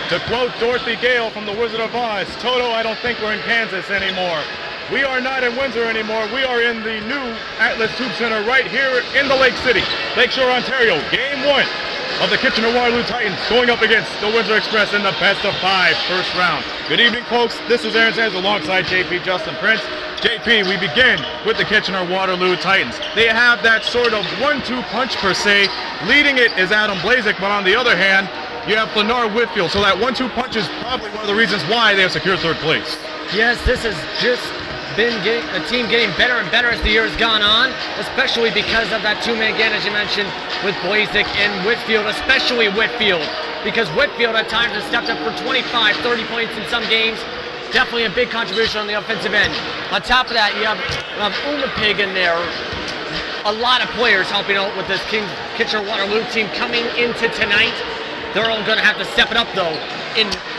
To quote Dorothy Gale from The Wizard of Oz, Toto, I don't think we're in Kansas anymore. We are not in Windsor anymore. We are in the new Atlas Tube Center right here in the Lake City, Lakeshore, Ontario. Game 1 of the Kitchener-Waterloo Titans going up against the Windsor Express in the best-of-5 first round. Good evening, folks. This is Aaron Sands alongside JP Justin Prince. JP, we begin with the Kitchener-Waterloo Titans. They have that sort of 1-2 punch per se. Leading it is Adam Blazik, but on the other hand, you have Lenar Whitfield. So that 1-2 punch is probably one of the reasons why they have secured third place. Yes, this has just been a team getting better and better as the year has gone on, especially because of that two-man game, as you mentioned, with Blazik and Whitfield, especially Whitfield, because Whitfield at times has stepped up for 25, 30 points in some games. Definitely a big contribution on the offensive end. On top of that, you have Umapig in there. A lot of players helping out with this Kitchener-Waterloo team coming into tonight. They're all going to have to step it up, though,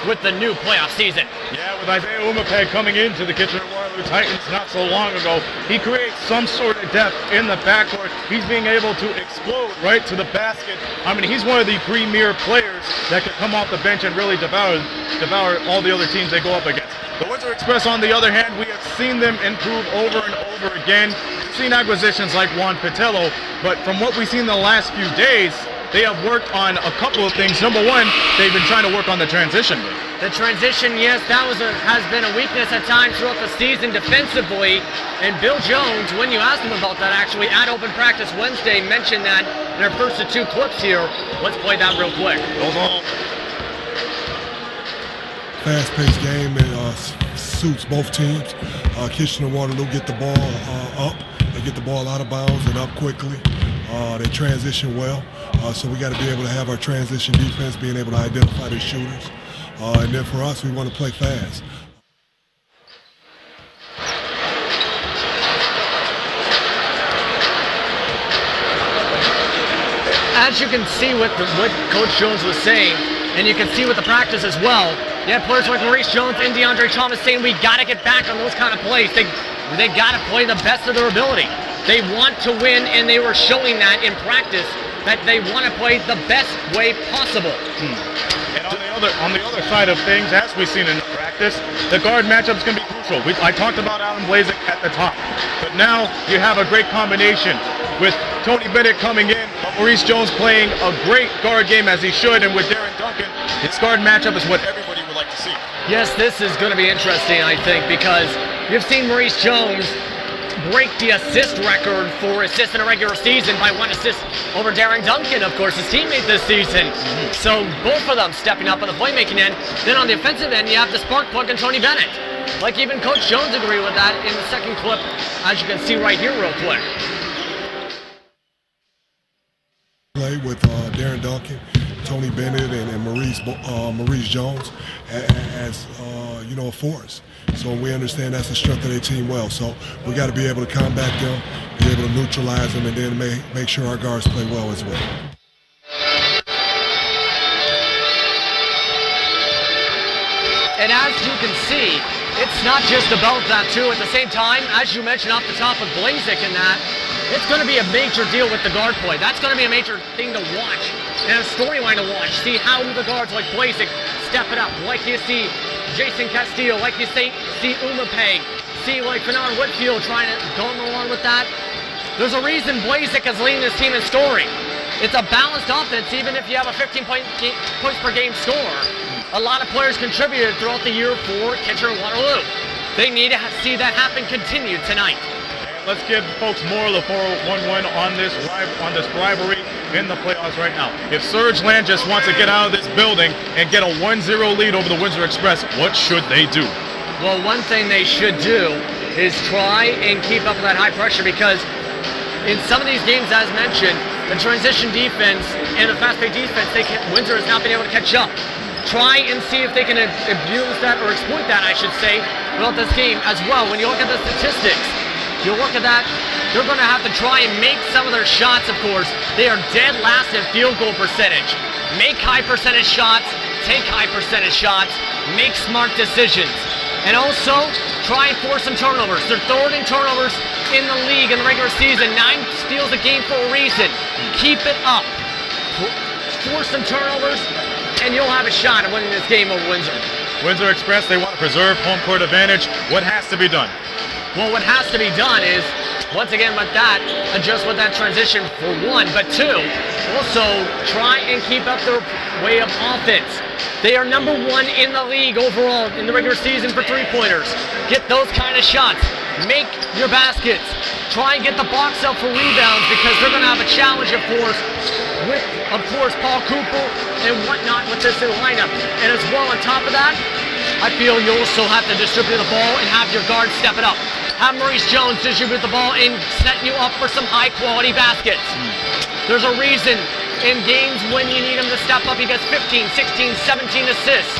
with the new playoff season. Yeah, with Isaiah Umapeg coming into the Kitchener-Waterloo Titans not so long ago, he creates some sort of depth in the backcourt. He's being able to explode right to the basket. I mean, he's one of the premier players that could come off the bench and really devour all the other teams they go up against. The Windsor Express, on the other hand, we have seen them improve over and over again. We've seen acquisitions like Juan Pitello, but from what we've seen in the last few days, they have worked on a couple of things. Number one, they've been trying to work on the transition. The transition, yes, that has been a weakness at times throughout the season defensively. And Bill Jones, when you asked him about that actually at open practice Wednesday, mentioned that in our first of two clips here. Let's play that real quick. Fast-paced game and suits both teams. Kitchener-Waterloo get the ball up. They get the ball out of bounds and up quickly. They transition well. So we got to be able to have our transition defense, being able to identify the shooters. And then for us, we want to play fast. As you can see what Coach Jones was saying, and you can see with the practice as well, you have players like Maurice Jones and DeAndre Thomas saying we got to get back on those kind of plays. They got to play the best of their ability. They want to win, and they were showing that in practice, that they want to play the best way possible. And on the other side of things, as we've seen in practice, the guard matchups can be crucial. I talked about Alan Blazik at the top, but now you have a great combination with Tony Bennett coming in, Maurice Jones playing a great guard game as he should, and with Darren Duncan, his guard matchup is what everybody would like to see. Yes, this is going to be interesting, I think, because you've seen Maurice Jones break the assist record for assists in a regular season by 1 assist over Darren Duncan, of course, his teammate this season. So both of them stepping up on the playmaking end. Then on the offensive end, you have the spark plug and Tony Bennett. Like even Coach Jones agreed with that in the second clip, as you can see right here real quick. Play with Darren Duncan, Tony Bennett, and Maurice Jones as a force. So we understand that's the strength of their team well. So we got to be able to combat them, be able to neutralize them, and then make sure our guards play well as well. And as you can see, it's not just about that too. At the same time, as you mentioned off the top of Blazik in that, it's going to be a major deal with the guard play. That's going to be a major thing to watch and a storyline to watch. See how the guards like Blazik step it up, like you see Jason Castillo, like you see Umapeg, see like Bernard Whitfield trying to go along with that. There's a reason Blazik is leading this team in scoring. It's a balanced offense, even if you have a 15 points per game score. A lot of players contributed throughout the year for Kitchener-Waterloo. They need to see that happen continued tonight. Let's give folks more of the 4-1-1 on this rivalry in the playoffs right now. If Serge Land just wants to get out of this building and get a 1-0 lead over the Windsor Express, what should they do? Well, one thing they should do is try and keep up with that high pressure, because in some of these games, as mentioned, the transition defense and the fast-paced defense, Windsor has not been able to catch up. Try and see if they can abuse that, or exploit that, I should say, throughout this game as well. When you look at the statistics, you look at that, they're going to have to try and make some of their shots, of course. They are dead last in field goal percentage. Make high percentage shots, take high percentage shots, make smart decisions. And also, try and force some turnovers. They're third in turnovers in the league in the regular season. 9 steals a game for a reason. Keep it up. Force some turnovers, and you'll have a shot at winning this game over Windsor. Windsor Express, they want to preserve home court advantage. What has to be done? Well, what has to be done is, once again with that, adjust with that transition for one, but two, also try and keep up their way of offense. They are number 1 in the league overall in the regular season for three-pointers. Get those kind of shots. Make your baskets. Try and get the box up for rebounds because they're going to have a challenge, of course, with, Paul Cooper and whatnot with this lineup. And as well, on top of that, I feel you also have to distribute the ball and have your guards step it up. Have Maurice Jones distribute the ball and set you up for some high-quality baskets. There's a reason in games when you need him to step up, he gets 15, 16, 17 assists.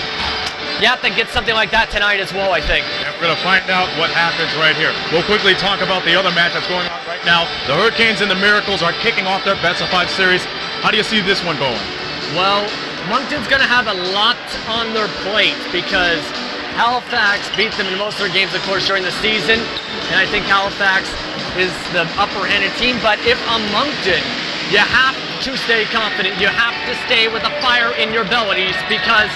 You have to get something like that tonight as well, I think. And we're going to find out what happens right here. We'll quickly talk about the other match that's going on right now. The Hurricanes and the Miracles are kicking off their best-of-5 series. How do you see this one going? Well, Moncton's going to have a lot on their plate because Halifax beat them in most of their games, of course, during the season. And I think Halifax is the upper-handed team. But if I'm Moncton, you have to stay confident. You have to stay with the fire in your bellies because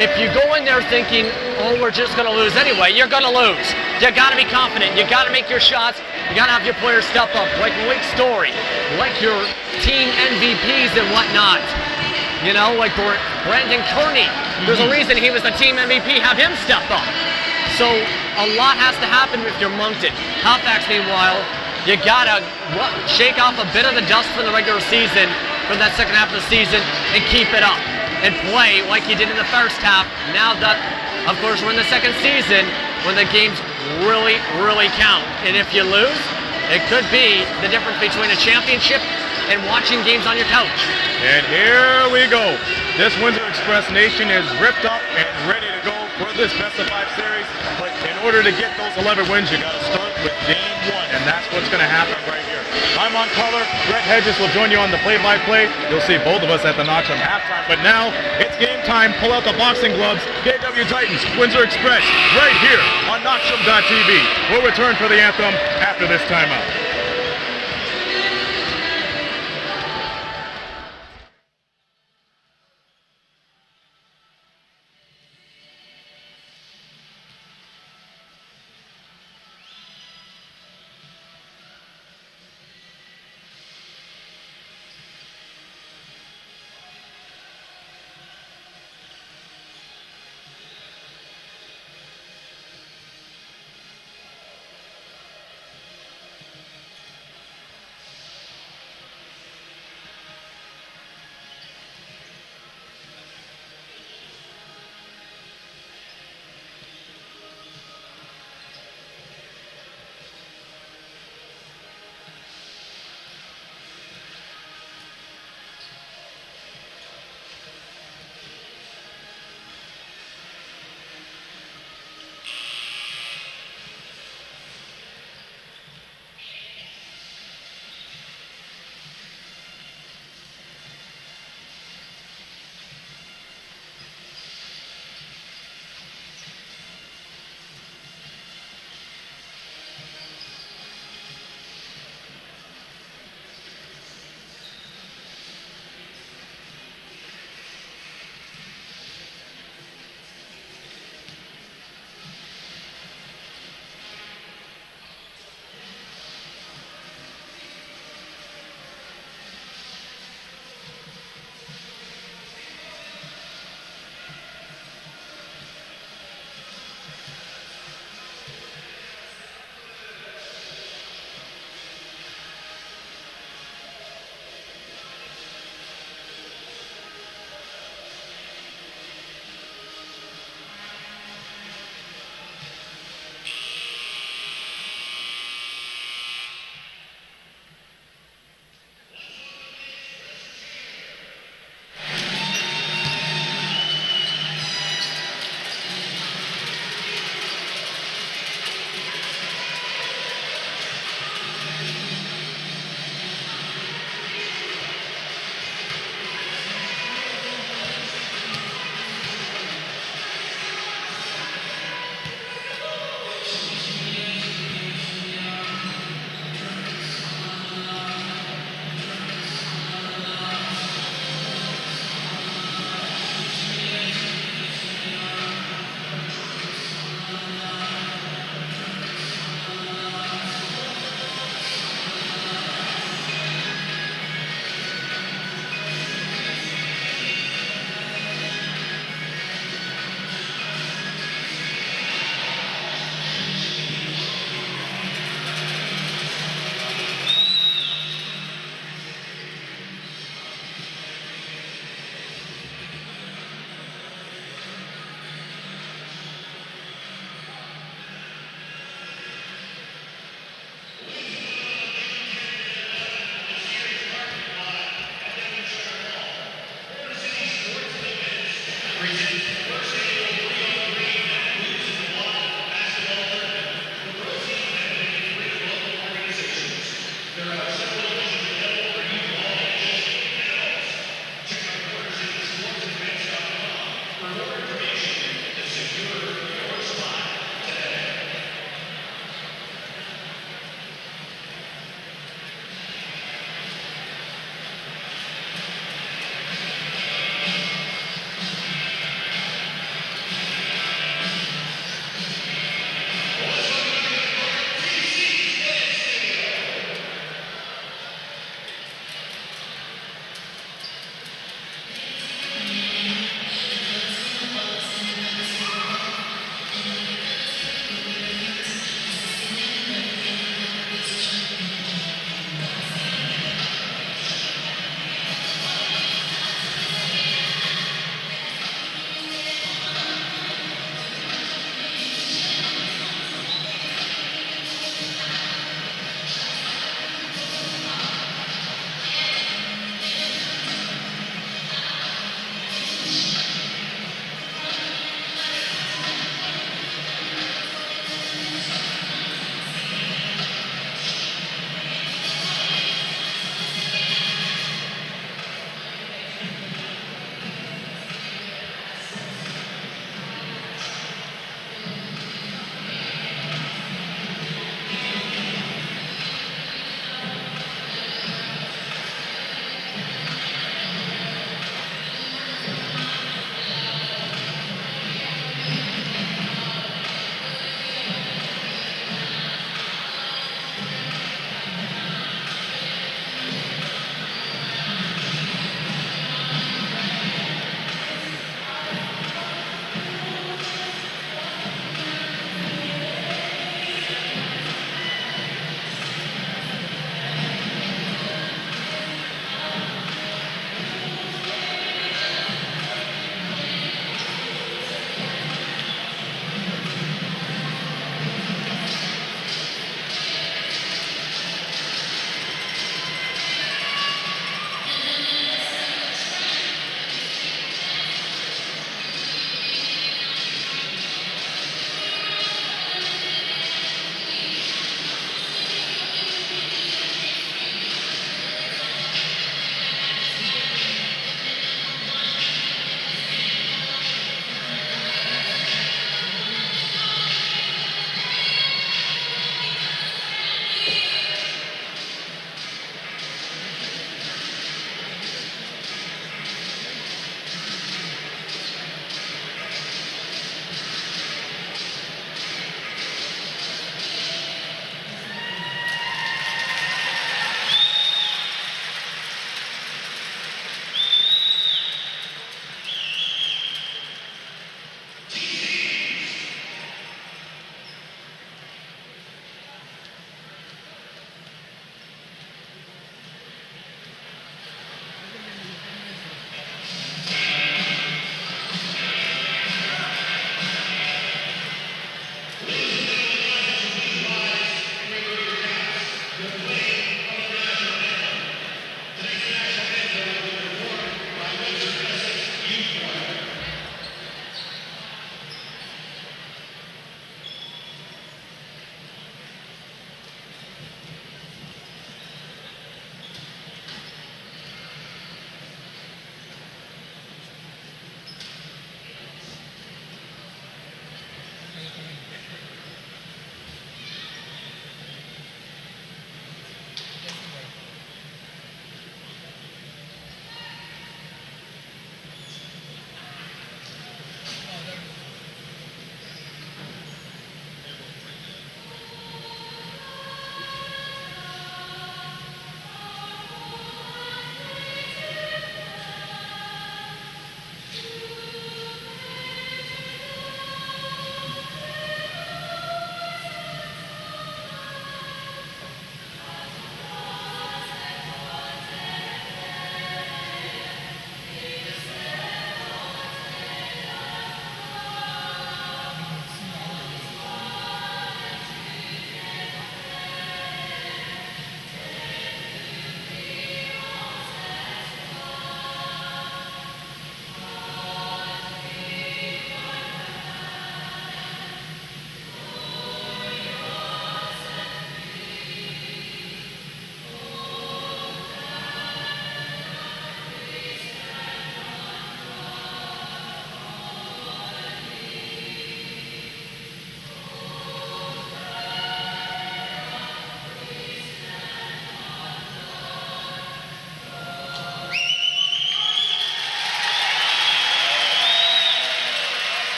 if you go in there thinking, oh, we're just going to lose anyway, you're going to lose. You got to be confident. You got to make your shots. You got to have your players step up, like Wake Story, like your team MVPs and whatnot. You know, like Brandon Kearney. There's a reason he was the team MVP. Have him step up. So a lot has to happen if you're Moncton. Halifax, meanwhile, you got to shake off a bit of the dust from the regular season, from that second half of the season, and keep it up. And play like you did in the first half. Now that, of course, we're in the second season when the games really, really count. And if you lose, it could be the difference between a championship and watching games on your couch. And here we go. This Windsor Express Nation is ripped up and ready to go for this best-of-5 series. But in order to get those 11 wins, you got to start with game 1, and that's what's going to happen right here. I'm on color. Brett Hedges will join you on the play-by-play. You'll see both of us at the Knoxham halftime. But now, it's game time. Pull out the boxing gloves. KW Titans, Windsor Express, right here on Knoxham.tv. We'll return for the anthem after this timeout.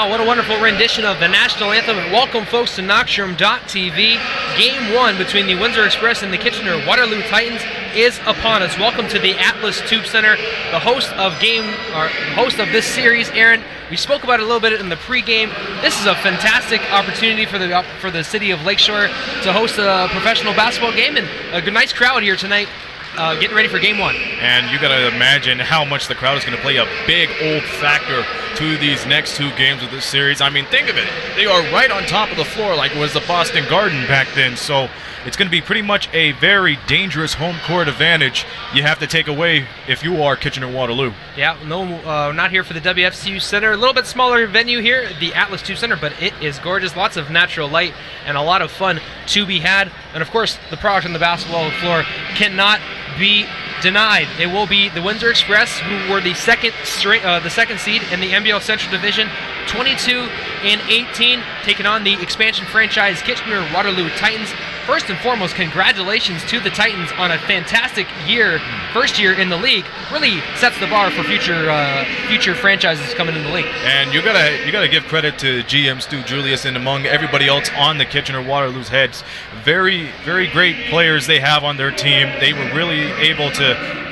Wow, what a wonderful rendition of the national anthem. And welcome, folks, to Knockshroom.tv. Game 1 between the Windsor Express and the Kitchener-Waterloo Titans is upon us. Welcome to the Atlas Tube Center. The host of this series, Aaron. We spoke about it a little bit in the pregame. This is a fantastic opportunity for the city of Lakeshore to host a professional basketball game, and a nice crowd here tonight. Getting ready for game 1. And you got to imagine how much the crowd is going to play a big old factor to these next 2 games of this series. I mean, think of it. They are right on top of the floor like it was the Boston Garden back then. So it's going to be pretty much a very dangerous home court advantage you have to take away if you are Kitchener-Waterloo. Yeah, no, not here for the WFCU Center. A little bit smaller venue here, the Atlas Tube Center, but it is gorgeous. Lots of natural light and a lot of fun to be had. And of course, the product on the basketball floor cannot be denied. It will be the Windsor Express, who were the second seed in the NBL Central Division, 22-18, taking on the expansion franchise Kitchener-Waterloo Titans. First and foremost, congratulations to the Titans on a fantastic year, first year in the league. Really sets the bar for future franchises coming in the league. And you gotta give credit to GM Stu Julius and among everybody else on the Kitchener-Waterloo's heads. Very, very great players they have on their team. They were really able to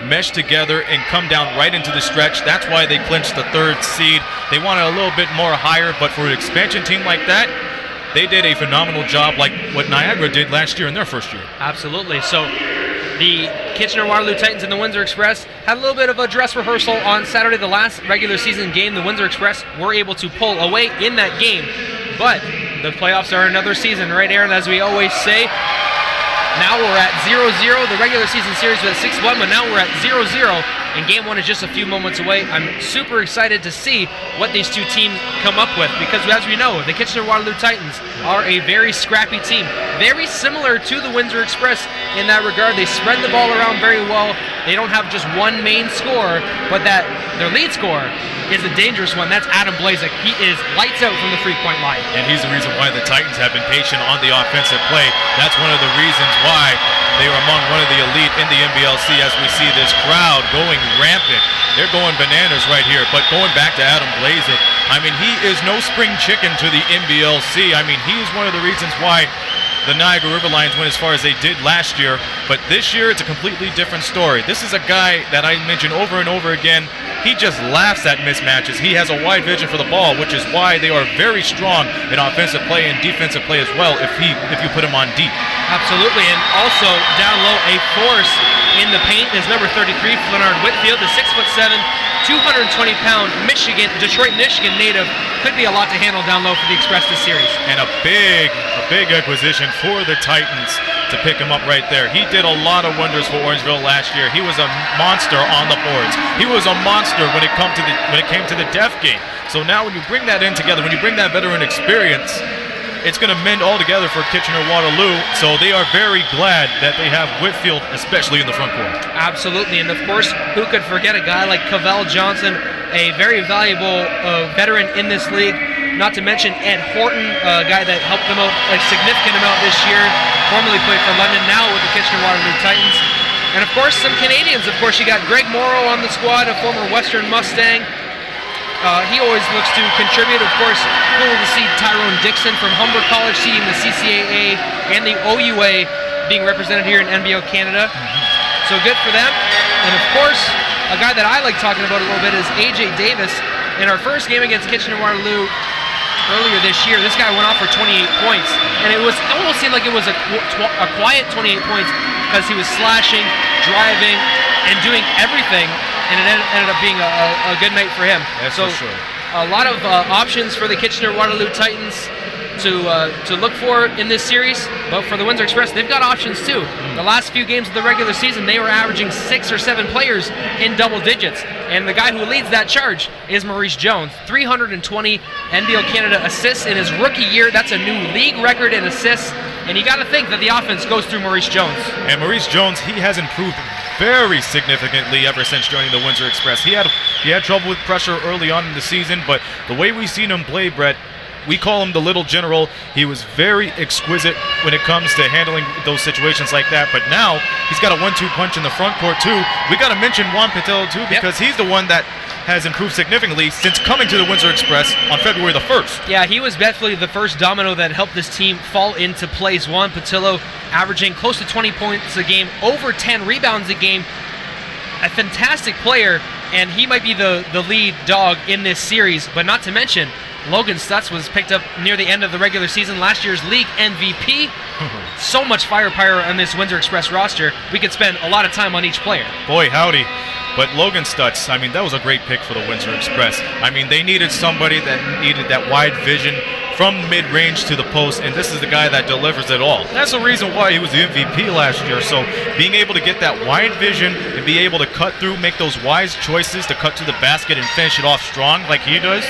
mesh together and come down right into the stretch. That's why they clinched the 3rd seed. They wanted a little bit more higher, but for an expansion team like that, they did a phenomenal job like what Niagara did last year in their first year. Absolutely. So the Kitchener-Waterloo Titans and the Windsor Express had a little bit of a dress rehearsal on Saturday, the last regular season game. The Windsor Express were able to pull away in that game. But the playoffs are another season, right, Aaron, as we always say. Now we're at 0-0. The regular season series was at 6-1, but now we're at 0-0, and game 1 is just a few moments away. I'm super excited to see what these 2 teams come up with, because as we know, the Kitchener-Waterloo Titans are a very scrappy team, very similar to the Windsor Express in that regard. They spread the ball around very well. They don't have just one main scorer, but that their lead scorer is a dangerous one. That's Adam Blazek. He is lights out from the three-point line. And he's the reason why the Titans have been patient on the offensive play. That's one of the reasons why they are among one of the elite in the NBLC, as we see this crowd going rampant. They're going bananas right here. But going back to Adam Blazek, I mean, he is no spring chicken to the NBLC. I mean, he is one of the reasons why the Niagara River Lions went as far as they did last year, but this year it's a completely different story. This is a guy that I mentioned over and over again. He just laughs at mismatches. He has a wide vision for the ball, which is why they are very strong in offensive play and defensive play as well if you put him on deep. Absolutely, and also down low, a force in the paint is number 33, Leonard Whitfield, the 6'7", 220-pound Detroit, Michigan native. Could be a lot to handle down low for the Express this series. And a big acquisition for the Titans to pick him up right there. He did a lot of wonders for Orangeville last year. He was a monster on the boards. He was a monster when it came to the def game. So now when you bring that in together, when you bring that veteran experience, it's going to mend all together for Kitchener-Waterloo. So they are very glad that they have Whitfield, especially in the front court. Absolutely, and of course, who could forget a guy like Cavell Johnson, a very valuable veteran in this league. Not to mention Ed Horton, a guy that helped them out a significant amount this year, formerly played for London, now with the Kitchener-Waterloo Titans. And of course, some Canadians. Of course, you got Greg Morrow on the squad, a former Western Mustang. He always looks to contribute. Of course, cool to see Tyrone Dixon from Humber College seeing the CCAA and the OUA being represented here in NBL Canada. So good for them. And of course, a guy that I like talking about a little bit is AJ Davis. In our first game against Kitchener-Waterloo earlier this year, this guy went off for 28 points. And it almost seemed like it was a quiet 28 points because he was slashing, driving, and doing everything. And it ended up being a good night for him. That's so for sure. A lot of options for the Kitchener-Waterloo Titans to look for in this series. But for the Windsor Express, they've got options too. The last few games of the regular season, they were averaging 6 or 7 players in double digits. And the guy who leads that charge is Maurice Jones. 320 NBL Canada assists in his rookie year. That's a new league record in assists. And you got to think that the offense goes through Maurice Jones. And Maurice Jones, he has improved very significantly ever since joining the Windsor Express. He had trouble with pressure early on in the season, but the way we've seen him play, Brett, we call him the little general. He was very exquisite when it comes to handling those situations like that, but now he's got a 1-2 punch in the front court too. We got to mention Juan Patel too, because he's the one that has improved significantly since coming to the Windsor Express on February the 1st. Yeah, he was definitely the first domino that helped this team fall into place. Juan Patillo averaging close to 20 points a game, over 10 rebounds a game. A fantastic player, and he might be the lead dog in this series, but not to mention Logan Stutz was picked up near the end of the regular season, last year's league MVP. So much firepower on this Windsor Express roster. We could spend a lot of time on each player. Boy, howdy. But Logan Stutz, I mean, that was a great pick for the Windsor Express. I mean, they needed somebody that needed that wide vision from mid-range to the post, and this is the guy that delivers it all. That's the reason why he was the MVP last year. So being able to get that wide vision and be able to cut through, make those wise choices to cut to the basket and finish it off strong like he does,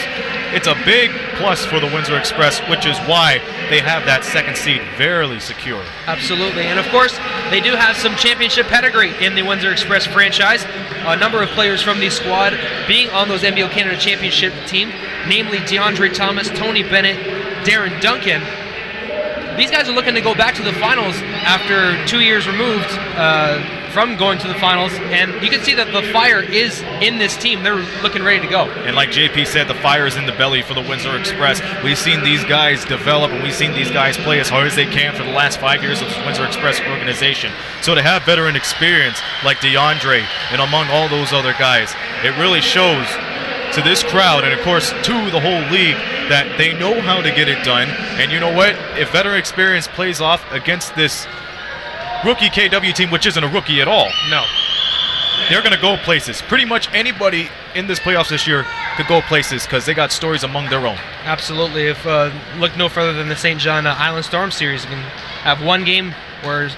it's a big plus for the Windsor Express, which is why they have that second seed fairly secure. Absolutely, and of course, they do have some championship pedigree in the Windsor Express franchise. A number of players from the squad being on those NBO Canada Championship team, namely DeAndre Thomas, Tony Bennett, Darren Duncan. These guys are looking to go back to the finals after 2 years removed from going to the finals, and you can see that the fire is in this team. They're looking ready to go. And like JP said, the fire is in the belly for the Windsor Express. We've seen these guys develop, and we've seen these guys play as hard as they can for the last 5 years of the Windsor Express organization. So to have veteran experience like DeAndre and among all those other guys, it really shows to this crowd, and of course to the whole league, that they know how to get it done. And you know what? If veteran experience plays off against this rookie KW team, which isn't a rookie at all, No. they're going to go places. Pretty much anybody in this playoffs this year could go places because they got stories among their own. Absolutely. If look no further than the St. John Island Storm series, you can have one game where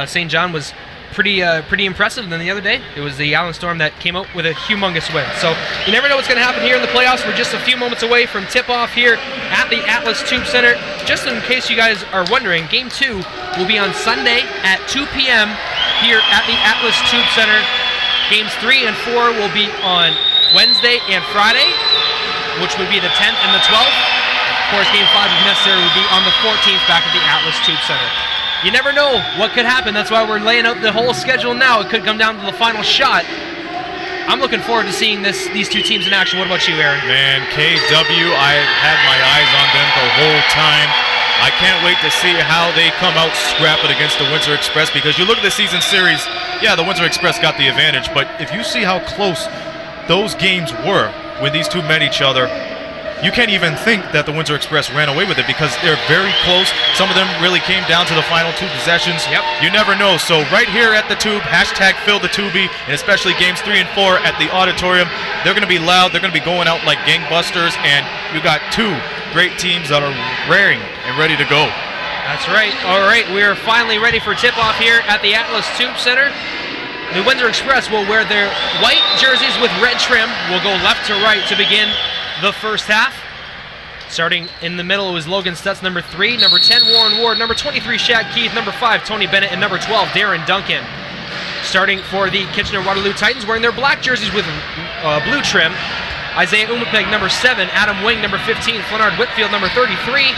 St. John was pretty impressive. Then the other day, it was the Island Storm that came out with a humongous win. So you never know what's going to happen here in the playoffs. We're just a few moments away from tip-off here at the Atlas Tube Center. Just in case you guys are wondering, Game 2 will be on Sunday at 2 p.m. here at the Atlas Tube Center. Games 3 and 4 will be on Wednesday and Friday, which would be the 10th and the 12th. Of course, Game 5, if necessary, would be on the 14th back at the Atlas Tube Center. You never know what could happen. That's why we're laying out the whole schedule now. It could come down to the final shot. I'm looking forward to seeing these two teams in action. What about you, Aaron? Man, KW, I had my eyes on them the whole time. I can't wait to see how they come out scrapping against the Windsor Express, because you look at the season series, yeah, the Windsor Express got the advantage, but if you see how close those games were when these two met each other, you can't even think that the Windsor Express ran away with it, because they're very close. Some of them really came down to the final 2 possessions. Yep. You never know. So right here at the Tube, hashtag fill the Tubie, and especially games 3 and 4 at the auditorium, they're going to be loud. They're going to be going out like gangbusters, and you got 2 great teams that are raring and ready to go. That's right. All right, we are finally ready for tip-off here at the Atlas Tube Center. The Windsor Express will wear their white jerseys with red trim. We'll go left to right to begin the first half. Starting in the middle was Logan Stutz, number 3, number 10, Warren Ward, number 23, Shad Keith, number 5, Tony Bennett, and number 12, Darren Duncan. Starting for the Kitchener-Waterloo Titans, wearing their black jerseys with blue trim, Isaiah Umapeg, number 7, Adam Wing, number 15, Flennard Whitfield, number 33,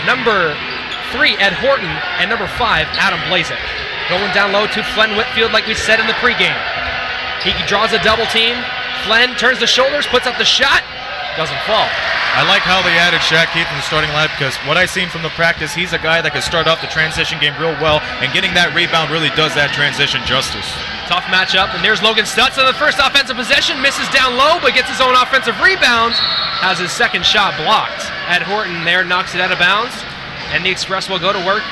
number 3, Ed Horton, and number 5, Adam Blazek. Going down low to Flenn Whitfield, like we said in the pregame. He draws a double team. Flenn turns the shoulders, puts up the shot, doesn't fall. I like how they added Shaq Keith in the starting lineup, because what I've seen from the practice, he's a guy that can start off the transition game real well, and getting that rebound really does that transition justice. Tough matchup, and there's Logan Stutz on the first offensive possession, misses down low, but gets his own offensive rebound, has his second shot blocked. Ed Horton there knocks it out of bounds, and the Express will go to work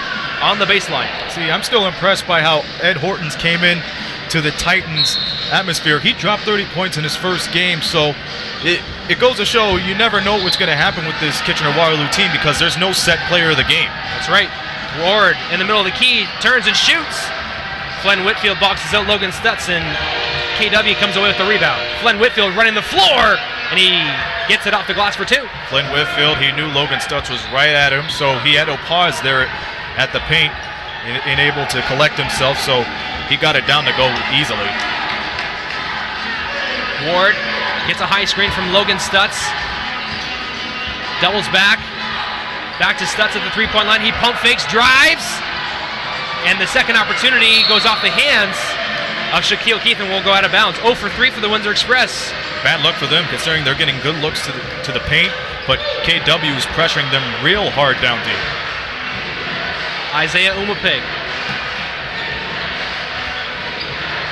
on the baseline. See, I'm still impressed by how Ed Horton's came in to the Titans atmosphere. He dropped 30 points in his first game, so it goes to show you never know what's going to happen with this Kitchener-Waterloo team, because there's no set player of the game. That's right. Ward in the middle of the key, turns and shoots. Flenn Whitfield boxes out Logan Stutz, and KW comes away with the rebound. Flenn Whitfield running the floor, and he gets it off the glass for 2. Flynn Whitfield, he knew Logan Stutz was right at him, so he had to pause there at the paint and able to collect himself, so he got it down to go easily. Ward gets a high screen from Logan Stutz. Doubles back to Stutz at the three-point line. He pump fakes, drives, and the second opportunity goes off the hands of Shaquille Keith and will go out of bounds. 0 for 3 for the Windsor Express. Bad luck for them considering they're getting good looks to the paint, but KW is pressuring them real hard down deep. Isaiah Umapig.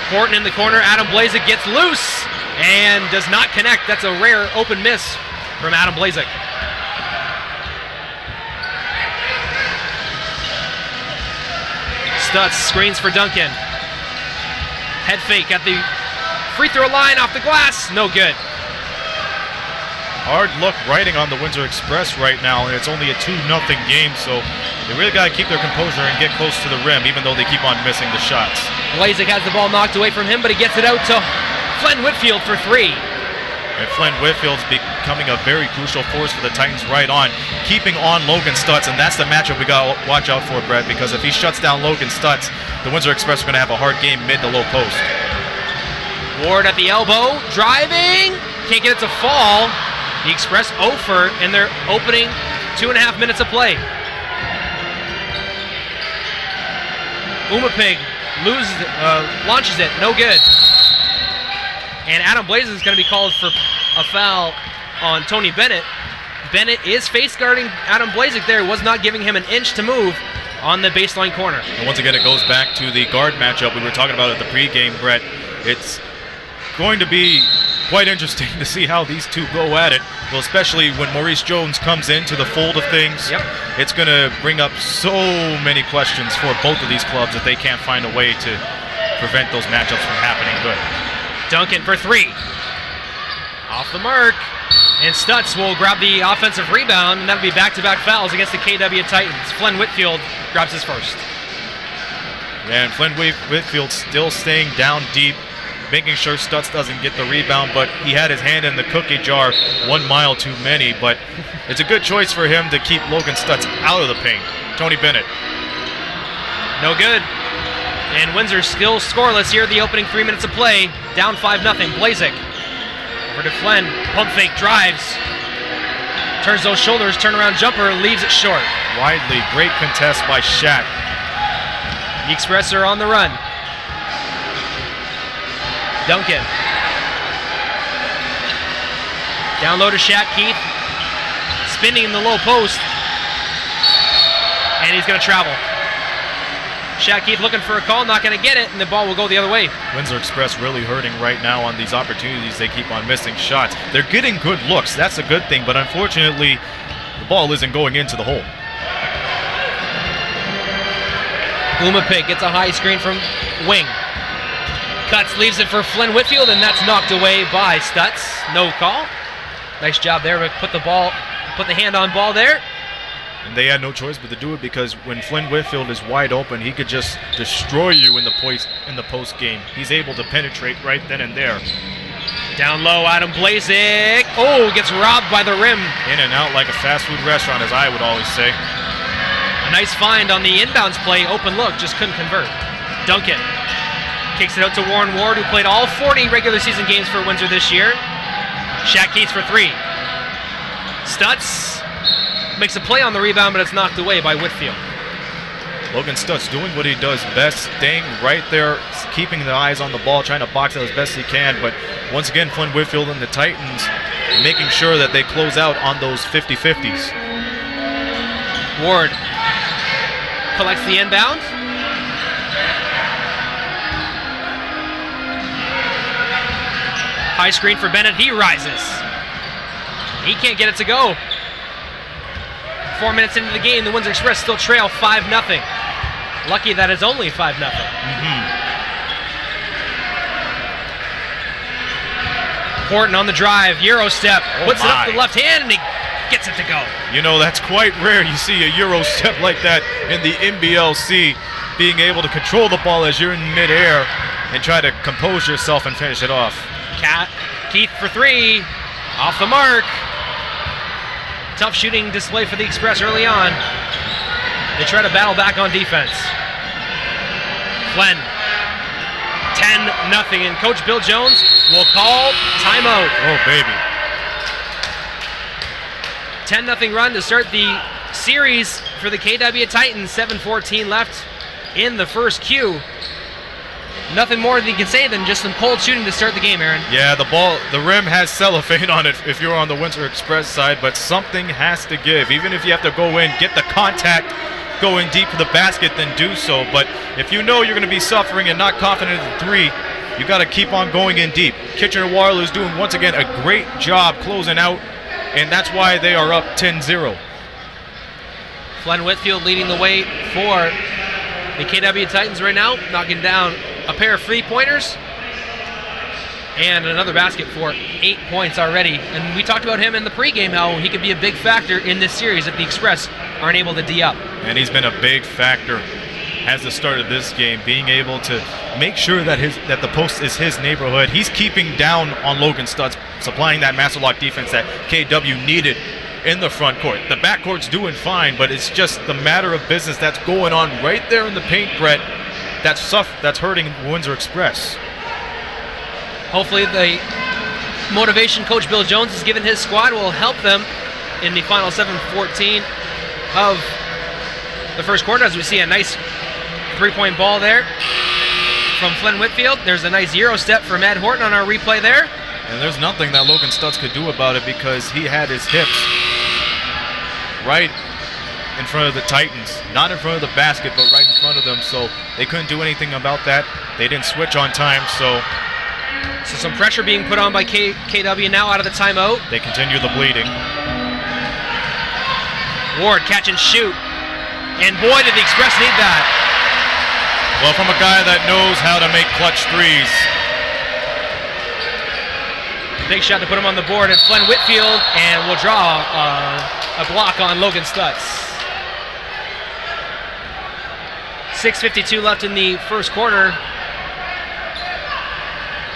Horton in the corner. Adam Blazik gets loose and does not connect. That's a rare open miss from Adam Blazik. Stutz screens for Duncan. Head fake at the free throw line off the glass. No good. Hard luck riding on the Windsor Express right now, and it's only a 2-0 game, so they really got to keep their composure and get close to the rim, even though they keep on missing the shots. Blazik has the ball knocked away from him, but he gets it out to Flynn Whitfield for 3. And Flynn Whitfield's becoming a very crucial force for the Titans right on, keeping on Logan Stutz, and that's the matchup we got to watch out for, Brett, because if he shuts down Logan Stutz, the Windsor Express are going to have a hard game mid to low post. Ward at the elbow, driving, can't get it to fall. The Express 0 for in their opening 2.5 minutes of play. Umapig launches it, no good. And Adam Blazik is going to be called for a foul on Tony Bennett. Bennett is face guarding Adam Blazik there, was not giving him an inch to move on the baseline corner. And once again, it goes back to the guard matchup we were talking about at the pregame, Brett. It's going to be quite interesting to see how these two go at it. Well, especially when Maurice Jones comes into the fold of things. Yep. It's going to bring up so many questions for both of these clubs that they can't find a way to prevent those matchups from happening good. Duncan for 3. Off the mark. And Stutz will grab the offensive rebound, and that'll be back-to-back fouls against the KW Titans. Flynn Whitfield grabs his first. And Flynn Whitfield still staying down deep, making sure Stutz doesn't get the rebound, but he had his hand in the cookie jar 1 mile too many, but it's a good choice for him to keep Logan Stutz out of the paint. Tony Bennett. No good. And Windsor still scoreless here the opening 3 minutes of play. Down 5-0. Blazik. Over to Flynn. Pump fake, drives. Turns those shoulders, turnaround jumper, leaves it short. Widely, great contest by Shaq. The Express are on the run. Duncan. Down low to Shaq Keith. Spinning in the low post. And he's going to travel. Shaq Keith looking for a call, not going to get it, and the ball will go the other way. Windsor Express really hurting right now on these opportunities. They keep on missing shots. They're getting good looks. That's a good thing, but unfortunately, the ball isn't going into the hole. Umapig gets a high screen from wing. Cuts, leaves it for Flynn Whitfield, and that's knocked away by Stutz. No call. Nice job there to put the hand on ball there. And they had no choice but to do it because when Flynn Whitfield is wide open, he could just destroy you in the post game. He's able to penetrate right then and there. Down low, Adam Blazik. Oh, gets robbed by the rim. In and out like a fast food restaurant, as I would always say. A nice find on the inbounds play. Open look, just couldn't convert. Duncan kicks it out to Warren Ward, who played all 40 regular season games for Windsor this year. Shaq Keats for 3. Stutz makes a play on the rebound, but it's knocked away by Whitfield. Logan Stutz doing what he does best, staying right there, keeping the eyes on the ball, trying to box it as best he can. But once again, Flynn Whitfield and the Titans making sure that they close out on those 50-50s. Ward collects the inbound. High screen for Bennett. He rises. He can't get it to go. 4 minutes into the game, the Windsor Express still trail 5-0. Lucky that it's only 5-0. Horton on the drive, Euro step, puts it up the left hand, and he gets it to go. You know, that's quite rare. You see a Euro step like that in the NBLC, being able to control the ball as you're in midair and try to compose yourself and finish it off. Keith for 3, off the mark. Tough shooting display for the Express early on. They try to battle back on defense. Flynn, 10-0, and Coach Bill Jones will call timeout. Oh, baby. 10-0 run to start the series for the KW Titans. 7:14 left in the first Q. nothing more than you can say than just some cold shooting to start the game, Aaron. Yeah, the rim has cellophane on it if you're on the Windsor Express side, but something has to give. Even if you have to go in, get the contact, go in deep to the basket, then do so. But if you know you're going to be suffering and not confident in the three, you got to keep on going in deep. Kitchener-Waterloo is doing, once again, a great job closing out, and that's why they are up 10-0. Glenn Whitfield leading the way for the KW Titans right now, knocking down a pair of three-pointers and another basket for 8 points already. And we talked about him in the pregame, how he could be a big factor in this series if the Express aren't able to D up. And he's been a big factor as the start of this game, being able to make sure that the post is his neighborhood. He's keeping down on Logan Stutz, supplying that master lock defense that KW needed in the front court. The back court's doing fine, but it's just the matter of business that's going on right there in the paint, Brett, that's hurting Windsor Express. Hopefully the motivation Coach Bill Jones has given his squad will help them in the final 7:14 of the first quarter, as we see a nice three-point ball there from Flynn Whitfield. There's a nice Euro step from Ed Horton on our replay there. And there's nothing that Logan Stutz could do about it because he had his hips right in front of the Titans. Not in front of the basket, but right in front of them, so they couldn't do anything about that. They didn't switch on time, so some pressure being put on by KW now out of the timeout. They continue the bleeding. Ward catch and shoot. And boy, did the Express need that. Well, from a guy that knows how to make clutch threes. Big shot to put him on the board, and Flynn Whitfield, and will draw a block on Logan Stutz. 6:52 left in the first quarter.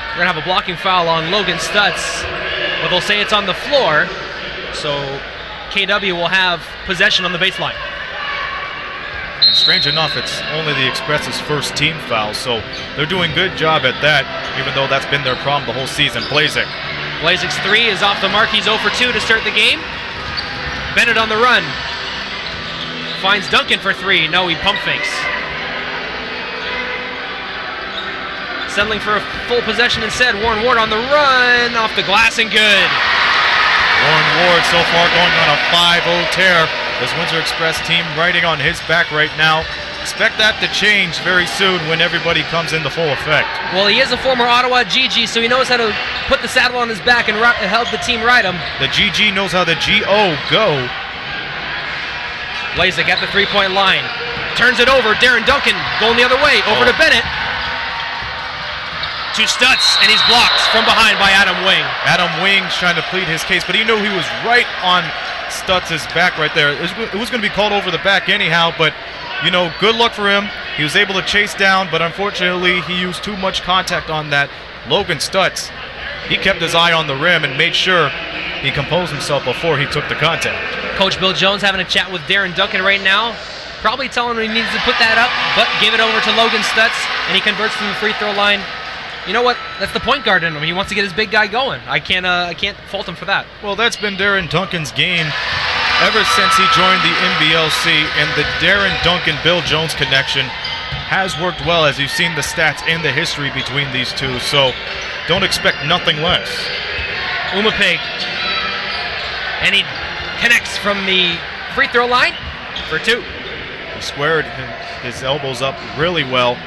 We're going to have a blocking foul on Logan Stutz, but they'll say it's on the floor, so KW will have possession on the baseline. And strange enough, it's only the Express's first team foul, so they're doing a good job at that, even though that's been their problem the whole season. Blazek's three is off the mark. He's 0 for 2 to start the game. Bennett on the run. Finds Duncan for three. No, he pump fakes. Settling for a full possession instead. Warren Ward on the run. Off the glass and good. Warren Ward so far going on a 5-0 tear. This Windsor Express team riding on his back right now. Expect that to change very soon when everybody comes into full effect. Well, he is a former Ottawa GG, so he knows how to put the saddle on his back and help the team ride him. The GG knows how the GO go. Blazek at the three-point line. Turns it over. Darren Duncan going the other way. Over to Bennett. To Stutz, and he's blocked from behind by Adam Wing. Adam Wing's trying to plead his case, but he knew he was right on Stutz's back right there. It was going to be called over the back anyhow, but, you know, good luck for him. He was able to chase down, but unfortunately he used too much contact on that. Logan Stutz, he kept his eye on the rim and made sure he composed himself before he took the contact. Coach Bill Jones having a chat with Darren Duncan right now. Probably telling him he needs to put that up, but give it over to Logan Stutz, and he converts from the free throw line. You know what? That's the point guard in him. He wants to get his big guy going. I can't fault him for that. Well, that's been Darren Duncan's game ever since he joined the NBLC, and the Darren Duncan-Bill Jones connection has worked well, as you've seen the stats and the history between these two, so don't expect nothing less. Umapig, and he connects from the free throw line for two. He squared his elbows up really well,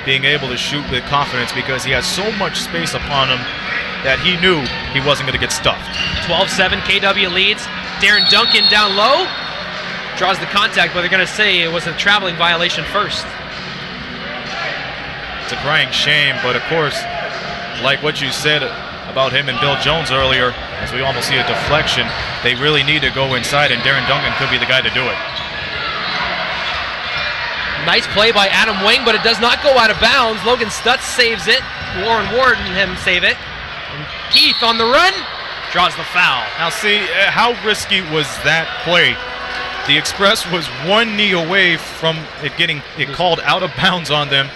being able to shoot with confidence because he has so much space upon him that he knew he wasn't going to get stuffed. 12-7, KW leads. Darren Duncan down low, draws the contact, but they're going to say it was a traveling violation first. It's a crying shame, but of course, like what you said about him and Bill Jones earlier, as we almost see a deflection, they really need to go inside, and Darren Duncan could be the guy to do it. Nice play by Adam Wing, but it does not go out of bounds. Logan Stutz saves it. Warren Ward and him save it. And Keith on the run draws the foul. Now see, how risky was that play? The Express was one knee away from it getting called out of bounds on them,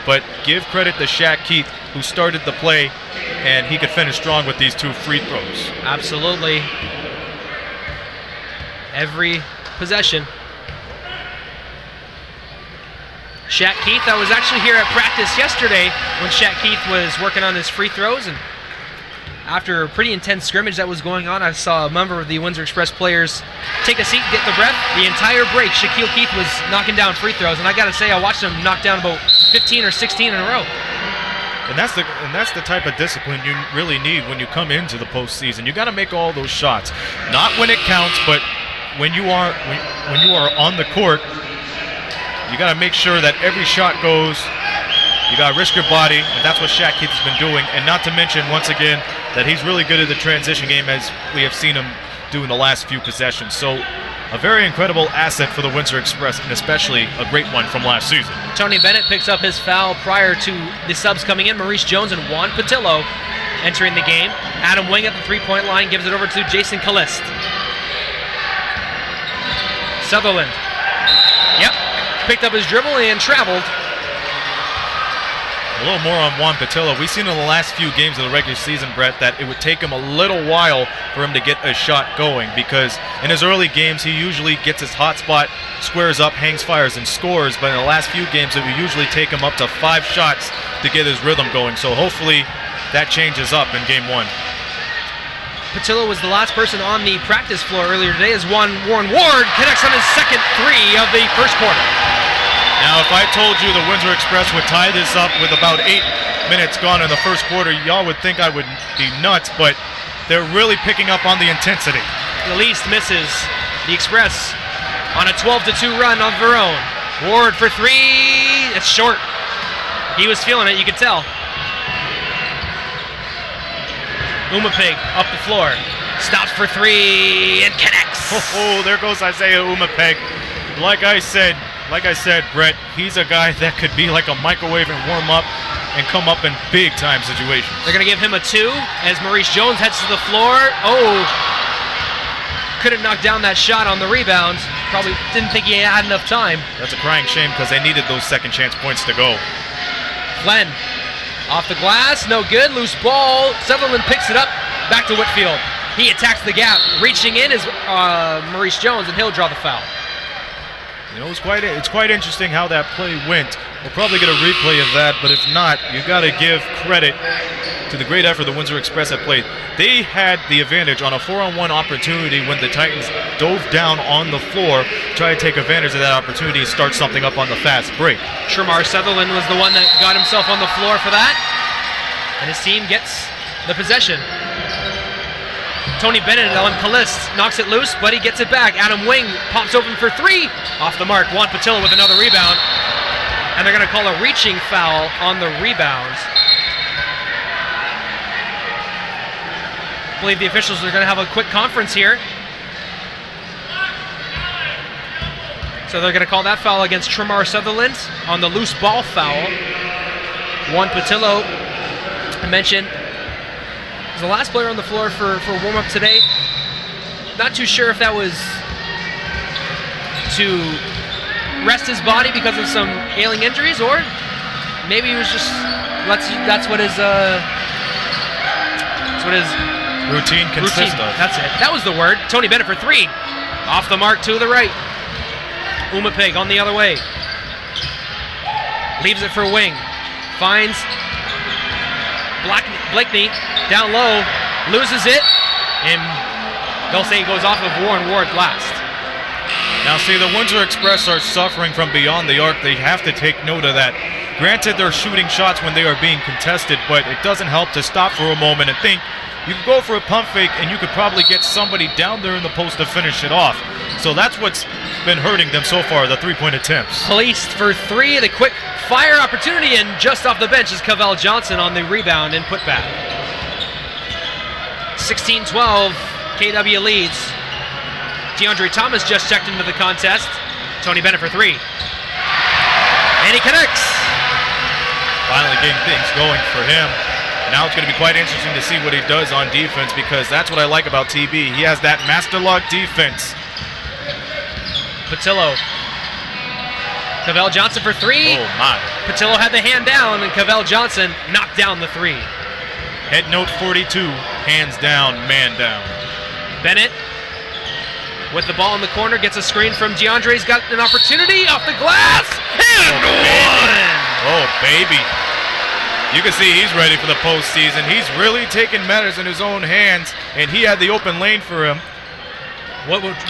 but give credit to Shaq Keith, who started the play, and he could finish strong with these two free throws. Absolutely. Every possession. Shaq Keith. I was actually here at practice yesterday when Shaq Keith was working on his free throws, and after a pretty intense scrimmage that was going on, I saw a member of the Windsor Express players take a seat, get the breath. The entire break, Shaquille Keith was knocking down free throws, and I got to say, I watched him knock down about 15 or 16 in a row. And that's the type of discipline you really need when you come into the postseason. You got to make all those shots, not when it counts, but when you are on the court. You got to make sure that every shot goes. You got to risk your body, and that's what Shaq Keith has been doing. And not to mention, once again, that he's really good at the transition game, as we have seen him do in the last few possessions. So a very incredible asset for the Windsor Express, and especially a great one from last season. Tony Bennett picks up his foul prior to the subs coming in. Maurice Jones and Juan Patillo entering the game. Adam Wing at the three-point line gives it over to Jason Callist. Sutherland. Yep. Picked up his dribble and traveled. A little more on Juan Patillo. We've seen in the last few games of the regular season, Brett, that it would take him a little while for him to get a shot going, because in his early games he usually gets his hot spot, squares up, hangs fires, and scores. But in the last few games it would usually take him up to 5 shots to get his rhythm going. So hopefully that changes up in game 1. Patillo was the last person on the practice floor earlier today as Warren Ward connects on his second three of the first quarter. Now, if I told you the Windsor Express would tie this up with about 8 minutes gone in the first quarter, y'all would think I would be nuts, but they're really picking up on the intensity. The least misses the Express on a 12-2 run of their own. Ward for three. It's short. He was feeling it, you could tell. Umapig up the floor. Stops for three and connects. Oh, there goes Isaiah Umapig. Like I said, Brett, he's a guy that could be like a microwave and warm up and come up in big-time situations. They're going to give him a 2 as Maurice Jones heads to the floor. Oh, couldn't knock down that shot on the rebound. Probably didn't think he had enough time. That's a crying shame because they needed those second chance points to go. Glenn off the glass, no good. Loose ball. Sutherland picks it up. Back to Whitfield. He attacks the gap. Reaching in is Maurice Jones, and he'll draw the foul. You know, it's quite interesting how that play went. We'll probably get a replay of that, but if not, you got to give credit to the great effort the Windsor Express had played. They had the advantage on a 4-on-1 opportunity when the Titans dove down on the floor, try to take advantage of that opportunity and start something up on the fast break. Tremar Sutherland was the one that got himself on the floor for that, and his team gets the possession. Tony Bennett on Callist knocks it loose, but he gets it back. Adam Wing pops open for three. Off the mark. Juan Patillo with another rebound. And they're going to call a reaching foul on the rebound. I believe the officials are going to have a quick conference here. So they're going to call that foul against Tremar Sutherland on the loose ball foul. Juan Patillo, I mentioned, was the last player on the floor for warm-up today. Not too sure if that was to rest his body because of some ailing injuries, or maybe he was just that's what his routine consists of. That's it. That was the word. Tony Bennett for three. Off the mark to the right. Umapig on the other way. Leaves it for Wing. Finds Blakeney down low, loses it, and they'll say it goes off of Warren Ward last. Now see, the Windsor Express are suffering from beyond the arc. They have to take note of that. Granted, they're shooting shots when they are being contested, but it doesn't help to stop for a moment and think you can go for a pump fake and you could probably get somebody down there in the post to finish it off. So that's what's been hurting them so far, the three-point attempts. Policed for three, the quick fire opportunity, and just off the bench is Cavell Johnson on the rebound and putback. 16-12, KW leads. DeAndre Thomas just checked into the contest. Tony Bennett for three. And he connects. Finally getting things going for him. Now it's going to be quite interesting to see what he does on defense, because that's what I like about TB. He has that master lock defense. Patillo. Cavell Johnson for three. Oh my. Patillo had the hand down, and Cavell Johnson knocked down the three. Head note 42, hands down, man down. Bennett with the ball in the corner, gets a screen from DeAndre's got an opportunity off the glass, and Oh, baby. You can see he's ready for the postseason. He's really taking matters in his own hands, and he had the open lane for him.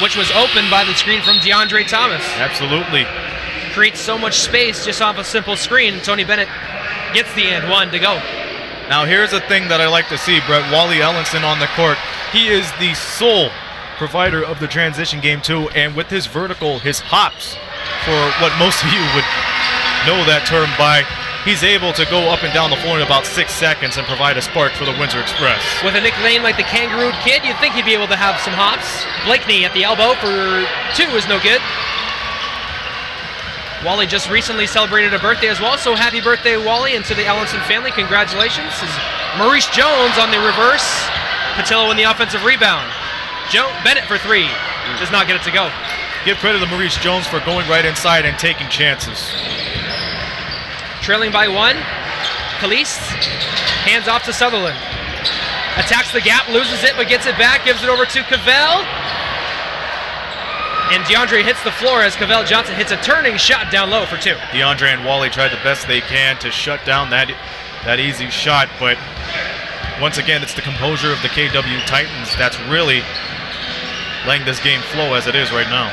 Which was opened by the screen from DeAndre Thomas. Absolutely. Creates so much space just off a simple screen. Tony Bennett gets the and one to go. Now here's a thing that I like to see, Brett. Wally Ellenson on the court. He is the sole provider of the transition game too, and with his vertical, his hops, for what most of you would know that term by, he's able to go up and down the floor in about 6 seconds and provide a spark for the Windsor Express. With a nickname like the Kangaroo Kid, you'd think he'd be able to have some hops. Blakeney at the elbow for 2 is no good. Wally just recently celebrated a birthday as well, so happy birthday, Wally, and to the Ellenson family, congratulations. This is Maurice Jones on the reverse. Patillo in the offensive rebound. Bennett for 3. Does not get it to go. Give credit to Maurice Jones for going right inside and taking chances. Trailing by 1. Caliste hands off to Sutherland. Attacks the gap, loses it, but gets it back, gives it over to Cavell. And DeAndre hits the floor as Cavell Johnson hits a turning shot down low for 2. DeAndre and Wally tried the best they can to shut down that easy shot, but once again, it's the composure of the KW Titans that's really letting this game flow as it is right now.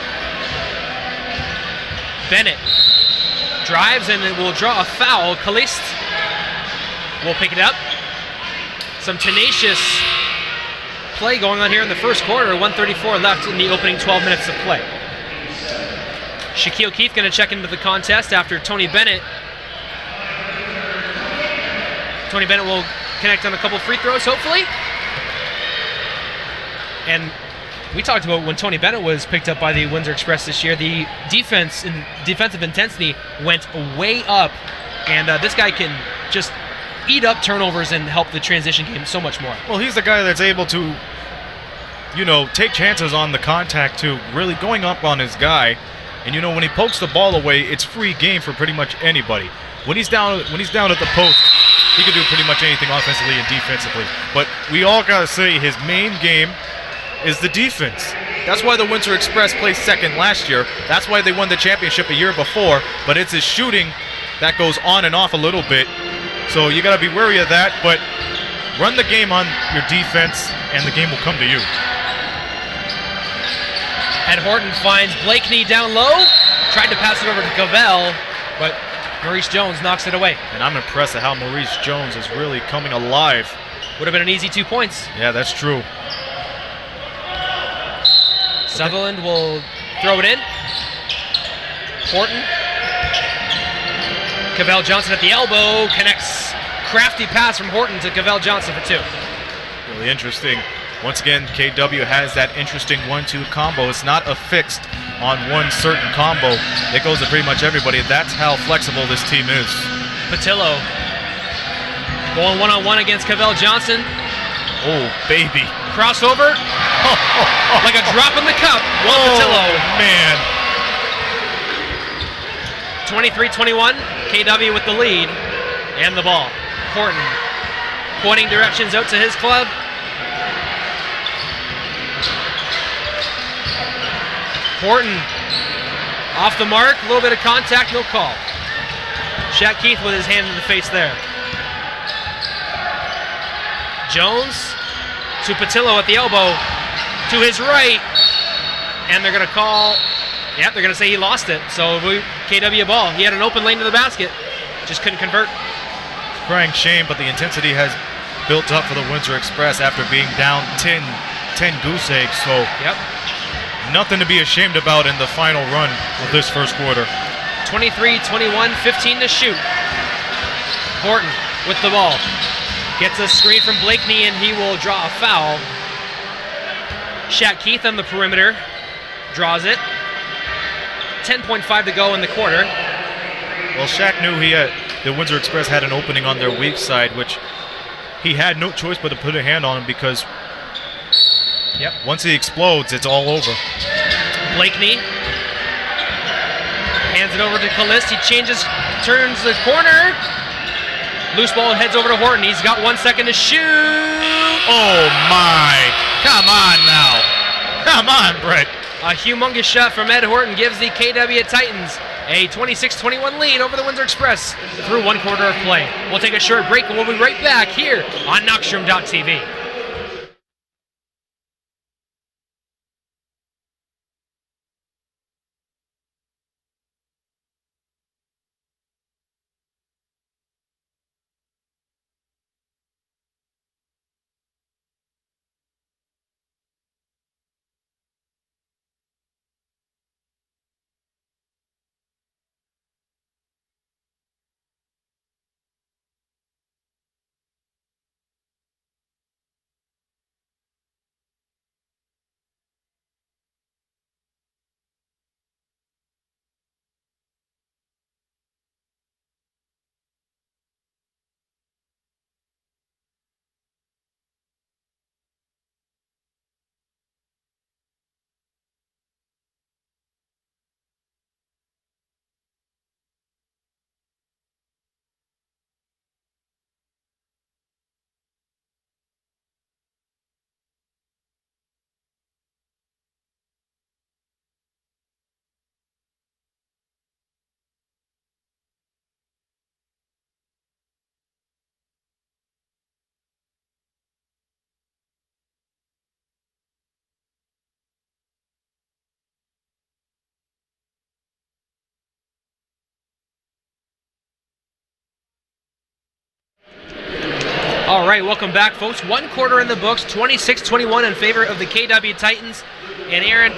Bennett drives and it will draw a foul. Caliste will pick it up. Some tenacious play going on here in the first quarter. 1:34 left in the opening 12 minutes of play. Shaquille O'Keefe going to check into the contest after Tony Bennett. Tony Bennett will connect on a couple free throws, hopefully. And we talked about when Tony Bennett was picked up by the Windsor Express this year, the defensive intensity went way up, and this guy can just eat up turnovers and help the transition game so much more. Well, he's the guy that's able to, take chances on the contact too, really going up on his guy. And when he pokes the ball away, it's free game for pretty much anybody. When he's down at the post, he can do pretty much anything offensively and defensively. But we all gotta say his main game is the defense. That's why the Windsor Express placed second last year. That's why they won the championship a year before. But it's his shooting that goes on and off a little bit. So you got to be wary of that. But run the game on your defense, and the game will come to you. Ed Horton finds Blakeney down low. Tried to pass it over to Cavell, but Maurice Jones knocks it away. And I'm impressed at how Maurice Jones is really coming alive. Would have been an easy 2 points. Yeah, that's true. Sutherland will throw it in. Horton. Cavell Johnson at the elbow. Connects. Crafty pass from Horton to Cavell Johnson for 2. Really interesting. Once again, KW has that interesting 1-2 combo. It's not affixed on one certain combo. It goes to pretty much everybody. That's how flexible this team is. Patillo going one-on-one against Cavell Johnson. Oh, baby. Crossover. Like a drop in the cup. Patillo. Man. 23-21. KW with the lead and the ball. Horton pointing directions out to his club. Horton off the mark, a little bit of contact, no call. Shaq Keith with his hand in the face there. Jones to Patillo at the elbow, to his right, and they're going to call, they're going to say he lost it. So KW ball. He had an open lane to the basket, just couldn't convert. Crying shame, but the intensity has built up for the Windsor Express after being down 10 goose eggs. So nothing to be ashamed about in the final run of this first quarter. 23-21, 15 to shoot. Horton with the ball. Gets a screen from Blakeney and he will draw a foul. Shaq Keith on the perimeter. Draws it. 10.5 to go in the quarter. Well, Shaq knew the Windsor Express had an opening on their weak side, which he had no choice but to put a hand on him because once he explodes, it's all over. Blakeney hands it over to Caliste. He turns the corner. Loose ball heads over to Horton. He's got 1 second to shoot. Oh my! Come on now! Come on, Brett! A humongous shot from Ed Horton gives the KW Titans a 26-21 lead over the Windsor Express through 1 quarter of play. We'll take a short break and we'll be right back here on Knoxstrom.tv. All right, welcome back, folks. 1 quarter in the books, 26-21 in favor of the KW Titans. And Aaron,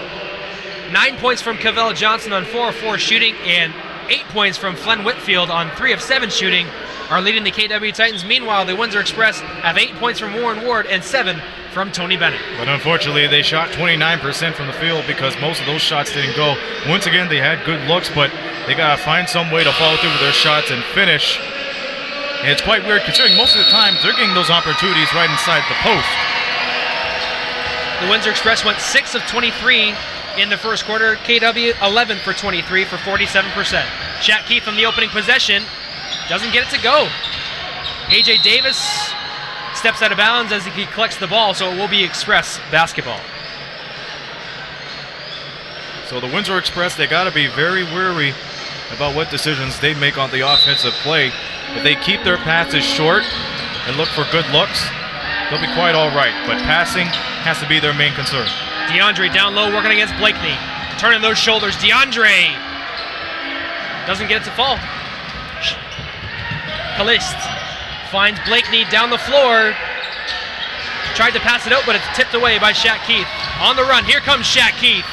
9 points from Cavell Johnson on 4 of 4 shooting, and 8 points from Flenn Whitfield on 3 of 7 shooting are leading the KW Titans. Meanwhile, the Windsor Express have 8 points from Warren Ward and 7 from Tony Bennett. But unfortunately, they shot 29% from the field because most of those shots didn't go. Once again, they had good looks, but they got to find some way to follow through with their shots and finish. And it's quite weird considering most of the time they're getting those opportunities right inside the post. The Windsor Express went 6 of 23 in the first quarter. KW 11 for 23 for 47%. Shaq Keith on the opening possession doesn't get it to go. AJ Davis steps out of bounds as he collects the ball, so it will be Express basketball. So the Windsor Express, they got to be very wary about what decisions they make on the offensive play. If they keep their passes short and look for good looks, they'll be quite all right. But passing has to be their main concern. DeAndre down low working against Blakeney. Turning those shoulders. DeAndre doesn't get it to fall. Calist finds Blakeney down the floor. Tried to pass it out, but it's tipped away by Shaq Keith. On the run, here comes Shaq Keith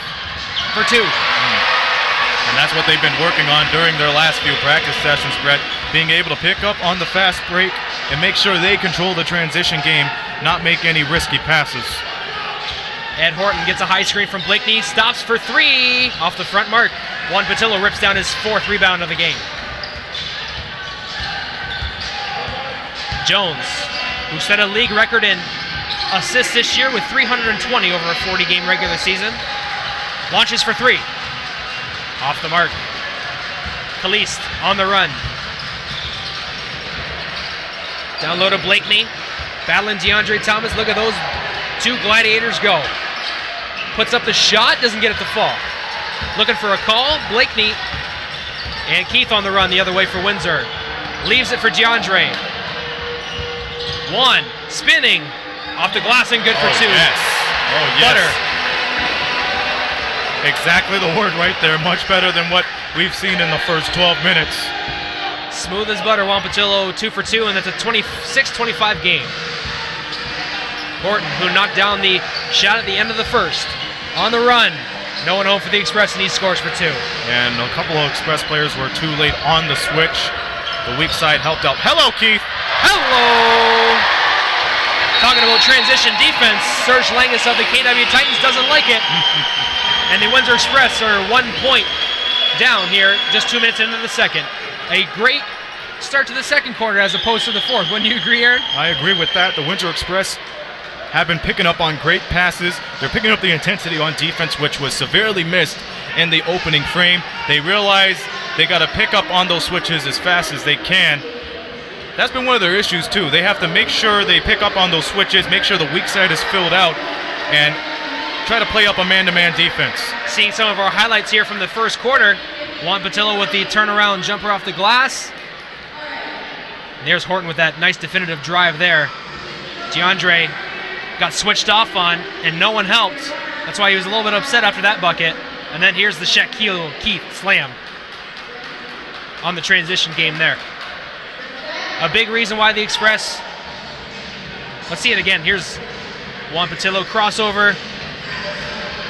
for 2. And that's what they've been working on during their last few practice sessions, Brett. Being able to pick up on the fast break and make sure they control the transition game, not make any risky passes. Ed Horton gets a high screen from Blakeney, stops for 3 off the front mark. Juan Patillo rips down his 4th rebound of the game. Jones, who set a league record in assists this year with 320 over a 40-game regular season, launches for 3. Off the mark. Caliste on the run. Down low to Blakeney. Battling DeAndre Thomas. Look at those 2 gladiators go. Puts up the shot, doesn't get it to fall. Looking for a call. Blakeney and Keith on the run the other way for Windsor. Leaves it for DeAndre. 1, spinning. Off the glass and good for 2. Yes. Oh, yes. Butter. Exactly the word right there. Much better than what we've seen in the first 12 minutes. Smooth as butter. Juan Patillo 2 for 2, and that's a 26-25 game. Horton, who knocked down the shot at the end of the first. On the run. No one home for the Express, and he scores for 2. And a couple of Express players were too late on the switch. The weak side helped out. Hello, Keith. Hello. Talking about transition defense, Serge Langus of the KW Titans doesn't like it. And the Windsor Express are 1 point down here, just 2 minutes into the second. A great start to the second quarter as opposed to the fourth. Wouldn't you agree, Aaron? I agree with that. The Windsor Express have been picking up on great passes. They're picking up the intensity on defense, which was severely missed in the opening frame. They realize they got to pick up on those switches as fast as they can. That's been one of their issues, too. They have to make sure they pick up on those switches, make sure the weak side is filled out, and try to play up a man-to-man defense. Seeing some of our highlights here from the first quarter. Juan Patillo with the turnaround jumper off the glass. And there's Horton with that nice definitive drive there. DeAndre got switched off on, and no one helped. That's why he was a little bit upset after that bucket. And then here's the Shaquille Keith slam on the transition game there. A big reason why the Express. Let's see it again. Here's Juan Patillo crossover,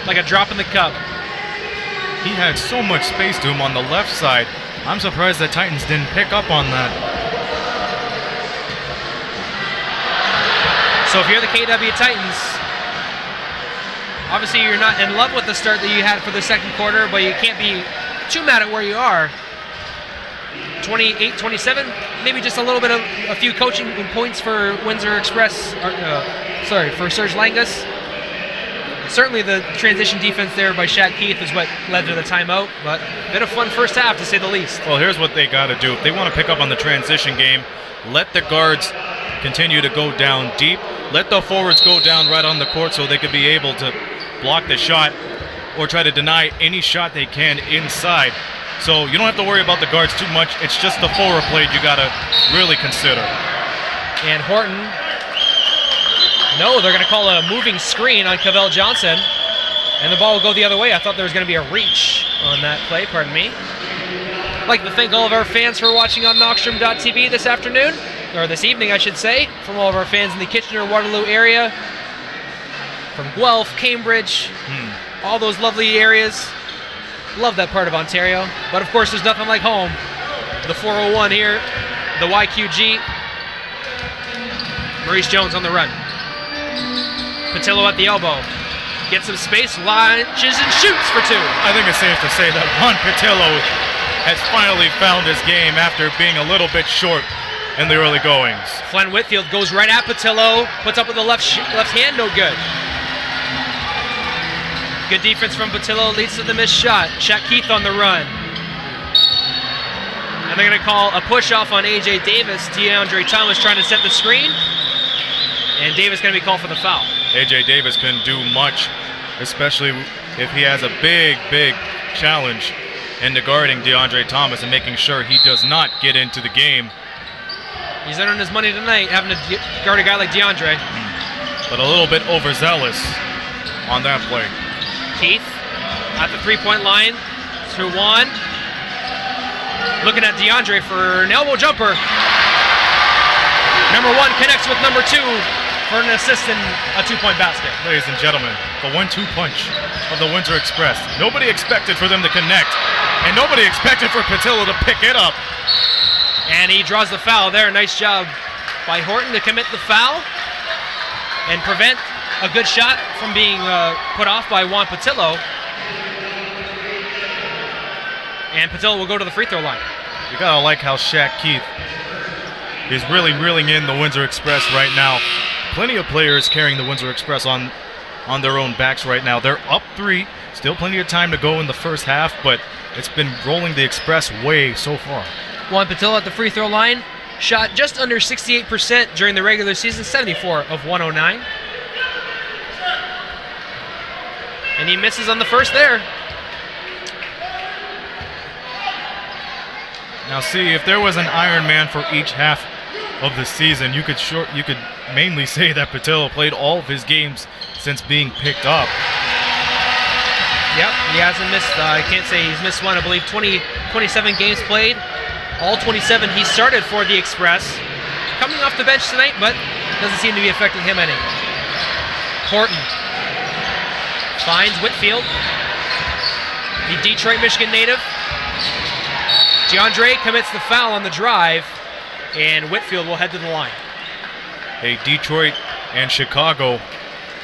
like a drop in the cup. He had so much space to him on the left side. I'm surprised the Titans didn't pick up on that. So if you're the KW Titans, obviously you're not in love with the start that you had for the second quarter, but you can't be too mad at where you are. 28-27, maybe just a few coaching points for Windsor Express, for Serge Langus. Certainly the transition defense there by Shaq Keith is what led to the timeout, but a bit of fun first half to say the least. Well, here's what they got to do. If they want to pick up on the transition game, let the guards continue to go down deep. Let the forwards go down right on the court so they could be able to block the shot or try to deny any shot they can inside. So you don't have to worry about the guards too much. It's just the forward play you got to really consider. And Horton, no, they're going to call a moving screen on Cavell Johnson, and the ball will go the other way. I thought there was going to be a reach on that play, pardon me. I'd like to thank all of our fans for watching on Knockstrom.tv this afternoon, or this evening, I should say, from all of our fans in the Kitchener-Waterloo area, from Guelph, Cambridge, all those lovely areas. Love that part of Ontario. But of course, there's nothing like home. The 401 here, the YQG. Maurice Jones on the run. Patillo at the elbow. Gets some space, launches and shoots for two. I think it's safe to say that Juan Patillo has finally found his game after being a little bit short in the early goings. Flynn Whitfield goes right at Patillo, puts up with the left hand, no good. Good defense from Patillo leads to the missed shot. Shaq Keith on the run. And they're going to call a push off on A.J. Davis. DeAndre Thomas trying to set the screen. And Davis going to be called for the foul. A.J. Davis couldn't do much, especially if he has a big challenge into guarding DeAndre Thomas and making sure he does not get into the game. He's earning his money tonight, having to guard a guy like DeAndre. But a little bit overzealous on that play. Keith at the three-point line to Juan. Looking at DeAndre for an elbow jumper. Number one connects with number two for an assist and a two-point basket. Ladies and gentlemen, the 1-2 punch of the Windsor Express. Nobody expected for them to connect, and nobody expected for Patillo to pick it up. And he draws the foul there. Nice job by Horton to commit the foul and prevent a good shot from being put off by Juan Patillo. And Patillo will go to the free throw line. You gotta like how Shaq Keith is really reeling in the Windsor Express right now. Plenty of players carrying the Windsor Express on their own backs right now. They're up 3, still plenty of time to go in the first half, but it's been rolling the Express way so far. Juan Patillo at the free throw line, shot just under 68% during the regular season, 74 of 109. And he misses on the first there. Now see, if there was an Iron Man for each half of the season, you could mainly say that Patillo played all of his games since being picked up. Yep, he hasn't missed, I can't say he's missed one, I believe 27 games played. All 27 he started for the Express. Coming off the bench tonight, but doesn't seem to be affecting him any. Horton finds Whitfield, the Detroit, Michigan native. DeAndre commits the foul on the drive, and Whitfield will head to the line. A Detroit and Chicago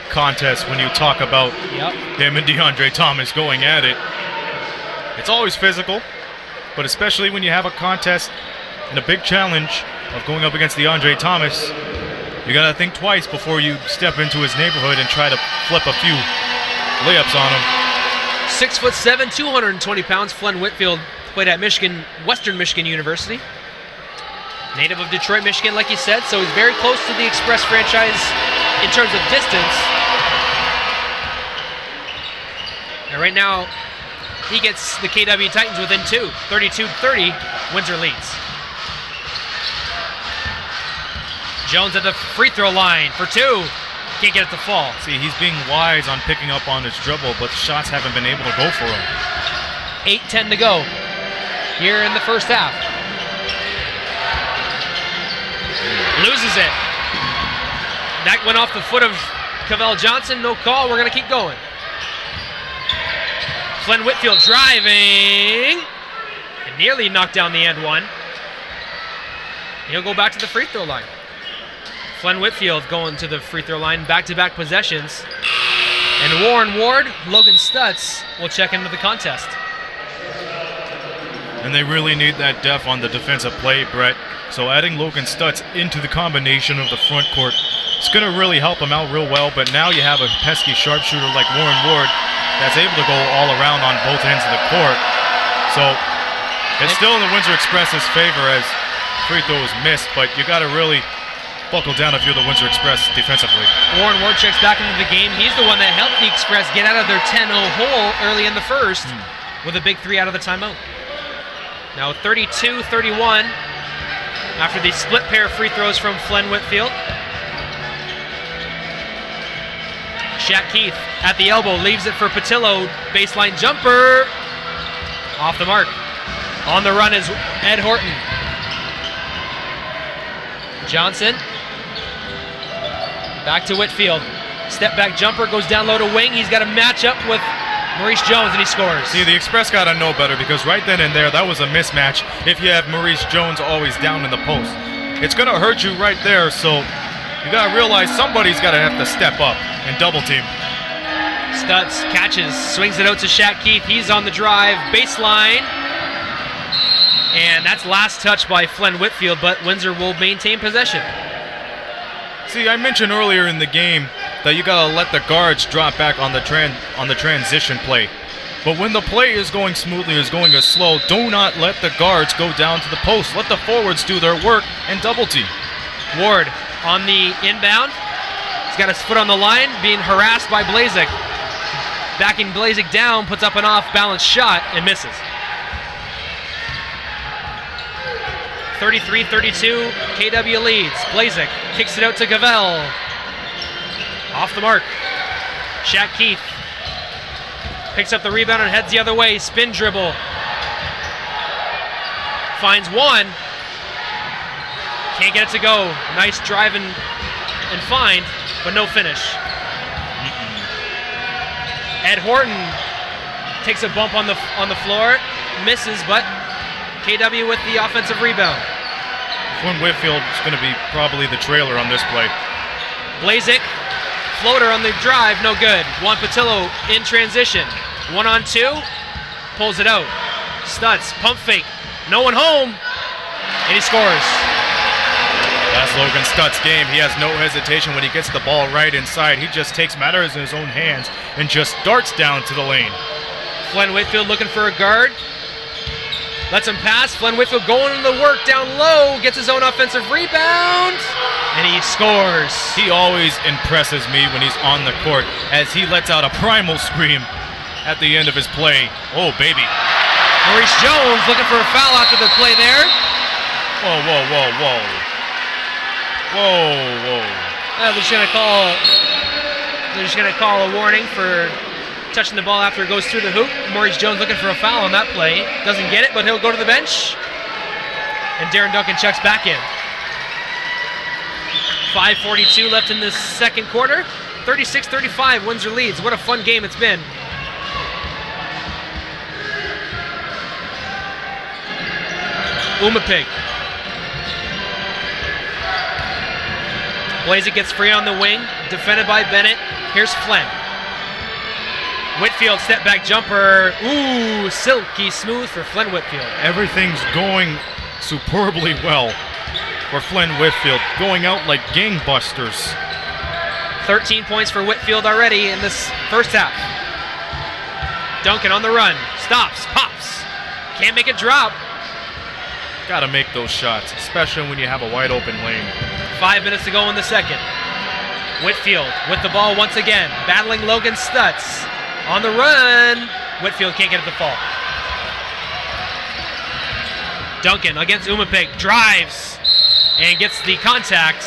contest when you talk about him and DeAndre Thomas going at it. It's always physical, but especially when you have a contest and a big challenge of going up against DeAndre Thomas, you gotta think twice before you step into his neighborhood and try to flip a few layups on him. 6'7", 220 pounds. Flynn Whitfield played at Western Michigan University. Native of Detroit, Michigan, like you said, so he's very close to the Express franchise in terms of distance. And right now, he gets the KW Titans within 2. 32-30, Windsor leads. Jones at the free throw line for 2. Can't get it to fall. See, he's being wise on picking up on his dribble, but the shots haven't been able to go for him. 8:10 to go here in the first half. Loses it. That went off the foot of Cavell Johnson. No call. We're going to keep going. Flynn Whitfield driving. And nearly knocked down the end one. He'll go back to the free throw line. Flynn Whitfield going to the free throw line. Back-to-back possessions. And Warren Ward, Logan Stutz will check into the contest. And they really need that depth on the defensive play, Brett. So adding Logan Stutz into the combination of the front court, it's going to really help him out real well. But now you have a pesky sharpshooter like Warren Ward that's able to go all around on both ends of the court. So it's still in the Windsor Express's favor as free throws missed, but you got to really buckle down if you're the Windsor Express defensively. Warren Ward checks back into the game. He's the one that helped the Express get out of their 10-0 hole early in the first with a big 3 out of the timeout. Now 32-31 after the split pair of free throws from Flynn Whitfield. Shaq Keith at the elbow, leaves it for Patillo. Baseline jumper. Off the mark. On the run is Ed Horton. Johnson. Back to Whitfield. Step back jumper, goes down low to wing. He's got a matchup with Maurice Jones, and he scores. See, the Express got to know better because right then and there, that was a mismatch if you have Maurice Jones always down in the post. It's going to hurt you right there, so you got to realize somebody's got to have to step up and double team. Stutz catches, swings it out to Shaq Keith. He's on the drive, baseline. And that's last touch by Flynn Whitfield, but Windsor will maintain possession. See, I mentioned earlier in the game that you gotta let the guards drop back on the transition play. But when the play is going smoothly, is going slow, do not let the guards go down to the post. Let the forwards do their work and double team. Ward on the inbound. He's got his foot on the line, being harassed by Blazik. Backing Blazik down, puts up an off-balance shot and misses. 33-32, KW leads. Blazik kicks it out to Cavell. Off the mark. Shaq Keith picks up the rebound and heads the other way. Spin dribble. Finds one. Can't get it to go. Nice drive and find, but no finish. Ed Horton takes a bump on the floor, misses, but KW with the offensive rebound. Flynn Whitfield is going to be probably the trailer on this play. Blazik, floater on the drive, no good. Juan Patillo in transition. 1-on-2, pulls it out. Stutz, pump fake, no one home, and he scores. That's Logan Stutz's game. He has no hesitation when he gets the ball right inside. He just takes matters in his own hands and just darts down to the lane. Flynn Whitfield looking for a guard. Lets him pass. Flynn Whitfield going to the work down low. Gets his own offensive rebound. And he scores. He always impresses me when he's on the court as he lets out a primal scream at the end of his play. Oh, baby. Maurice Jones looking for a foul after the play there. Whoa, whoa, whoa, whoa. Whoa, whoa. They're just gonna call a warning for touching the ball after it goes through the hoop. Maurice Jones looking for a foul on that play. Doesn't get it, but he'll go to the bench. And Darren Duncan checks back in. 5:42 left in this second quarter. 36-35, Windsor leads. What a fun game it's been. Umapig. Blazik gets free on the wing, defended by Bennett. Here's Flynn. Whitfield step back jumper. Ooh, silky smooth for Flynn Whitfield. Everything's going superbly well for Flynn Whitfield, going out like gangbusters. 13 points for Whitfield already in this first half. Duncan on the run, stops, pops. Can't make it drop. Gotta make those shots, especially when you have a wide open lane. 5 minutes to go in the second. Whitfield with the ball once again, battling Logan Stutz. On the run. Whitfield can't get it to fall. Duncan against Umapig, drives and gets the contact.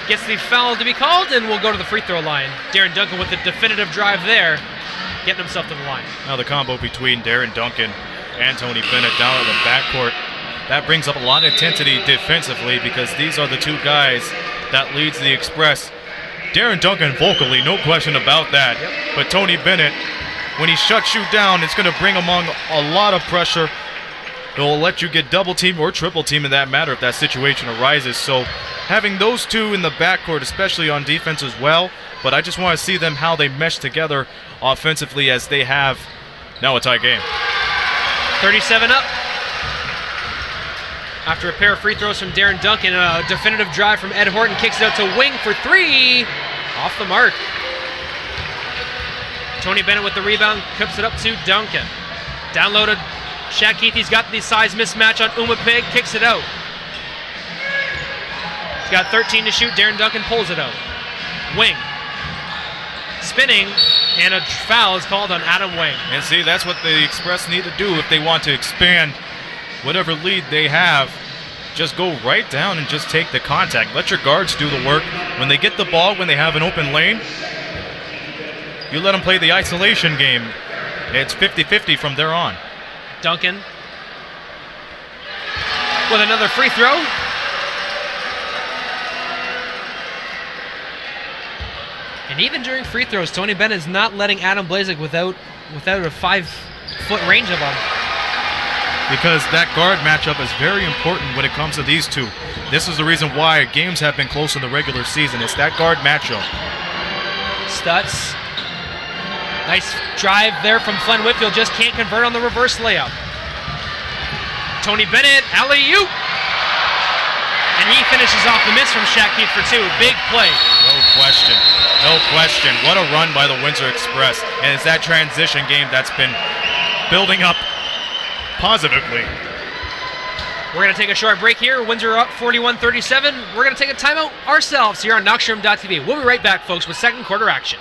Gets the foul to be called, and will go to the free throw line. Darren Duncan with the definitive drive there, getting himself to the line. Now the combo between Darren Duncan and Tony Bennett down in the backcourt, that brings up a lot of intensity defensively because these are the two guys that leads the Express. Darren Duncan vocally, no question about that. Yep. But Tony Bennett, when he shuts you down, it's going to bring among a lot of pressure. It will let you get double team or triple team in that matter if that situation arises. So having those two in the backcourt, especially on defense as well, but I just want to see them how they mesh together offensively as they have now a tie game. 37 up. After a pair of free throws from Darren Duncan, a definitive drive from Ed Horton kicks it out to Wing for three. Off the mark. Tony Bennett with the rebound, clips it up to Duncan. Downloaded. Shaq Keith, he's got the size mismatch on Umapig, kicks it out. He's got 13 to shoot. Darren Duncan pulls it out. Wing. Spinning, and a foul is called on Adam Wing. And see, that's what the Express need to do if they want to expand whatever lead they have. Just go right down and just take the contact. Let your guards do the work. When they get the ball, when they have an open lane, you let them play the isolation game. It's 50-50 from there on. Duncan with another free throw. And even during free throws, Tony Bennett is not letting Adam Blazek without a 5-foot range of him. Because that guard matchup is very important when it comes to these two. This is the reason why games have been close in the regular season. It's that guard matchup. Stutz. Nice drive there from Flynn Whitfield. Just can't convert on the reverse layup. Tony Bennett, alley-oop. And he finishes off the miss from Shaq Keith for two. Big play. No question. No question. What a run by the Windsor Express. And it's that transition game that's been building up positively. We're going to take a short break here. Windsor up 41-37. We're going to take a timeout ourselves here on Knoxroom.tv. We'll be right back, folks, with second quarter action.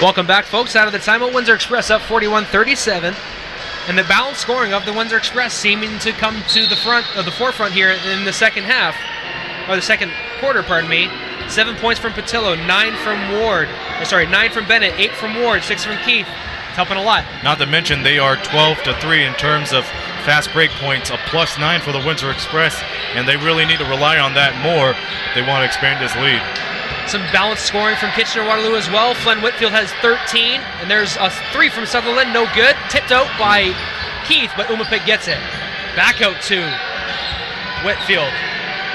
Welcome back, folks. Out of the timeout, Windsor Express up 41-37. And the balanced scoring of the Windsor Express seeming to come to the forefront here in the second half, or the second quarter, pardon me. 7 points from Patillo, 9 from Bennett, 8 from Ward, 6 from Keith. It's helping a lot. Not to mention they are 12-3 in terms of fast break points, a +9 for the Windsor Express, and they really need to rely on that more if they want to expand this lead. Some balanced scoring from Kitchener-Waterloo as well. Flynn Whitfield has 13, and there's a 3 from Sutherland, no good. Tipped out by Keith, but Umapig gets it. Back out to Whitfield.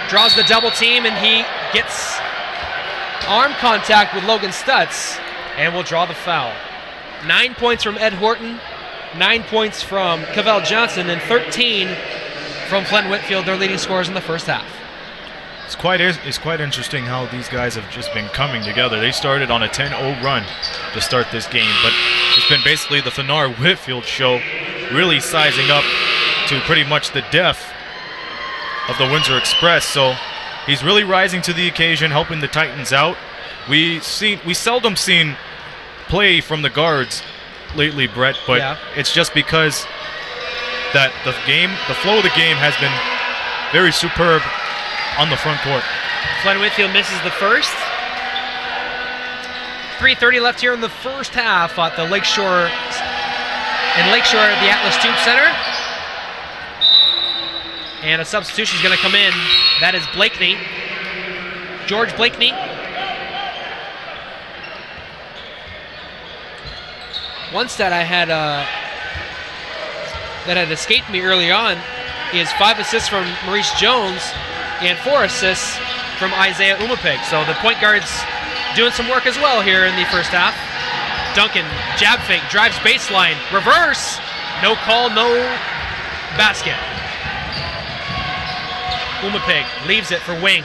Draws the double team, and he gets arm contact with Logan Stutz, and will draw the foul. 9 points from Ed Horton, 9 points from Cavell Johnson, and 13 from Flynn Whitfield, their leading scorers in the first half. It's quite interesting how these guys have just been coming together. They started on a 10-0 run to start this game, but it's been basically the Fenar Whitfield show, really sizing up to pretty much the death of the Windsor Express. So he's really rising to the occasion, helping the Titans out. We seldom seen play from the guards lately, Brett, but yeah, it's just because that the flow of the game has been very superb on the front court. Flynn Whitfield misses the first. 3:30 left here in the first half at the Lakeshore at the Atlas Tube Center. And a substitution is going to come in. That is Blakeney. George Blakeney. One stat I had that had escaped me early on is 5 assists from Maurice Jones and 4 assists from Isaiah Umapig. So the point guard's doing some work as well here in the first half. Duncan, jab fake, drives baseline, reverse. No call, no basket. Umapig leaves it for Wing.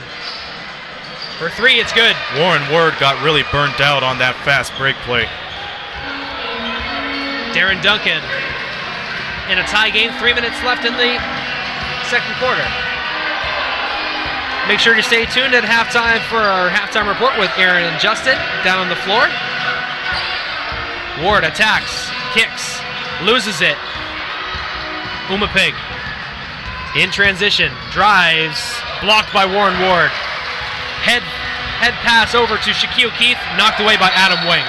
For 3, it's good. Warren Ward got really burnt out on that fast break play. Darren Duncan in a tie game, 3 minutes left in the second quarter. Make sure to stay tuned at halftime for our halftime report with Aaron and Justin down on the floor. Ward attacks, kicks, loses it. Umapig in transition, drives, blocked by Warren Ward. Head pass over to Shaquille Keith, knocked away by Adam Wing.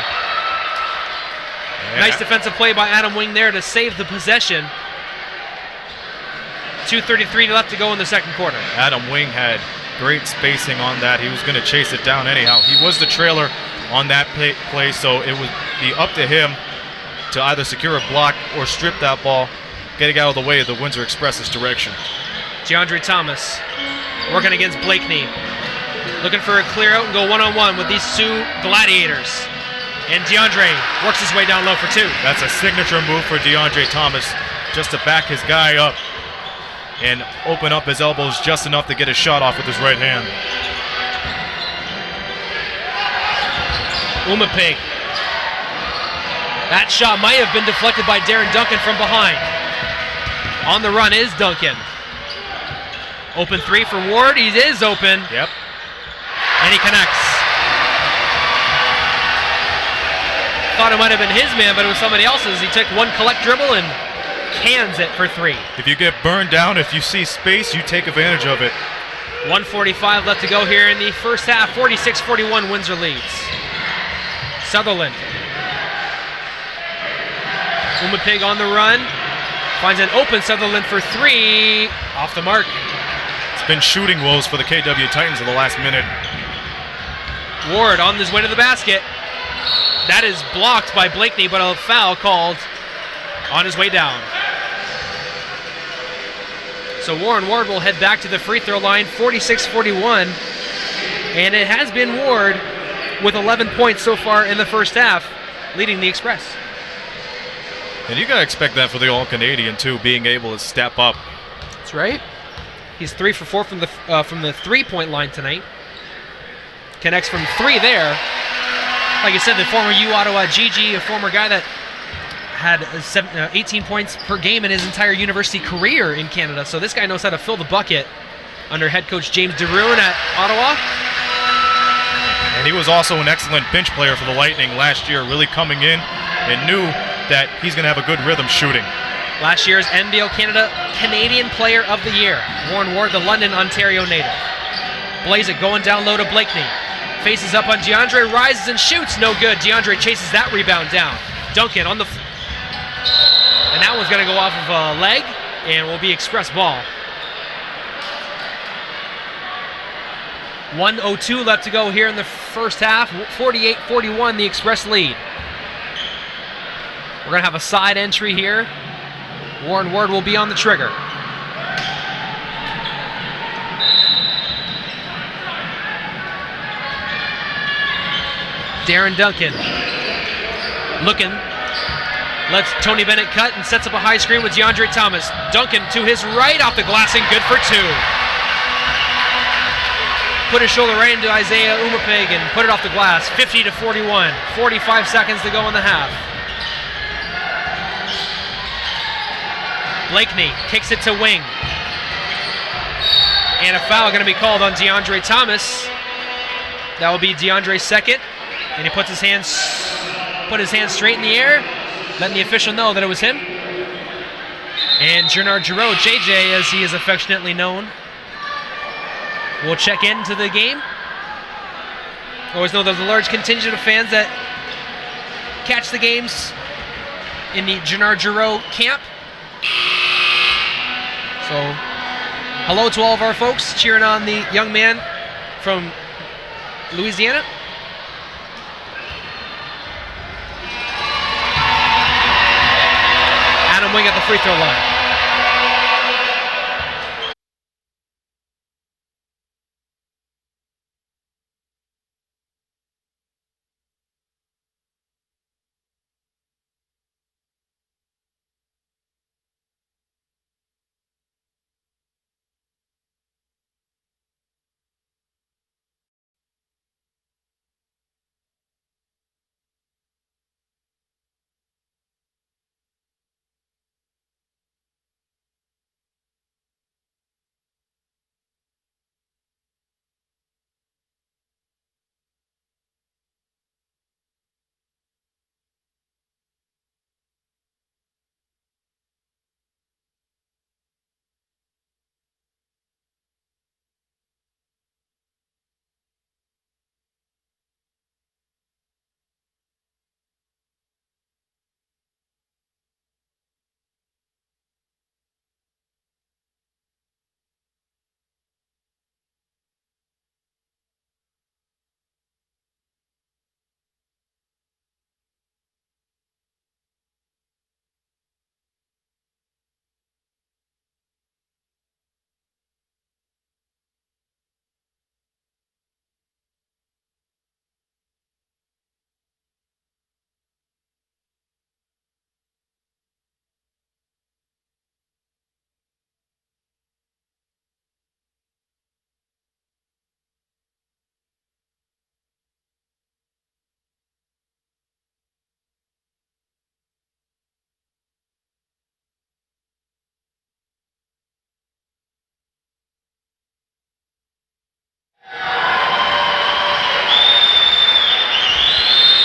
Yeah. Nice defensive play by Adam Wing there to save the possession. 2:33 left to go in the second quarter. Adam Wing had great spacing on that. He was going to chase it down anyhow. He was the trailer on that play, so it would be up to him to either secure a block or strip that ball, getting out of the way of the Windsor Express's direction. DeAndre Thomas working against Blakeney. Looking for a clear out and go one-on-one with these two gladiators. And DeAndre works his way down low for 2. That's a signature move for DeAndre Thomas, just to back his guy up and open up his elbows just enough to get a shot off with his right hand. Umapig. That shot might have been deflected by Darren Duncan from behind. On the run is Duncan. Open 3 for Ward. He is open. Yep. And he connects. Thought it might have been his man, but it was somebody else's. He took one collect dribble and cans it for 3. If you get burned down, if you see space, you take advantage of it. 1:45 left to go here in the first half. 46-41 Windsor leads. Sutherland. Umapig on the run. Finds an open Sutherland for 3. Off the mark. It's been shooting woes for the KW Titans in the last minute. Ward on his way to the basket. That is blocked by Blakeney, but a foul called on his way down. So Warren Ward will head back to the free throw line, 46-41. And it has been Ward with 11 points so far in the first half, leading the Express. And you got to expect that for the All-Canadian, too, being able to step up. That's right. He's 3 for 4 from the three-point line tonight. Connects from 3 there. Like I said, the former U Ottawa GG, a former guy that had 18 points per game in his entire university career in Canada. So this guy knows how to fill the bucket under head coach James DeRuin at Ottawa. And he was also an excellent bench player for the Lightning last year, really coming in and knew that he's going to have a good rhythm shooting. Last year's NBL Canada Canadian Player of the Year. Warren Ward, the London, Ontario native. Blaze it going down low to Blakeney. Faces up on DeAndre, rises and shoots. No good. DeAndre chases that rebound down. Duncan on the... and that one's going to go off of a leg and will be Express ball. 1:02 left to go here in the first half. 48-41, the Express lead. We're going to have a side entry here. Warren Ward will be on the trigger. Darren Duncan looking, lets Tony Bennett cut and sets up a high screen with DeAndre Thomas. Duncan to his right off the glass and good for 2. Put his shoulder right into Isaiah Umapig and put it off the glass. 50-41. 45 seconds to go in the half. Blakeney kicks it to Wing. And a foul going to be called on DeAndre Thomas. That will be DeAndre's second. And he puts his hands straight in the air, letting the official know that it was him. And Gernard Giroux, JJ as he is affectionately known, will check into the game. Always know there's a large contingent of fans that catch the games in the Gennard Giroux camp. So, hello to all of our folks cheering on the young man from Louisiana. Adam Wing at the free throw line.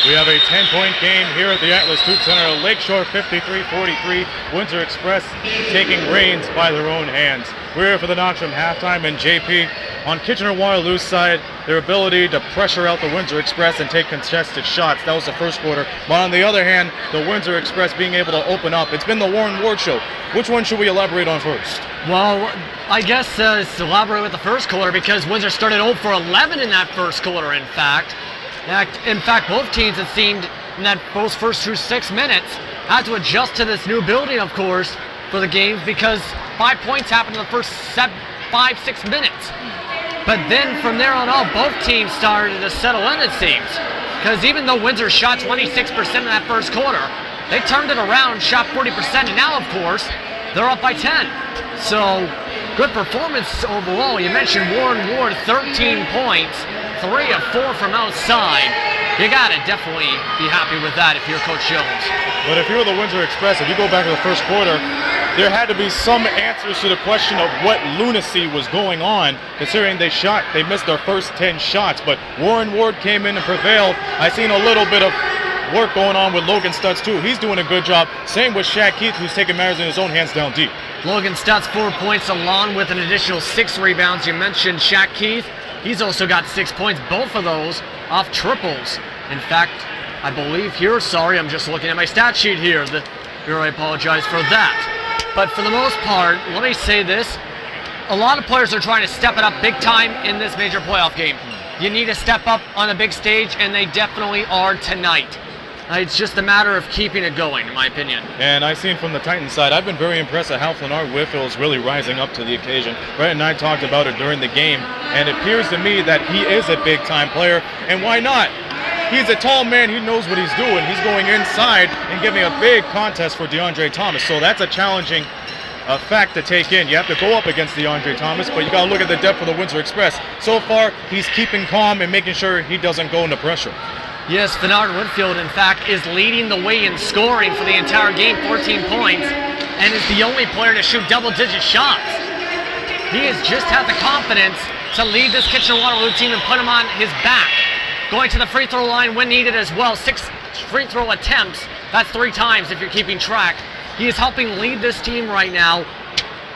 We have a 10-point game here at the Atlas Tube Center. Lakeshore 53-43. Windsor Express taking reins by their own hands. We're here for the Knoxham halftime, and JP, on Kitchener-Waterloo's side, their ability to pressure out the Windsor Express and take contested shots. That was the first quarter. But on the other hand, the Windsor Express being able to open up. It's been the Warren Ward show. Which one should we elaborate on first? Well, I guess to elaborate with the first quarter, because Windsor started 0 for 11 in that first quarter, in fact. In fact, both teams, it seemed, in those first 6 minutes, had to adjust to this new building, of course, for the games, because 5 points happened in the first 5-6 minutes. But then from there on out, both teams started to settle in, it seems. Because even though Windsor shot 26% in that first quarter, they turned it around, shot 40%, and now, of course, they're up by 10. So, good performance overall. You mentioned Warren Ward, 13 points. 3 of 4 from outside. You gotta definitely be happy with that if you're Coach Jones. But if you're the Windsor Express, if you go back to the first quarter, there had to be some answers to the question of what lunacy was going on, considering they missed their first 10 shots. But Warren Ward came in and prevailed. I seen a little bit of work going on with Logan Stutz too. He's doing a good job. Same with Shaq Keith, who's taking matters in his own hands down deep. Logan Stutz 4 points along with an additional 6 rebounds. You mentioned Shaq Keith. He's also got 6 points, both of those off triples. In fact, I believe here, sorry, I'm just looking at my stat sheet here. I apologize for that. But for the most part, let me say this. A lot of players are trying to step it up big time in this major playoff game. You need to step up on a big stage, and they definitely are tonight. It's just a matter of keeping it going, in my opinion. And I've seen from the Titans side, I've been very impressed at how Flenard Whitfield is really rising up to the occasion. Brett and I talked about it during the game, and it appears to me that he is a big-time player, and why not? He's a tall man, he knows what he's doing. He's going inside and giving a big contest for DeAndre Thomas, so that's a challenging fact to take in. You have to go up against DeAndre Thomas, but you got to look at the depth of the Windsor Express. So far, he's keeping calm and making sure he doesn't go into pressure. Yes, Flenard Whitfield, in fact, is leading the way in scoring for the entire game, 14 points, and is the only player to shoot double-digit shots. He has just had the confidence to lead this Kitchener-Waterloo team and put him on his back. Going to the free throw line when needed as well. 6 free throw attempts. That's 3 times if you're keeping track. He is helping lead this team right now.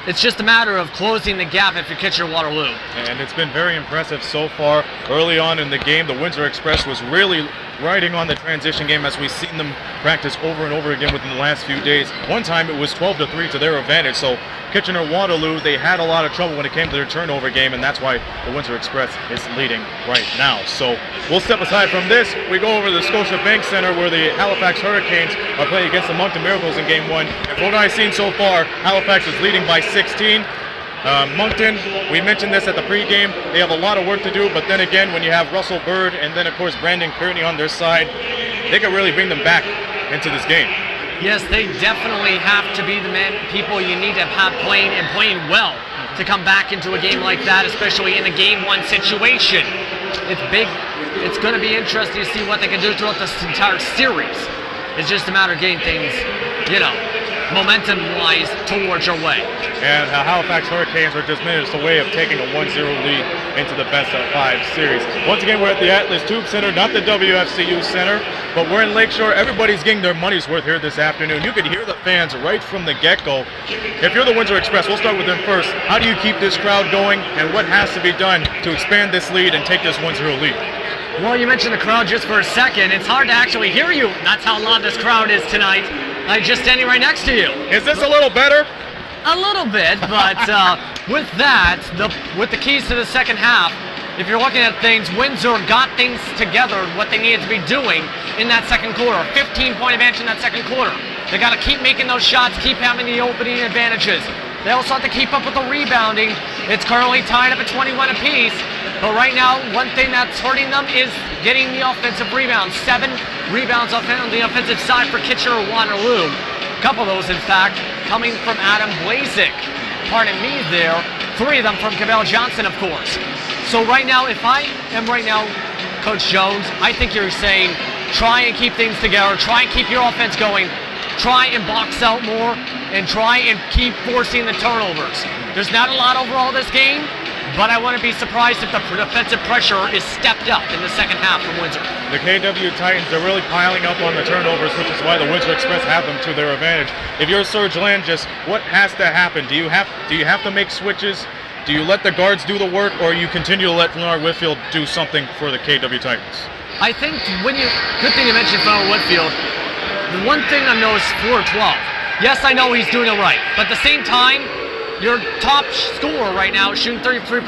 It's just a matter of closing the gap if you're Kitchener-Waterloo. And it's been very impressive so far. Early on in the game, the Windsor Express was really riding on the transition game as we've seen them practice over and over again within the last few days. One time it was 12-3 to their advantage, so Kitchener-Waterloo, they had a lot of trouble when it came to their turnover game, and that's why the Windsor Express is leading right now. So we'll step aside from this. We go over to the Scotiabank Center where the Halifax Hurricanes are playing against the Moncton Miracles in Game 1. And from what I've seen so far, Halifax is leading by 16. Moncton, we mentioned this at the pregame, they have a lot of work to do, but then again, when you have Russell Bird and then of course Brandon Kearney on their side, they can really bring them back into this game. Yes, they definitely have to be the people you need to have playing and playing well to come back into a game like that, especially in a Game 1 situation. It's big. It's going to be interesting to see what they can do throughout this entire series. It's just a matter of getting things, momentum-wise towards your way. And Halifax Hurricanes are just minutes away of taking a 1-0 lead into the best-of-5 series. Once again, we're at the Atlas Tube Center, not the WFCU Center, but we're in Lakeshore. Everybody's getting their money's worth here this afternoon. You could hear the fans right from the get-go. If you're the Windsor Express, we'll start with them first. How do you keep this crowd going, and what has to be done to expand this lead and take this 1-0 lead? Well, you mentioned the crowd just for a second. It's hard to actually hear you. That's how loud this crowd is tonight. I'm just standing right next to you. Is this a little better? A little bit, but with that, with the keys to the second half, if you're looking at things, Windsor got things together, what they needed to be doing in that second quarter. 15-point advantage in that second quarter. They got to keep making those shots, keep having the opening advantages. They also have to keep up with the rebounding. It's currently tied up at 21 apiece. But right now, one thing that's hurting them is getting the offensive rebounds. 7 rebounds on the offensive side for Kitchener-Waterloo. A couple of those, in fact, coming from Adam Blazik. Pardon me there. 3 of them from Cavell Johnson, of course. So right now, if I am Coach Jones, I think you're saying try and keep things together. Try and keep your offense going. Try and box out more. And try and keep forcing the turnovers. There's not a lot overall this game. But I wouldn't be surprised if the defensive pressure is stepped up in the second half from Windsor. The KW Titans are really piling up on the turnovers, which is why the Windsor Express have them to their advantage. If you're Serge Langis, what has to happen? Do you have to make switches? Do you let the guards do the work, or you continue to let Leonard Whitfield do something for the KW Titans? I think good thing you mentioned Leonard Whitfield. The one thing I've noticed 4-12. Yes, I know he's doing it right, but at the same time, your top scorer right now is shooting 33%.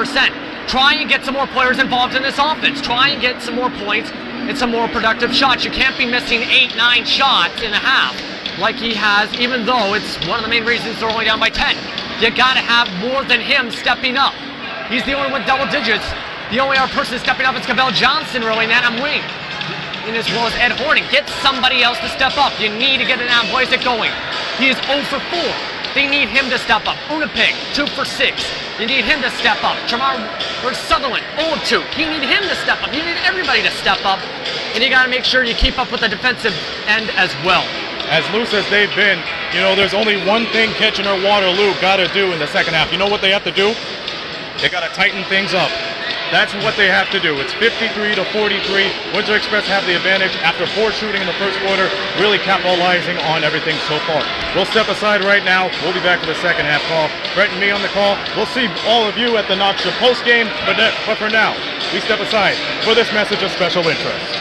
Try and get some more players involved in this offense. Try and get some more points and some more productive shots. You can't be missing 8-9 shots in a half like he has, even though it's one of the main reasons they're only down by 10. You got to have more than him stepping up. He's the only one with double digits. The only other person stepping up is Cavell Johnson, really, and Adam Wing. And as well as Ed Horning. Get somebody else to step up. You need to get an Adam Blazik going. He is 0 for 4. They need him to step up. Unapig, 2 for 6. You need him to step up. Sutherland, 0 of 2. You need him to step up. You need everybody to step up. And you got to make sure you keep up with the defensive end as well. As loose as they've been, there's only one thing Kitchener-Waterloo got to do in the second half. You know what they have to do? They got to tighten things up. That's what they have to do. It's 53-43. Windsor Express have the advantage after 4 shooting in the first quarter, really capitalizing on everything so far. We'll step aside right now. We'll be back for the second half call. Brett and me on the call. We'll see all of you at the Knoxville post game, but for now, we step aside for this message of special interest.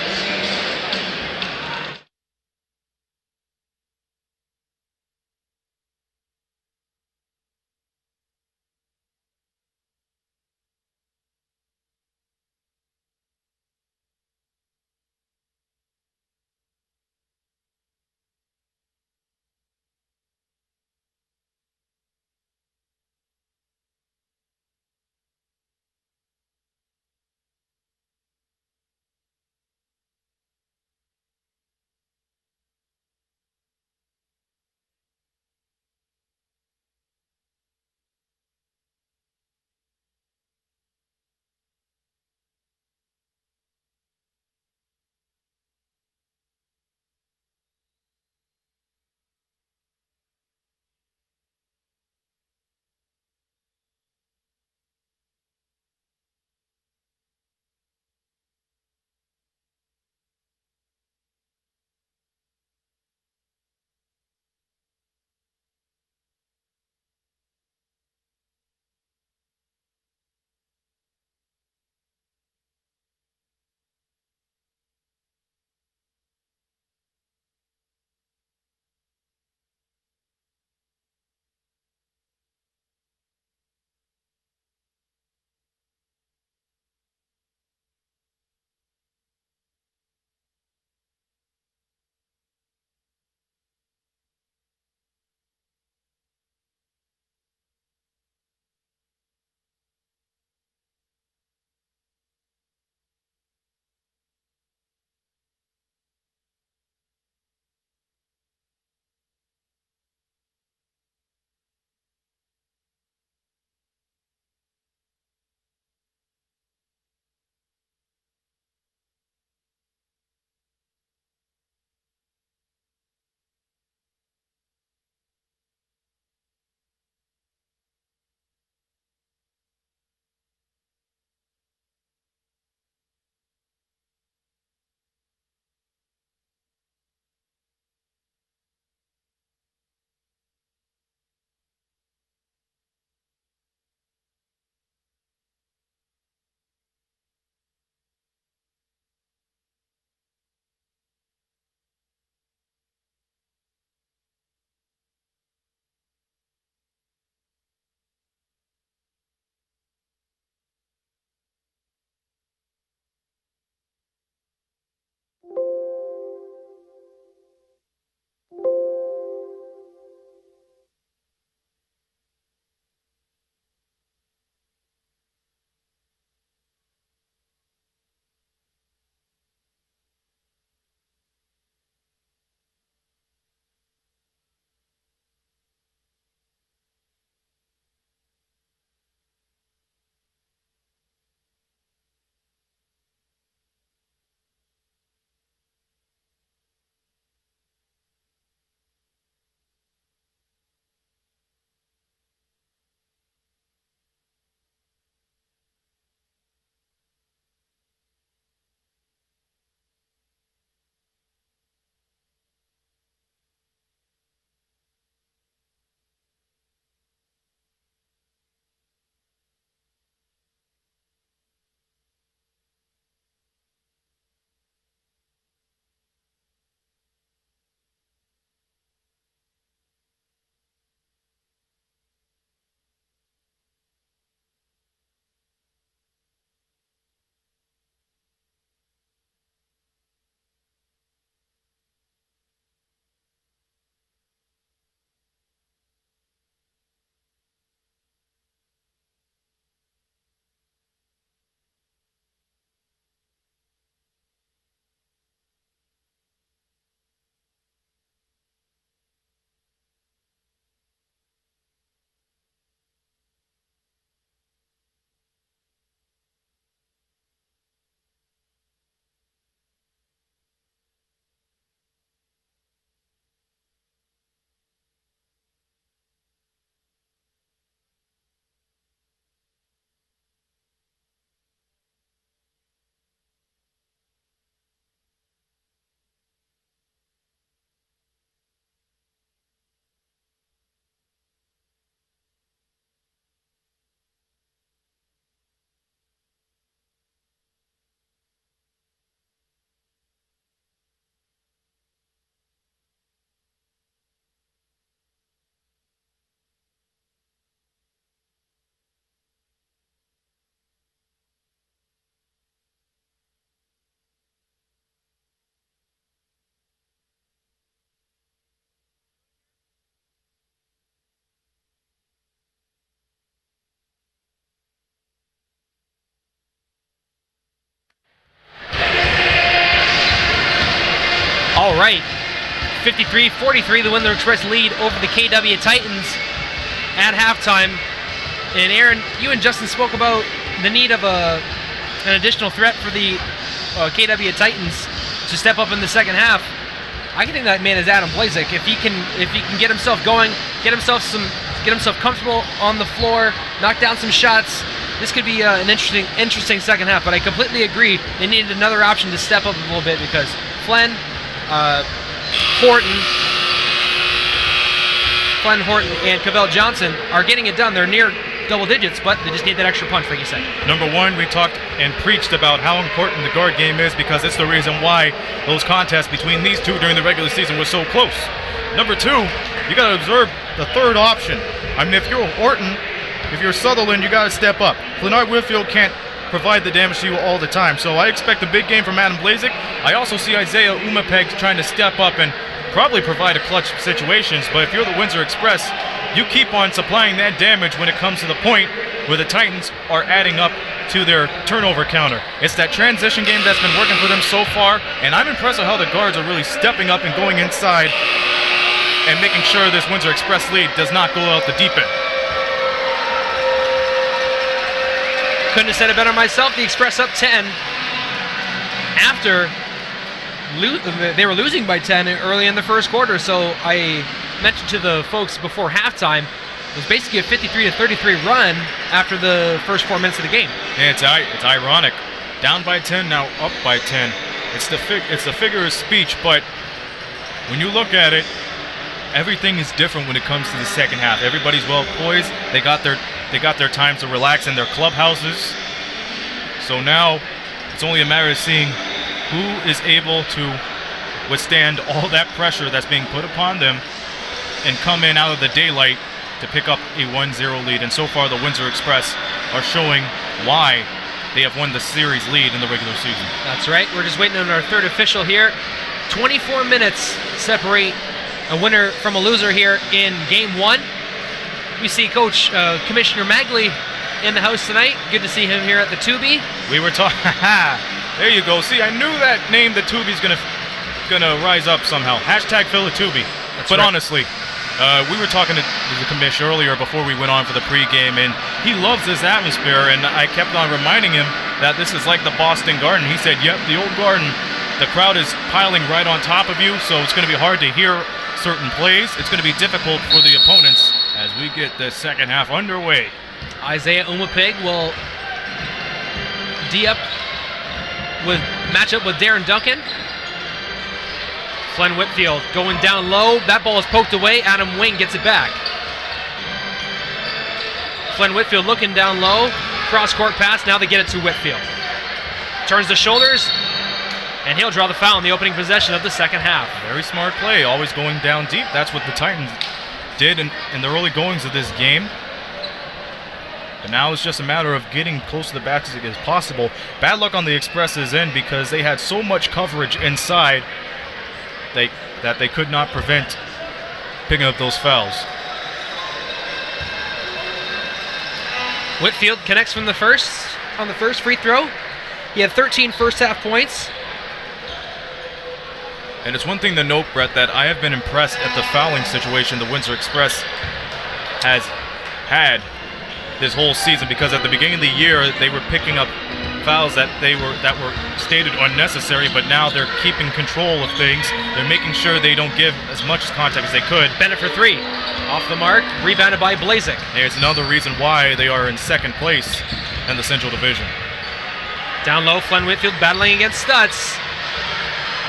53-43, the Windsor Express lead over the KW Titans at halftime. And Aaron, you and Justin spoke about the need of an additional threat for the KW Titans to step up in the second half. I think that man is Adam Blazek. If he can get himself going, get himself comfortable on the floor, knock down some shots, this could be an interesting second half. But I completely agree. They needed another option to step up a little bit because Flynn, Horton, and Cavell Johnson are getting it done. They're near double digits, but they just need that extra punch, like you said. Number one, we talked and preached about how important the guard game is because it's the reason why those contests between these two during the regular season were so close. Number two, you got to observe the third option. I mean, if you're Horton, if you're Sutherland, you got to step up. Leonard Whitfield can't provide the damage to you all the time, so I expect a big game from Adam Blazek. I also see Isaiah Umapeg trying to step up and probably provide a clutch situations, but if you're the Windsor Express, you keep on supplying that damage when it comes to the point where the Titans are adding up to their turnover counter. It's that transition game that's been working for them so far, and I'm impressed with how the guards are really stepping up and going inside and making sure this Windsor Express lead does not go out the deep end. Couldn't have said it better myself. The Express up 10 after they were losing by 10 early in the first quarter, so I mentioned to the folks before halftime, it was basically a 53-33 run after the first 4 minutes of the game. And it's ironic. Down by 10, now up by 10. It's the figure of speech, but when you look at it, everything is different when it comes to the second half. Everybody's well poised. They got their time to relax in their clubhouses. So now it's only a matter of seeing who is able to withstand all that pressure that's being put upon them and come in out of the daylight to pick up a 1-0 lead. And so far the Windsor Express are showing why they have won the series lead in the regular season. That's right. We're just waiting on our third official here. 24 minutes separate a winner from a loser here in game one. We see Coach Commissioner Magley in the house tonight. Good to see him here at the Tubi. We were talking. There you go. See, I knew that name, the Tubi's gonna rise up somehow. Hashtag fill a Tubi. That's but right. Honestly, we were talking to the commissioner earlier before we went on for the pregame, and he loves this atmosphere. And I kept on reminding him that this is like the Boston Garden. He said, "Yep, the old Garden. The crowd is piling right on top of you, so it's going to be hard to hear certain plays. It's going to be difficult for the opponents as we get the second half underway." Isaiah Umapig will match up with Darren Duncan. Flynn Whitfield going down low. That ball is poked away. Adam Wing gets it back. Flynn Whitfield looking down low. Cross-court pass. Now they get it to Whitfield. Turns the shoulders, and he'll draw the foul in the opening possession of the second half. Very smart play, always going down deep. That's what the Titans did in the early goings of this game. But now it's just a matter of getting close to the basket as possible. Bad luck on the Express's end because they had so much coverage inside that they could not prevent picking up those fouls. Whitfield connects on the first free throw. He had 13 first half points. And it's one thing to note, Brett, that I have been impressed at the fouling situation the Windsor Express has had this whole season, because at the beginning of the year they were picking up fouls that were stated unnecessary, but now they're keeping control of things. They're making sure they don't give as much contact as they could. Bennett for three. Off the mark, rebounded by Blazek. There's another reason why they are in second place in the Central Division. Down low, Flynn Whitfield battling against Stutz.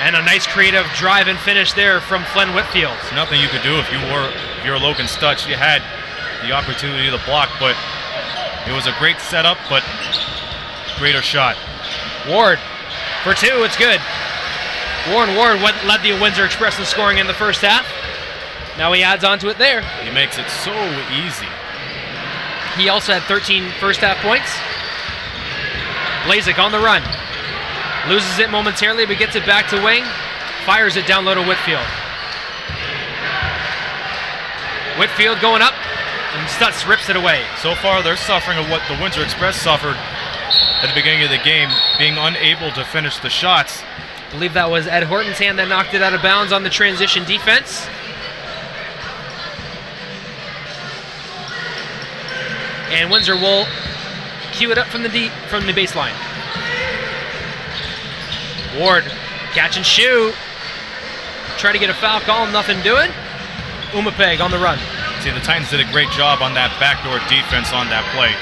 And a nice creative drive and finish there from Flynn Whitfield. There's nothing you could do if you're Logan Stutz. You had the opportunity to block, but it was a great setup, but greater shot. Ward for two, it's good. Warren Ward led the Windsor Express in scoring in the first half. Now he adds on to it there. He makes it so easy. He also had 13 first half points. Blazek on the run. Loses it momentarily, but gets it back to Wing. Fires it down low to Whitfield. Whitfield going up, and Stutz rips it away. So far, they're suffering of what the Windsor Express suffered at the beginning of the game, being unable to finish the shots. I believe that was Ed Horton's hand that knocked it out of bounds on the transition defense. And Windsor will cue it up from the baseline. Ward, catch and shoot. Try to get a foul call, nothing doing. Umapeg on the run. See, the Titans did a great job on that backdoor defense on that play.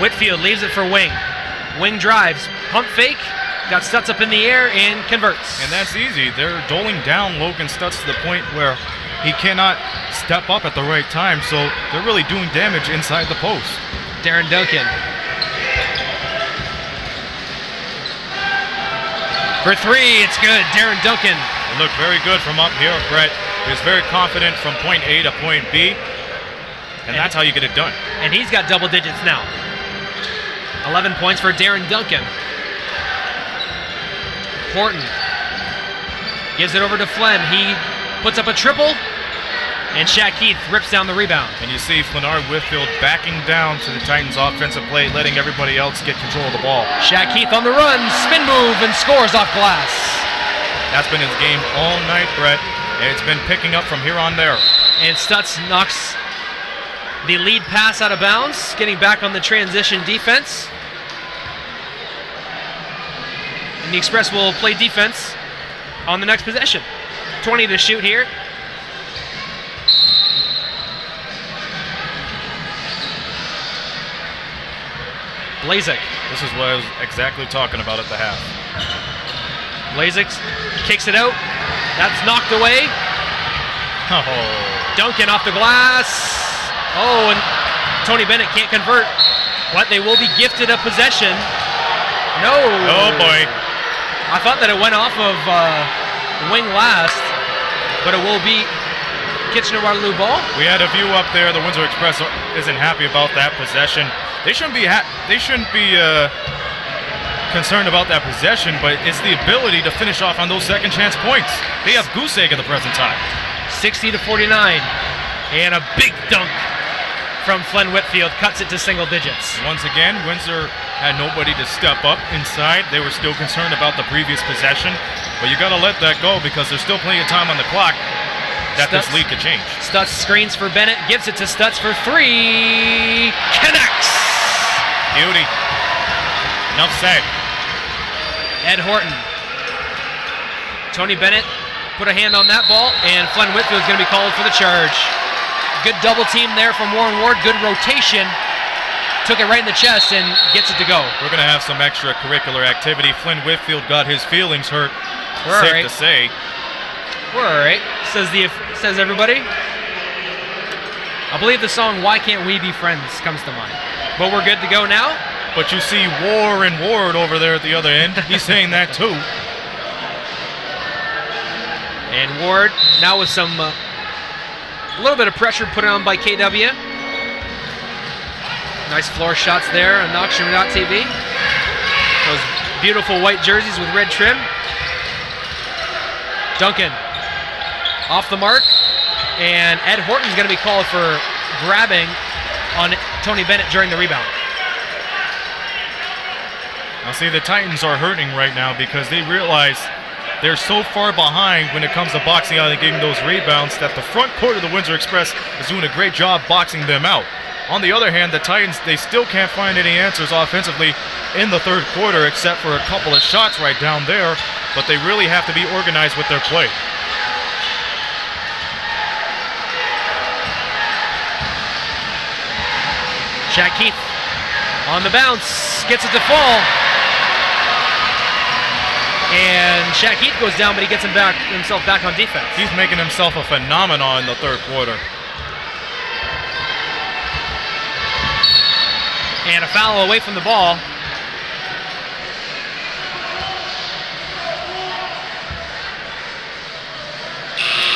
Whitfield leaves it for Wing. Wing drives, pump fake, got Stutz up in the air and converts. And that's easy. They're doling down Logan Stutz to the point where he cannot step up at the right time, so they're really doing damage inside the post. Darren Duncan. For three, it's good. Darren Duncan. It looked very good from up here, Brett. He was very confident from point A to point B, and that's how you get it done. And he's got double digits now. 11 points for Darren Duncan. Horton gives it over to Flem. He puts up a triple, and Shaq Keith rips down the rebound. And you see Flenard Whitfield backing down to the Titans' offensive play, letting everybody else get control of the ball. Shaq Keith on the run, spin move, and scores off glass. That's been his game all night, Brett, and it's been picking up from here on there. And Stutz knocks the lead pass out of bounds, getting back on the transition defense. And the Express will play defense on the next possession. 20 to shoot here. Blazek. This is what I was exactly talking about at the half. Blazek kicks it out. That's knocked away. Oh. Duncan off the glass. Oh, and Tony Bennett can't convert. But they will be gifted a possession. No. Oh, boy. I thought that it went off of wing last, but it will be Kitchener-Waterloo ball. We had a view up there. The Windsor Express isn't happy about that possession. They shouldn't be concerned about that possession, but it's the ability to finish off on those second chance points. They have goose egg at the present time. 60 to 49, and a big dunk from Flen Whitfield cuts it to single digits. Once again, Windsor had nobody to step up inside. They were still concerned about the previous possession, but you got to let that go because there's still plenty of time on the clock that this lead could change. Stutz screens for Bennett, gives it to Stutz for three, connects. Beauty. Enough said. Ed Horton. Tony Bennett put a hand on that ball, and Flen Whitfield is going to be called for the charge. Good double team there from Warren Ward. Good rotation. Took it right in the chest and gets it to go. We're going to have some extracurricular activity. Flynn Whitfield got his feelings hurt. We're Safe all right. to say. We're all right, says everybody. I believe the song "Why Can't We Be Friends" comes to mind. But we're good to go now. But you see Warren Ward over there at the other end. He's saying that too. And Ward now with some a little bit of pressure put on by KW. Nice floor shots there on Auction.tv. Those beautiful white jerseys with red trim. Duncan off the mark, and Ed Horton's going to be called for grabbing on Tony Bennett during the rebound. Now see, the Titans are hurting right now because they realize they're so far behind when it comes to boxing out and getting those rebounds that the front court of the Windsor Express is doing a great job boxing them out. On the other hand, the Titans, they still can't find any answers offensively in the third quarter except for a couple of shots right down there, but they really have to be organized with their play. Shaq Keith on the bounce, gets it to fall. And Shaq Keith goes down, but he gets himself back on defense. He's making himself a phenomenon in the third quarter. And a foul away from the ball.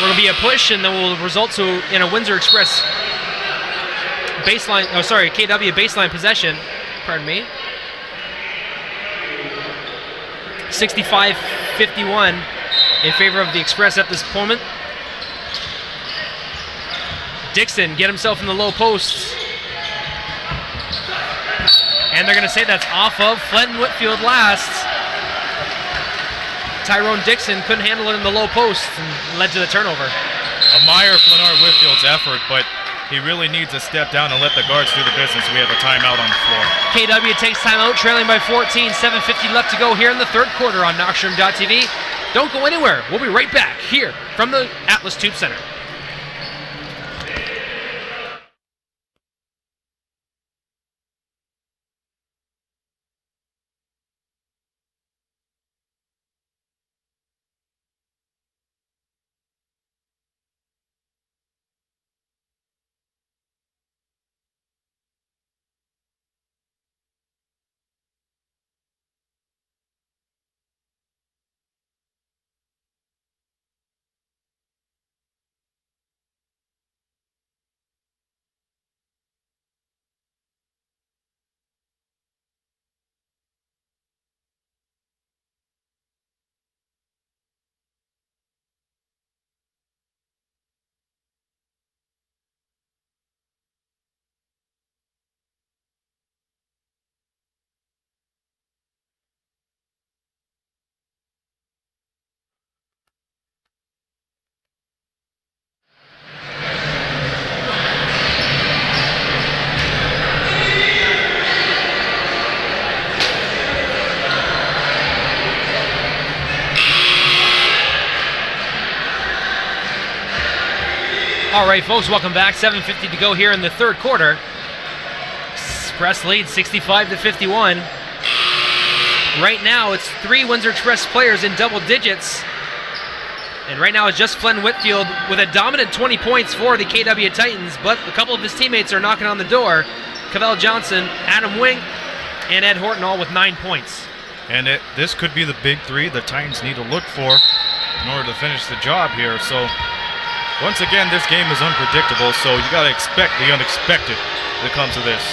It'll be a push, and then will result in a Windsor Express KW baseline possession. Pardon me. 65-51 in favor of the Express at this moment. Dixon get himself in the low post. And they're going to say that's off of Flenton Whitfield last. Tyrone Dixon couldn't handle it in the low post and led to the turnover. Admire Flenard Whitfield's effort, but he really needs to step down and let the guards do the business. We have a timeout on the floor. KW takes timeout, trailing by 14, 7:50 left to go here in the third quarter on Knoxroom.tv. Don't go anywhere. We'll be right back here from the Atlas Tube Center. All right, folks, welcome back. 7:50 to go here in the third quarter. Express lead 65-51. Right now, it's 3 Windsor Express players in double digits. And right now, it's just Flenton Whitfield with a dominant 20 points for the KW Titans, but a couple of his teammates are knocking on the door. Cavell Johnson, Adam Wing, and Ed Horton all with 9 points. And this could be the big 3 the Titans need to look for in order to finish the job here. So, once again, this game is unpredictable, so you got to expect the unexpected that comes to this.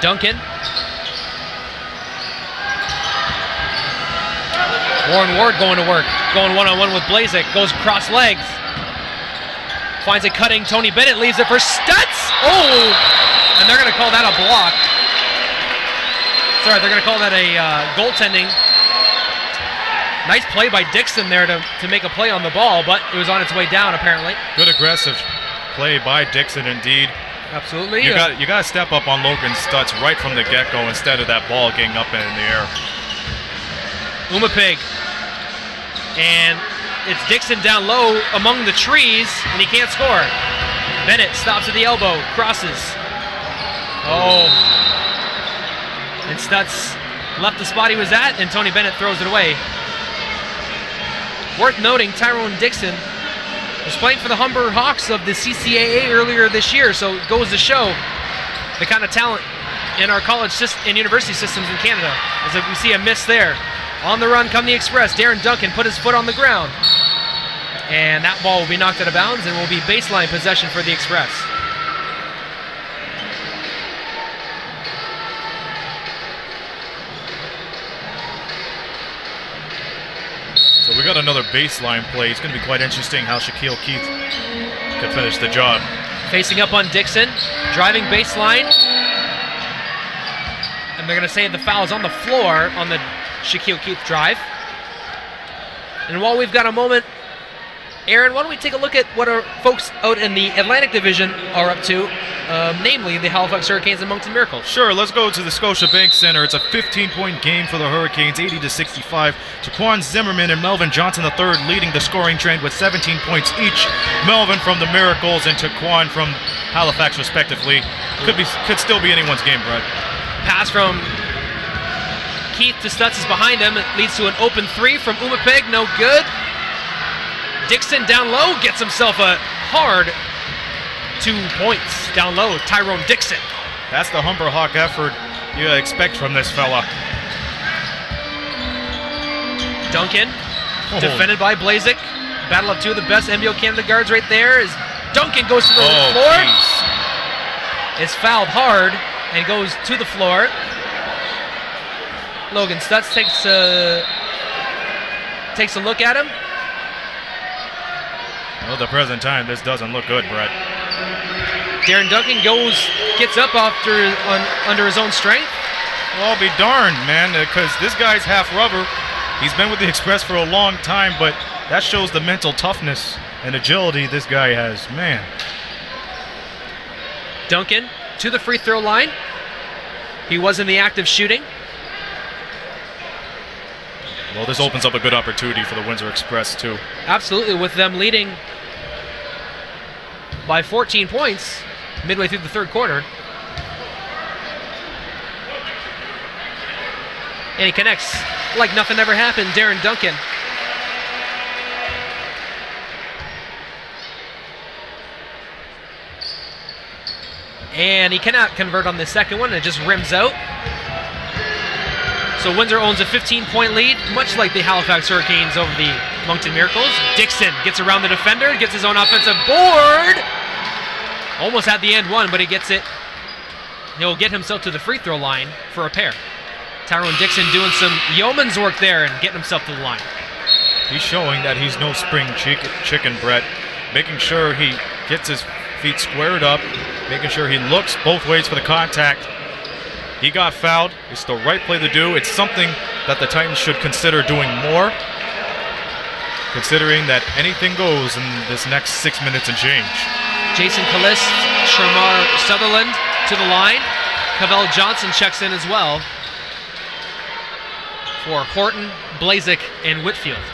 Duncan. Warren Ward going to work, going one-on-one with Blazek, goes cross legs. Finds a cutting Tony Bennett, leaves it for Stutz. Oh! And they're going to call that a block. Sorry, they're going to call that a goaltending. Nice play by Dixon there to make a play on the ball, but it was on its way down apparently. Good aggressive play by Dixon indeed. Absolutely. You got to step up on Logan Stutz right from the get-go instead of that ball getting up in the air. Umapig. And it's Dixon down low among the trees, and he can't score. Bennett stops at the elbow, crosses. Oh. And Stutz left the spot he was at, and Tony Bennett throws it away. Worth noting, Tyrone Dixon was playing for the Humber Hawks of the CCAA earlier this year, so it goes to show the kind of talent in our college and university systems in Canada. As we see a miss there. On the run come the Express. Darren Duncan put his foot on the ground. And that ball will be knocked out of bounds and will be baseline possession for the Express. So we got another baseline play. It's going to be quite interesting how Shaquille Keith could finish the job. Facing up on Dixon, driving baseline. And they're going to say the foul is on the floor on the Shaquille Keith drive. And while we've got a moment, Aaron, why don't we take a look at what our folks out in the Atlantic Division are up to, namely the Halifax Hurricanes and Moncton Miracles. Sure, let's go to the Scotiabank Center. It's a 15-point game for the Hurricanes, 80-65. Taquan Zimmerman and Melvin Johnson III leading the scoring trend with 17 points each. Melvin from the Miracles and Taquan from Halifax, respectively. Could still be anyone's game, Brad. Pass from Keith to Stutz is behind him. It leads to an open 3 from Umapig, no good. Dixon down low gets himself a hard 2 points down low. Tyrone Dixon. That's the Humber Hawk effort you expect from this fella. Duncan, defended by Blazek. Battle of 2 of the best NBO Canada guards right there. As Duncan goes to the floor. Geez. Is fouled hard and goes to the floor. Logan Stutz takes a look at him. Well, at the present time, this doesn't look good, Brett. Darren Duncan gets up under his own strength. Well, I'll be darned, man, because this guy's half rubber. He's been with the Express for a long time, but that shows the mental toughness and agility this guy has. Man. Duncan to the free throw line. He was in the act of shooting. Well, this opens up a good opportunity for the Windsor Express, too. Absolutely, with them leading by 14 points midway through the third quarter. And he connects like nothing ever happened, Darren Duncan. And he cannot convert on the second one. It just rims out. So Windsor owns a 15-point lead, much like the Halifax Hurricanes over the Moncton Miracles. Dixon gets around the defender, gets his own offensive board. Almost had the end one, but he gets it. He'll get himself to the free throw line for a pair. Tyrone Dixon doing some yeoman's work there and getting himself to the line. He's showing that he's no spring chicken, Brett. Making sure he gets his feet squared up, making sure he looks both ways for the contact. He got fouled. It's the right play to do. It's something that the Titans should consider doing more, considering that anything goes in this next 6 minutes and change. Jason Calist, Shamar Sutherland to the line. Cavell Johnson checks in as well for Horton, Blazik, and Whitfield.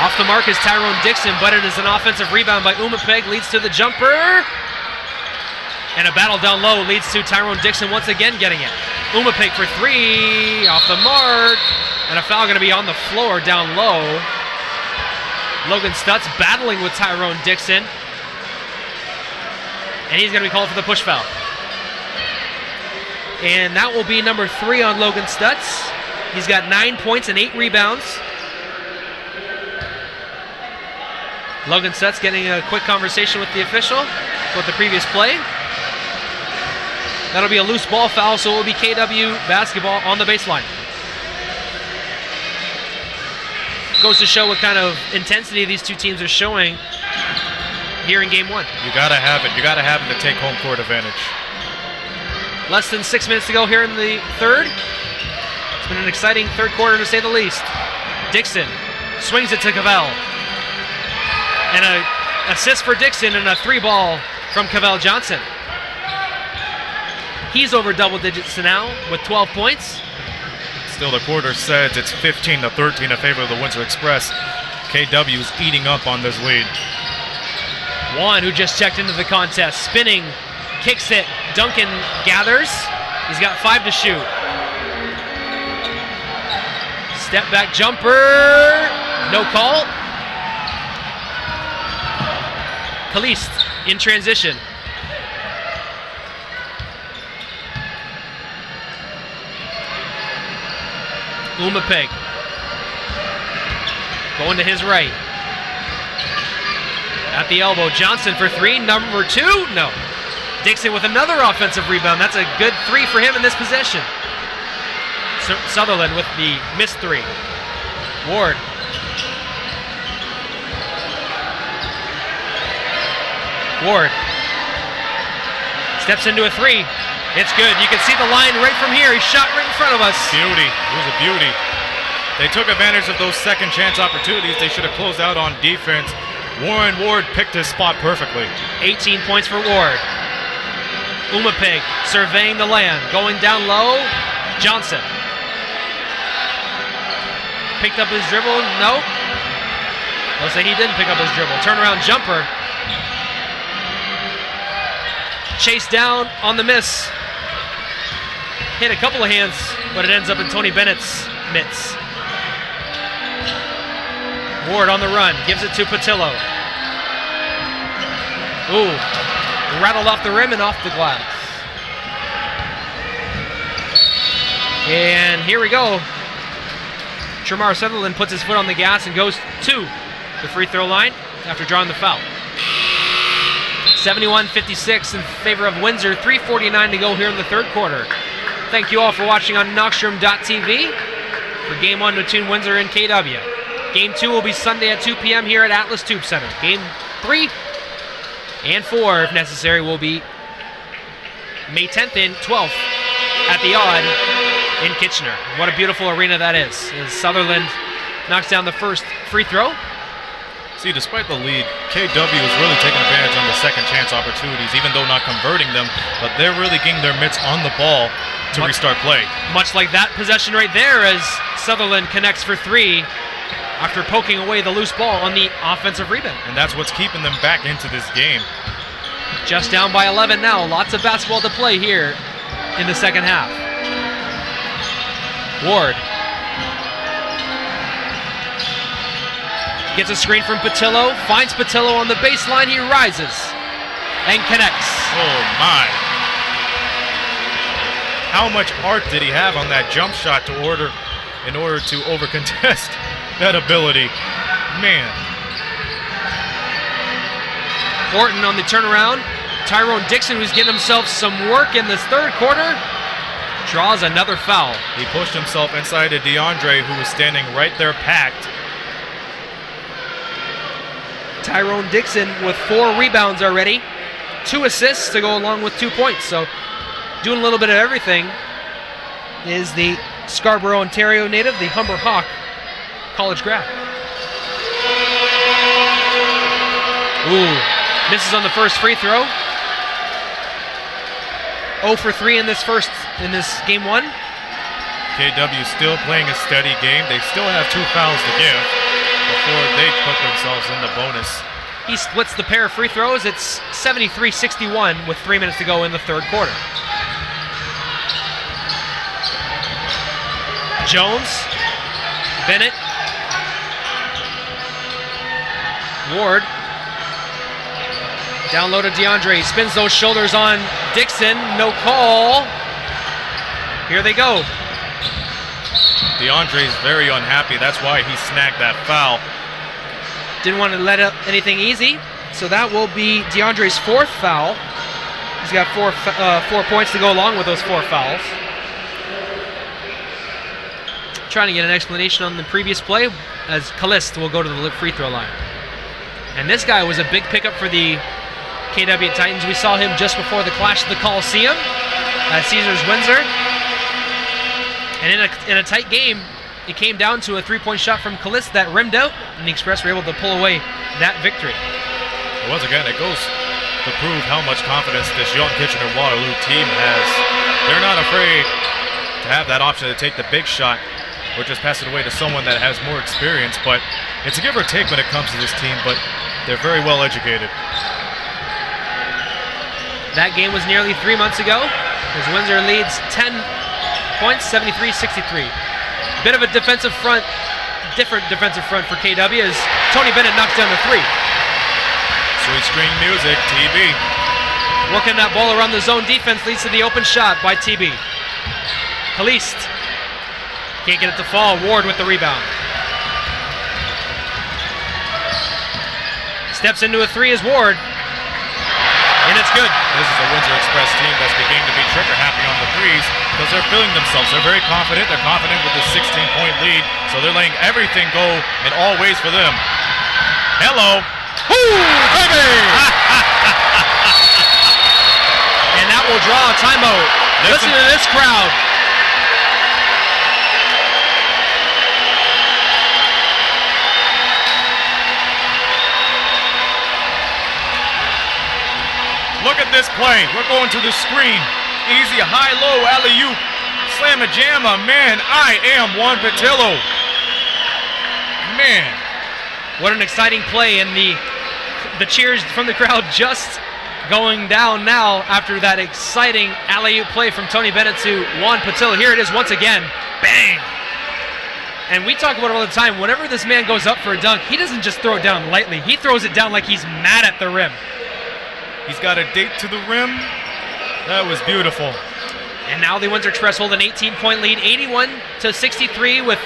Off the mark is Tyrone Dixon, but it is an offensive rebound by Umapeg, leads to the jumper. And a battle down low leads to Tyrone Dixon once again getting it. Umapeg for three, off the mark. And a foul going to be on the floor down low. Logan Stutz battling with Tyrone Dixon. And he's going to be called for the push foul. And that will be number 3 on Logan Stutz. He's got 9 points and 8 rebounds. Logan Stutz getting a quick conversation with the official about the previous play. That'll be a loose ball foul, so it will be KW basketball on the baseline. Goes to show what kind of intensity these two teams are showing here in game 1. You gotta have it. You gotta have it to take home court advantage. Less than 6 minutes to go here in the third. It's been an exciting third quarter to say the least. Dixon swings it to Cavell. And an assist for Dixon and a 3-ball from Cavell Johnson. He's over double digits now with 12 points. Still, the quarter says it's 15-13 in favor of the Windsor Express. KW's eating up on this lead. Juan, who just checked into the contest, spinning, kicks it. Duncan gathers. He's got 5 to shoot. Step back jumper. No call. Caliste in transition. Umapeg going to his right. At the elbow, Johnson for 3, number 2, no. Dixon with another offensive rebound. That's a good 3 for him in this possession. Sutherland with the missed 3. Ward. Ward steps into a 3. It's good. You can see the line right from here. He shot right in front of us. Beauty. It was a beauty. They took advantage of those second chance opportunities. They should have closed out on defense. Warren Ward picked his spot perfectly. 18 points for Ward. Umapeg surveying the land. Going down low. Johnson. Picked up his dribble. No. Let's say he didn't pick up his dribble. Turnaround jumper. Chased down on the miss. Hit a couple of hands, but it ends up in Tony Bennett's mitts. Ward on the run, gives it to Patillo. Ooh, rattled off the rim and off the glass. And here we go. Shamar Sutherland puts his foot on the gas and goes to the free throw line after drawing the foul. 71-56 in favor of Windsor. 3:49 to go here in the third quarter. Thank you all for watching on Knockstrom.tv for Game 1 between Windsor and KW. Game 2 will be Sunday at 2 p.m. here at Atlas Tube Center. Game 3 and 4, if necessary, will be May 10th and 12th at the Odd in Kitchener. What a beautiful arena that is. As Sutherland knocks down the first free throw. See, despite the lead, KW is really taking advantage on the second chance opportunities, even though not converting them, but they're really getting their mitts on the ball to restart play. Much like that possession right there, as Sutherland connects for 3 after poking away the loose ball on the offensive rebound. And that's what's keeping them back into this game. Just down by 11 now. Lots of basketball to play here in the second half. Ward gets a screen from Patillo, finds Patillo on the baseline, he rises and connects. Oh my. How much art did he have on that jump shot in order to overcontest that ability? Man. Horton on the turnaround. Tyrone Dixon, who's getting himself some work in this third quarter, draws another foul. He pushed himself inside to DeAndre, who was standing right there packed. Tyrone Dixon with 4 rebounds already, 2 assists to go along with 2 points. So doing a little bit of everything is the Scarborough, Ontario native, the Humber Hawk college grad. Ooh, misses on the first free throw. 0 for 3 in this game 1. KW still playing a steady game. They still have 2 fouls to give before they put themselves in the bonus. He splits the pair of free throws. It's 73-61 with 3 minutes to go in the third quarter. Jones, Bennett, Ward, down low to DeAndre. He spins those shoulders on Dixon. No call. Here they go. DeAndre's very unhappy. That's why he snagged that foul. Didn't want to let up anything easy. So that will be DeAndre's 4th foul. He's got 4 points to go along with those 4 fouls. Trying to get an explanation on the previous play as Callist will go to the free throw line. And this guy was a big pickup for the KW Titans. We saw him just before the clash of the Coliseum at Caesars Windsor. And in a tight game, it came down to a 3-point shot from Callist that rimmed out, and the Express were able to pull away that victory. Once again, it goes to prove how much confidence this young Kitchener-Waterloo team has. They're not afraid to have that option to take the big shot or just pass it away to someone that has more experience. But it's a give or take when it comes to this team, but they're very well educated. That game was nearly 3 months ago, as Windsor leads 10 points, 73-63. Bit of a defensive front, different defensive front for KW as Tony Bennett knocks down the 3. Sweet screen music, TB. Working that ball around the zone defense leads to the open shot by TB. Callist can't get it to fall. Ward with the rebound. Steps into a 3 as Ward. And it's good. This is a Windsor Express team that's beginning to be trigger happy on the 3s because they're feeling themselves. They're very confident. They're confident with the 16-point lead, so they're letting everything go in all ways for them. Hello. Ooh, baby! And that will draw a timeout. Listen to this crowd. Look at this play. We're going to the screen. Easy, high-low, alley-oop. Slam-a-jamma. Man, I am Juan Patillo. Man. What an exciting play, and the cheers from the crowd just going down now after that exciting alley-oop play from Tony Bennett to Juan Patillo. Here it is once again. Bang! And we talk about it all the time. Whenever this man goes up for a dunk, he doesn't just throw it down lightly. He throws it down like he's mad at the rim. He's got a date to the rim. That was beautiful. And now the Windsor Express hold an 18-point lead, 81-63 with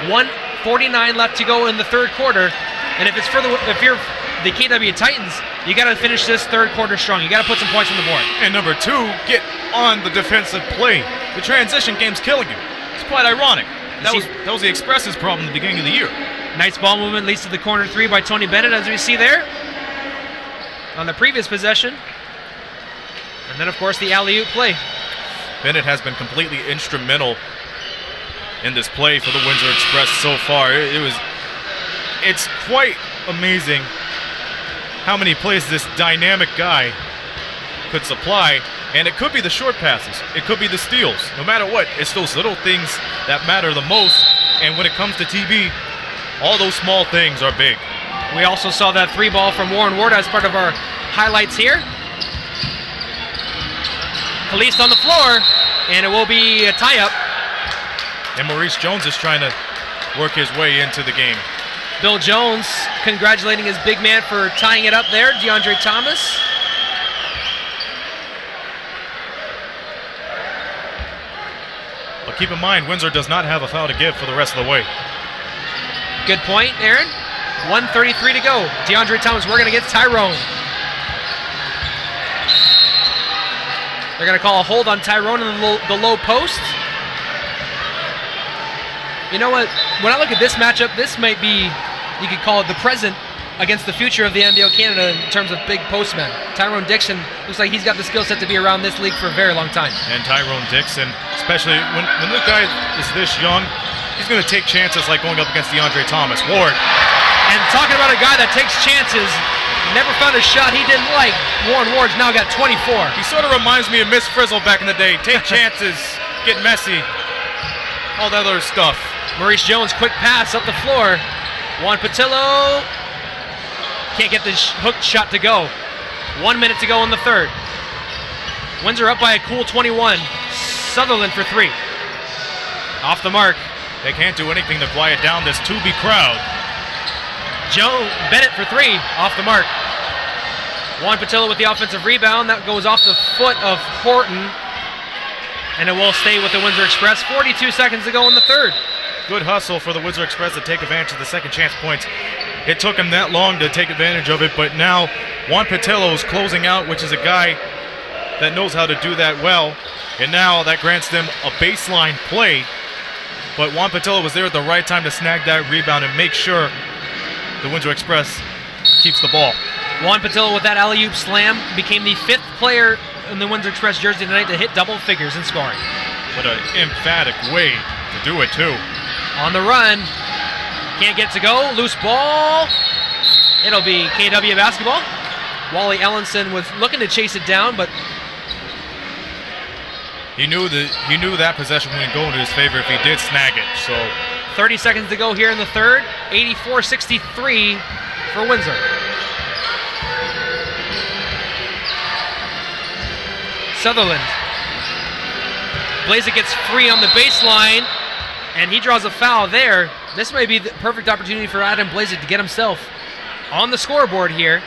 1:49 left to go in the third quarter. And if you're the KW Titans, you got to finish this third quarter strong. You got to put some points on the board. And number 2, get on the defensive play. The transition game's killing you. It's quite ironic. That was the Express's problem at the beginning of the year. Nice ball movement leads to the corner 3 by Tony Bennett, as we see there. on the previous possession. And then, of course, the alley-oop play. Bennett has been completely instrumental in this play for the Windsor Express so far. It's quite amazing how many plays this dynamic guy could supply, and it could be the short passes, it could be the steals. No matter what, it's those little things that matter the most, and when it comes to TB, all those small things are big. We also saw that 3 ball from Warren Ward as part of our highlights here. Kalist on the floor, and it will be a tie-up. And Maurice Jones is trying to work his way into the game. Bill Jones congratulating his big man for tying it up there, DeAndre Thomas. But keep in mind, Windsor does not have a foul to give for the rest of the way. Good point, Aaron. 1:33 to go. DeAndre Thomas working against Tyrone. They're going to call a hold on Tyrone in the low post. You know what? When I look at this matchup, this might be, you could call it the present against the future of the NBL Canada in terms of big postmen. Tyrone Dixon looks like he's got the skill set to be around this league for a very long time. And Tyrone Dixon, especially when the guy is this young, he's going to take chances like going up against DeAndre Thomas. Ward. And talking about a guy that takes chances, never found a shot he didn't like. Warren Ward's now got 24. He sort of reminds me of Miss Frizzle back in the day. Take chances, get messy, all that other stuff. Maurice Jones, quick pass up the floor. Juan Patillo can't get the hooked shot to go. 1 minute to go in the third. Windsor up by a cool 21. Sutherland for 3. Off the mark. They can't do anything to quiet down this 2B crowd. Joe Bennett for 3, off the mark. Juan Patillo with the offensive rebound. That goes off the foot of Horton. And it will stay with the Windsor Express. 42 seconds to go in the third. Good hustle for the Windsor Express to take advantage of the second chance points. It took him that long to take advantage of it, but now Juan Patillo is closing out, which is a guy that knows how to do that well. And now that grants them a baseline play. But Juan Patillo was there at the right time to snag that rebound and make sure the Windsor Express keeps the ball. Juan Patillo with that alley-oop slam became the 5th player in the Windsor Express jersey tonight to hit double figures in scoring. What an emphatic way to do it, too. On the run. Can't get to go. Loose ball. It'll be KW basketball. Wally Ellenson was looking to chase it down, but he knew that possession wouldn't go into his favor if he did snag it. So 30 seconds to go here in the third. 84-63 for Windsor. Sutherland. Blazik gets free on the baseline, and he draws a foul there. This may be the perfect opportunity for Adam Blazik to get himself on the scoreboard here.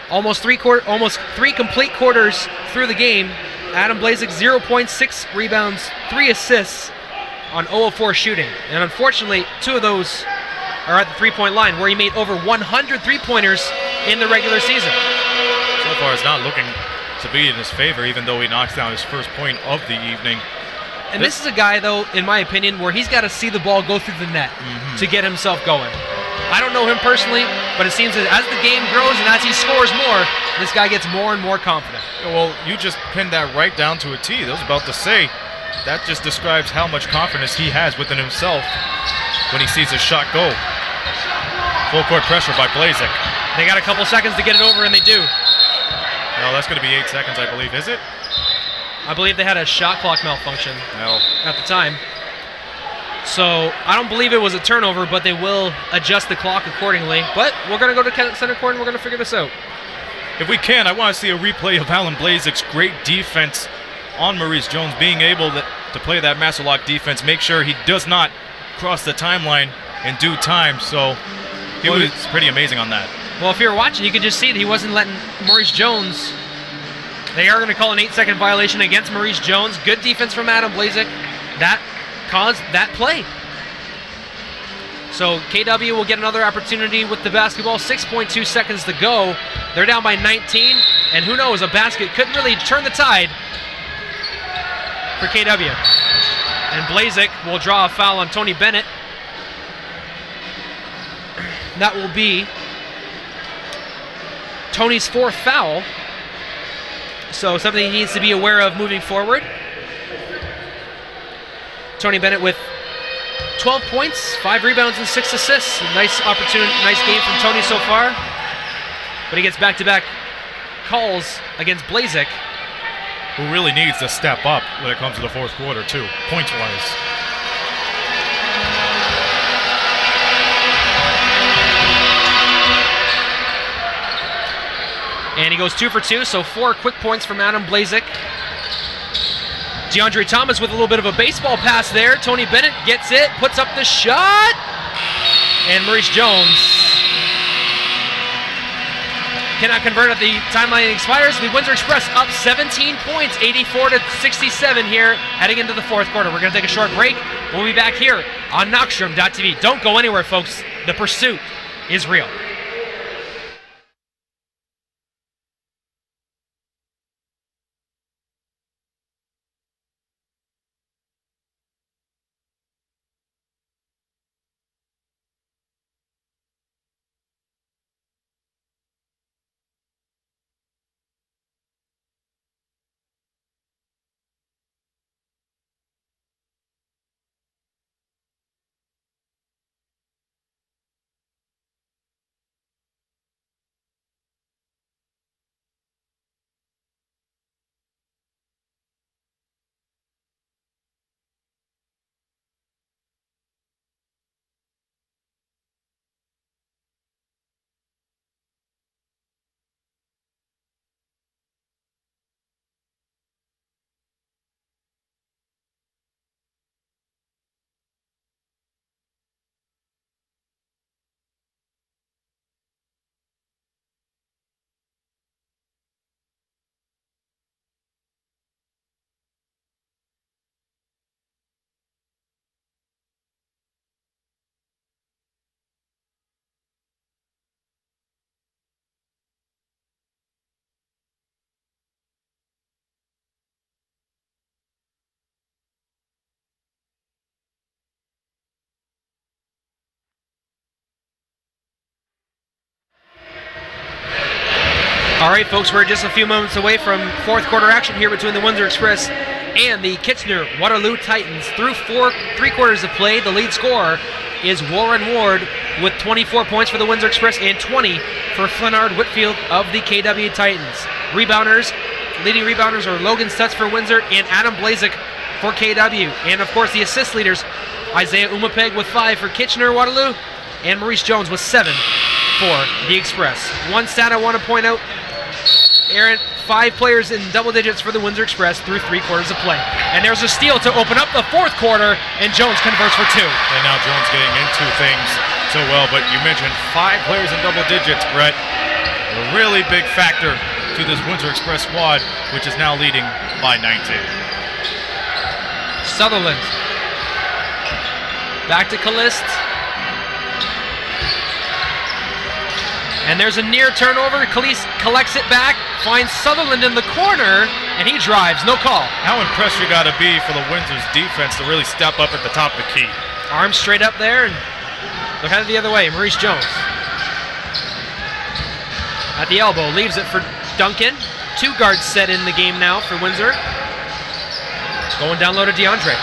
Almost three complete quarters through the game. Adam Blazik 0.6 rebounds, 3 assists on 0 of 4 shooting. And unfortunately, 2 of those are at the three-point line, where he made over 100 three-pointers in the regular season. So far, it's not looking to be in his favor, even though he knocks down his first point of the evening. And this is a guy, though, in my opinion, where he's got to see the ball go through the net to get himself going. I don't know him personally, but it seems that as the game grows and as he scores more, this guy gets more and more confident. Well, you just pinned that right down to a T. I was about to say, that just describes how much confidence he has within himself when he sees his shot go. Full court pressure by Blazik. They got a couple seconds to get it over, and they do. No, that's going to be 8 seconds, I believe. Is it? I believe they had a shot clock malfunction at the time. So I don't believe it was a turnover, but they will adjust the clock accordingly. But we're going to go to center court, and we're going to figure this out. If we can, I want to see a replay of Alan Blazik's great defense on Maurice Jones, being able to play that master lock defense, make sure he does not cross the timeline in due time. So he was pretty amazing on that. Well, if you're watching, you could just see that he wasn't letting Maurice Jones. They are going to call an 8-second violation against Maurice Jones. Good defense from Adam Blazik. That caused that play. So KW will get another opportunity with the basketball. 6.2 seconds to go. They're down by 19, and who knows, a basket could really turn the tide for KW. And Blazik will draw a foul on Tony Bennett. That will be Tony's 4th foul. So something he needs to be aware of moving forward. Tony Bennett with 12 points, 5 rebounds, and 6 assists. Nice game from Tony so far. But he gets back-to-back calls against Blazik, who really needs to step up when it comes to the fourth quarter, too, points-wise. And he goes 2 for 2, so 4 quick points from Adam Blazik. DeAndre Thomas with a little bit of a baseball pass there. Tony Bennett gets it, puts up the shot. And Maurice Jones cannot convert at the timeline expires. The Windsor Express up 17 points, 84-67 here, heading into the fourth quarter. We're going to take a short break. We'll be back here on Knockstrom.tv. Don't go anywhere, folks. The pursuit is real. All right, folks, we're just a few moments away from fourth quarter action here between the Windsor Express and the Kitchener-Waterloo Titans. Through three quarters of play, the lead scorer is Warren Ward with 24 points for the Windsor Express and 20 for Flennard Whitfield of the KW Titans. Leading rebounders are Logan Stutz for Windsor and Adam Blazik for KW. And, of course, the assist leaders, Isaiah Umapeg with 5 for Kitchener-Waterloo and Maurice Jones with 7 for the Express. One stat I want to point out, Aaron, 5 players in double digits for the Windsor Express through 3 quarters of play. And there's a steal to open up the fourth quarter, and Jones converts for 2. And now Jones getting into things so well, but you mentioned 5 players in double digits, Brett. A really big factor to this Windsor Express squad, which is now leading by 19. Sutherland. Back to Callist. And there's a near turnover. Callist collects it back, finds Sutherland in the corner, and he drives. No call. How impressed you got to be for the Windsor's defense to really step up at the top of the key. Arms straight up there, and they're headed the other way. Maurice Jones. At the elbow, leaves it for Duncan. 2 guards set in the game now for Windsor. Going down low to DeAndre.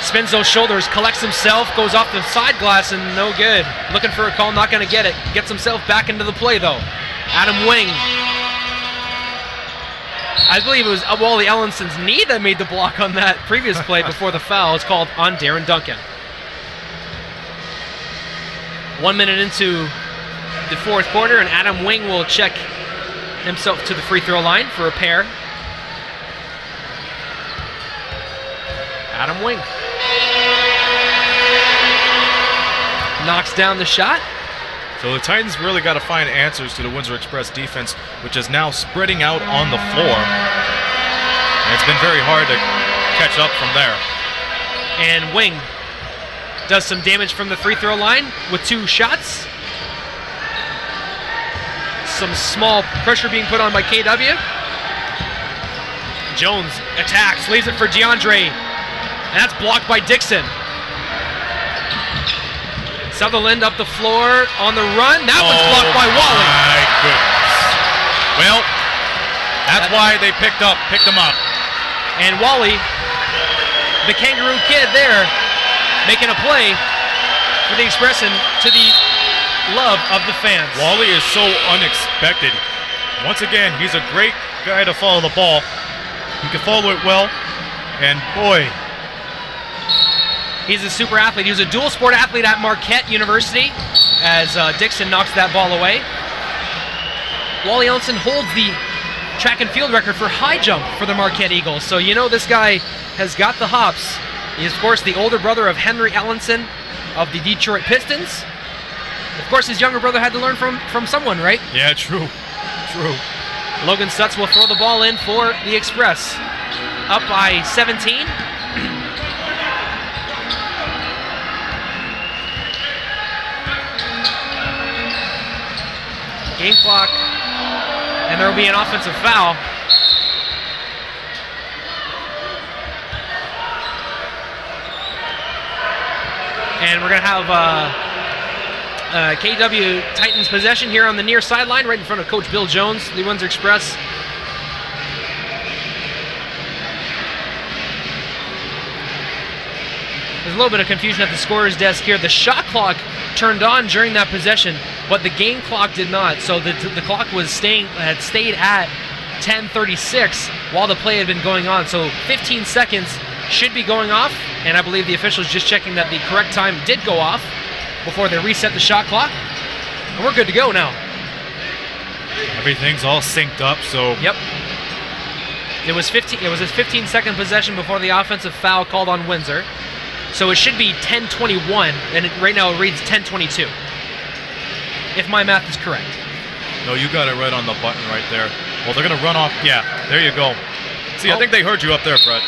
Spins those shoulders, collects himself, goes off the side glass, and no good. Looking for a call, not going to get it. Gets himself back into the play, though. Adam Wing. I believe it was Wally Ellenson's knee that made the block on that previous play before the foul. It's called on Darren Duncan. 1 minute into the fourth quarter, and Adam Wing will check himself to the free throw line for a pair. Adam Wing knocks down the shot. So the Titans really got to find answers to the Windsor Express defense, which is now spreading out on the floor. And it's been very hard to catch up from there. And Wing does some damage from the free throw line with 2 shots. Some small pressure being put on by KW. Jones attacks, leaves it for DeAndre. And that's blocked by Dixon. Sutherland up the floor on the run. That one's blocked by Wally. My Well, that's why they picked him up. And Wally, the Kangaroo Kid there, making a play for the Express and to the love of the fans. Wally is so unexpected. Once again, he's a great guy to follow the ball. He can follow it well, and boy, he's a super athlete. He was a dual sport athlete at Marquette University as Dixon knocks that ball away. Wally Ellenson holds the track and field record for high jump for the Marquette Eagles. So you know this guy has got the hops. He is, of course, the older brother of Henry Ellenson of the Detroit Pistons. Of course, his younger brother had to learn from someone, right? Yeah, true. Logan Stutz will throw the ball in for the Express. Up by 17. Game clock. And there will be an offensive foul. And we're going to have KW Titans possession here on the near sideline, right in front of Coach Bill Jones, the Windsor Express. There's a little bit of confusion at the scorer's desk here. The shot clock turned on during that possession, but the game clock did not. So the clock had stayed at 10:36 while the play had been going on. So 15 seconds should be going off, and I believe the officials just checking that the correct time did go off before they reset the shot clock. And we're good to go now. Everything's all synced up, so... Yep. It was a 15-second possession before the offensive foul called on Windsor. So it should be 10:21, and right now it reads 10:22. If my math is correct. No, you got it right on the button right there. Well, they're going to run off. Yeah, there you go. See, I think they heard you up there, Brett.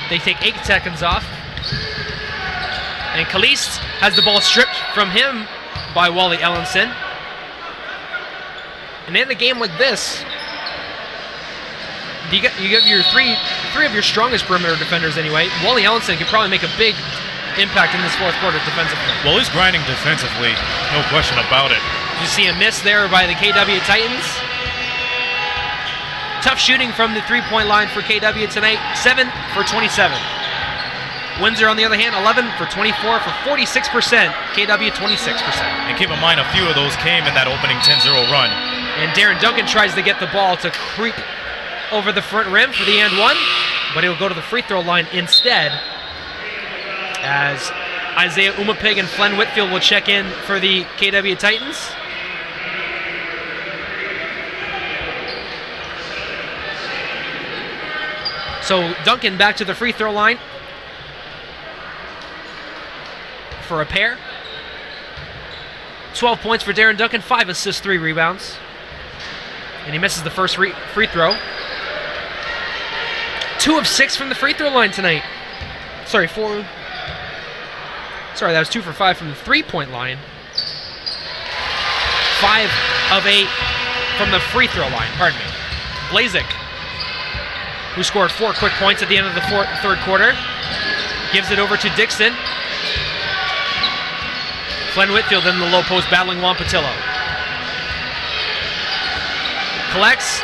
They take 8 seconds off. And Caliste has the ball stripped from him by Wally Ellenson. And in a game like this, you get your three of your strongest perimeter defenders anyway. Wally Ellenson could probably make a big impact in this fourth quarter defensively. Well, he's grinding defensively, no question about it. You see a miss there by the KW Titans. Tough shooting from the three-point line for KW tonight, 7 for 27. Windsor, on the other hand, 11 for 24 for 46%. KW 26%. And keep in mind, a few of those came in that opening 10-0 run. And Darren Duncan tries to get the ball to creep over the front rim for the and one, but he'll go to the free throw line instead, as Isaiah Umapig and Flen Whitfield will check in for the KW Titans. So Duncan back to the free throw line for a pair. 12 points for Darren Duncan, 5 assists, 3 rebounds. And he misses the first free throw. 2 of 6 from the free throw line tonight. Sorry, that was 2 for 5 from the three-point line. 5 of 8 from the free throw line, pardon me. Blazik, who scored 4 quick points at the end of the third quarter, gives it over to Dixon. Flen Whitfield in the low post battling Juan Patillo. Collects,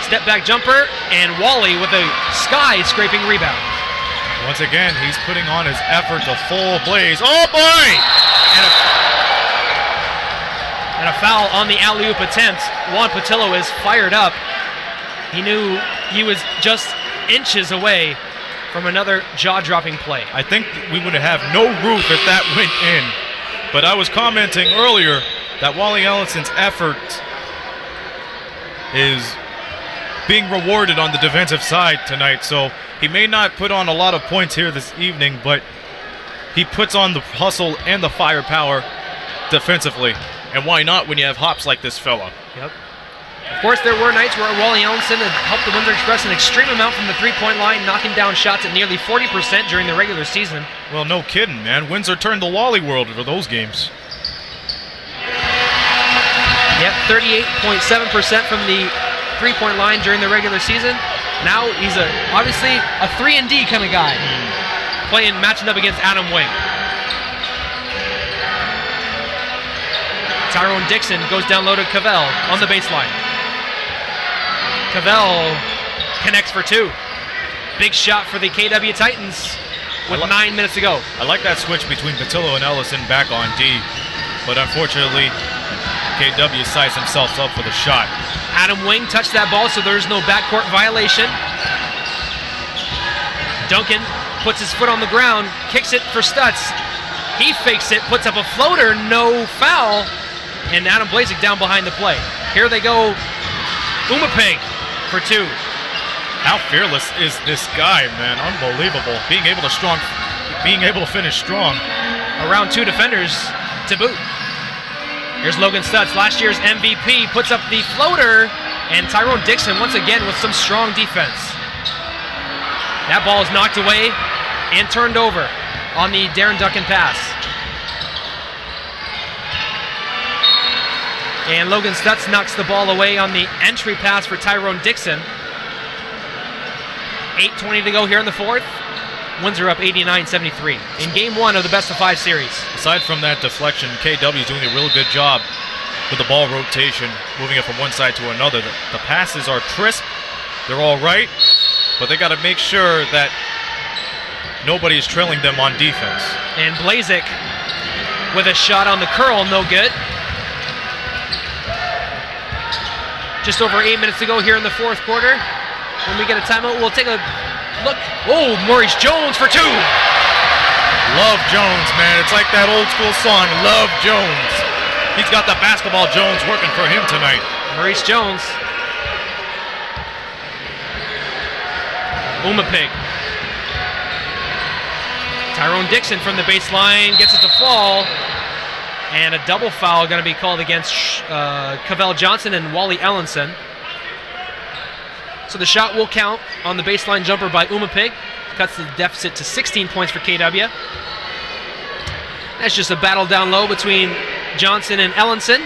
step back jumper, and Wally with a sky-scraping rebound. Once again, he's putting on his effort to full blaze. Oh boy! And a foul on the alley-oop attempt. Juan Patillo is fired up. He knew he was just inches away from another jaw-dropping play. I think we would have no roof if that went in. But I was commenting earlier that Wally Ellenson's effort is being rewarded on the defensive side tonight. So he may not put on a lot of points here this evening, but he puts on the hustle and the firepower defensively. And why not when you have hops like this fella? Yep. Of course, there were nights where Wally Ellenson had helped the Windsor Express an extreme amount from the three-point line, knocking down shots at nearly 40% during the regular season. Well, no kidding, man. Windsor turned the Wally world for those games. Yep, 38.7% from the three-point line during the regular season. Now he's obviously a 3-and-D kind of guy, matching up against Adam Wing. Tyrone Dixon goes down low to Cavell on the baseline. Cavell connects for 2. Big shot for the KW Titans with 9 minutes to go. I like that switch between Patillo and Ellison back on D, but unfortunately, KW sized themselves up for the shot. Adam Wing touched that ball, so there's no backcourt violation. Duncan puts his foot on the ground, kicks it for Stutz. He fakes it, puts up a floater, no foul, and Adam Blazik down behind the play. Here they go, Umapig for 2. How fearless is this guy, man? Unbelievable. Being able to finish strong. Around 2 defenders to boot. Here's Logan Stutz, last year's MVP, puts up the floater, and Tyrone Dixon once again with some strong defense. That ball is knocked away and turned over on the Darren Duncan pass. And Logan Stutz knocks the ball away on the entry pass for Tyrone Dixon. 8:20 to go here in the fourth. Windsor up 89-73 in game 1 of the best-of-5 series. Aside from that deflection, KW is doing a real good job with the ball rotation, moving it from one side to another. The passes are crisp, they're all right, but they got to make sure that nobody is trailing them on defense. And Blazik with a shot on the curl, no good. Just over 8 minutes to go here in the fourth quarter. When we get a timeout, we'll take a look. Oh, Maurice Jones for 2. Love Jones, man. It's like that old school song, Love Jones. He's got the basketball Jones working for him tonight. Maurice Jones. Umapig. Tyrone Dixon from the baseline gets it to fall. And a double foul going to be called against Cavell Johnson and Wally Ellenson. So the shot will count on the baseline jumper by Umapig. Cuts the deficit to 16 points for KW. That's just a battle down low between Johnson and Ellenson.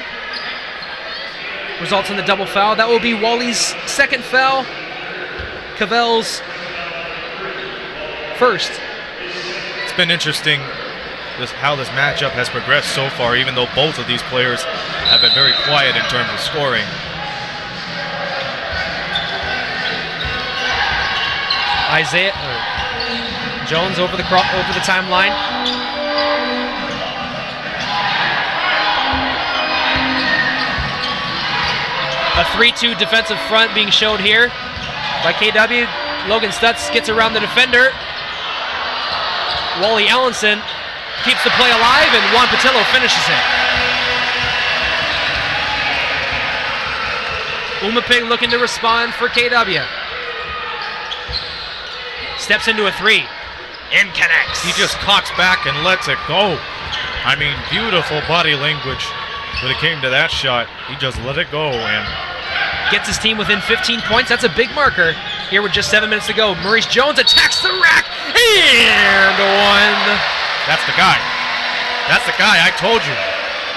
Results in the double foul. That will be Wally's second foul. Cavell's first. It's been interesting how this matchup has progressed so far, even though both of these players have been very quiet in terms of scoring. Jones over the timeline. A 3-2 defensive front being showed here by KW. Logan Stutz gets around the defender. Wally Ellenson keeps the play alive, and Juan Patillo finishes it. Umapig looking to respond for KW. Steps into a 3 and connects. He just cocks back and lets it go. I mean, beautiful body language when it came to that shot. He just let it go and gets his team within 15 points. That's a big marker here with just 7 minutes to go. Maurice Jones attacks the rack and 1. That's the guy. That's the guy, I told you.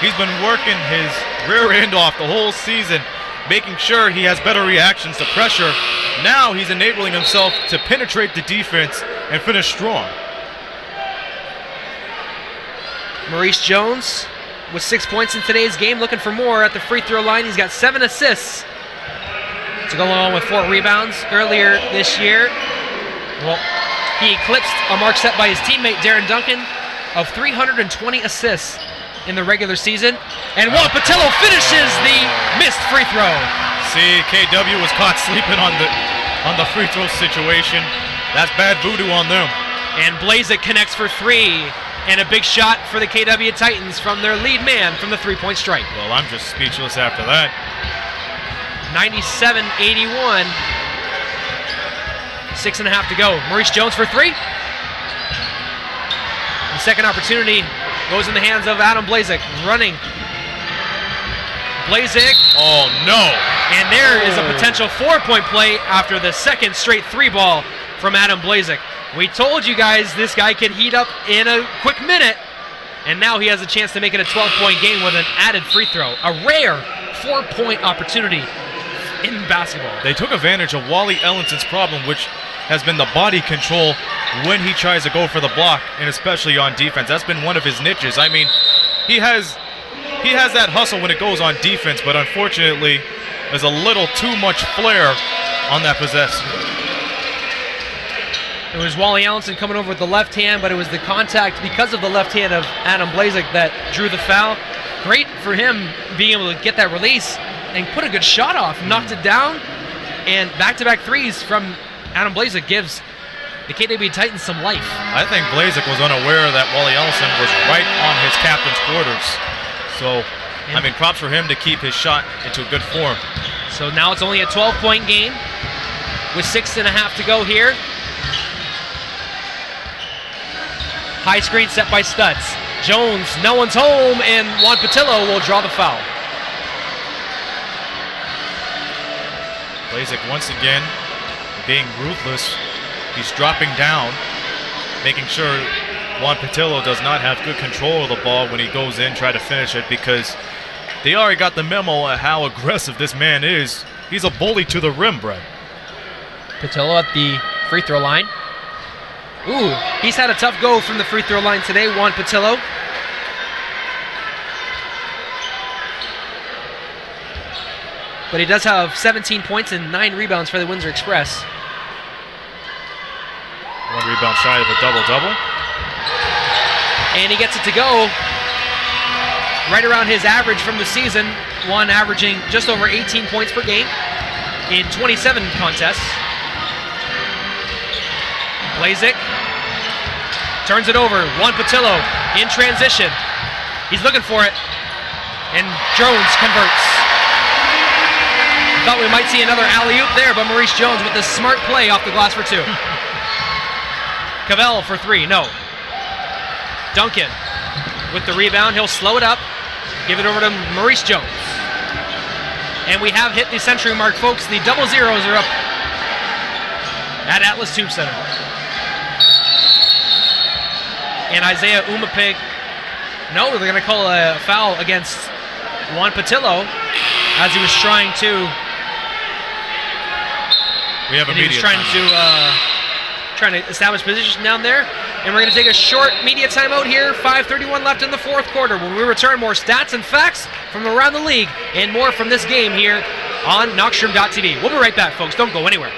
He's been working his rear end off the whole season, making sure he has better reactions to pressure. Now he's enabling himself to penetrate the defense and finish strong. Maurice Jones with 6 points in today's game, looking for more at the free throw line. He's got 7 assists to go along with 4 rebounds earlier this year. Well, he eclipsed a mark set by his teammate Darren Duncan of 320 assists in the regular season. And Juan Patillo finishes the missed free throw. See, KW was caught sleeping on the free throw situation. That's bad voodoo on them. And Blazik connects for 3. And a big shot for the KW Titans from their lead man from the three-point stripe. Well, I'm just speechless after that. 97-81. 6.5 to go. Maurice Jones for 3. The second opportunity goes in the hands of Adam Blazik. Running. Blazik. Oh, no. And there is a potential 4-point play after the second straight 3-ball from Adam Blazik. We told you guys this guy could heat up in a quick minute, and now he has a chance to make it a 12-point game with an added free throw. A rare 4-point opportunity in basketball. They took advantage of Wally Ellenson's problem, which has been the body control when he tries to go for the block, and especially on defense. That's been one of his niches. I mean, he has he has that hustle when it goes on defense, but unfortunately, there's a little too much flair on that possession. It was Wally Allenson coming over with the left hand, but it was the contact because of the left hand of Adam Blazek that drew the foul. Great for him being able to get that release and put a good shot off, knocked it down, and back-to-back threes from Adam Blazek gives the KW Titans some life. I think Blazek was unaware that Wally Ellison was right on his captain's quarters. So, I mean, props for him to keep his shot into good form. So now it's only a 12-point game with 6.5 to go here. High screen set by Stutz. Jones, no one's home, and Juan Patillo will draw the foul. Blazek once again being ruthless. He's dropping down, making sure Juan Patillo does not have good control of the ball when he goes in, try to finish it, because they already got the memo at how aggressive this man is. He's a bully to the rim, Brett. Patillo at the free throw line. Ooh, he's had a tough go from the free throw line today, Juan Patillo. But he does have 17 points and 9 rebounds for the Windsor Express. 1 rebound shy of a double-double. And he gets it to go right around his average from the season. Juan averaging just over 18 points per game in 27 contests. Blazek turns it over. Juan Patillo in transition. He's looking for it. And Jones converts. Thought we might see another alley-oop there, but Maurice Jones with a smart play off the glass for 2. Cavell for 3, no. Duncan with the rebound. He'll slow it up, give it over to Maurice Jones. And we have hit the century mark, folks. The double zeros are up at Atlas Tube Center. And Isaiah Umapig, no, they're going to call a foul against Juan Patillo as he was trying to. We have a media trying to establish position down there. And we're going to take a short media timeout here. 5:31 left in the fourth quarter. When we return, more stats and facts from around the league and more from this game here on Knockstrom.tv. We'll be right back, folks. Don't go anywhere.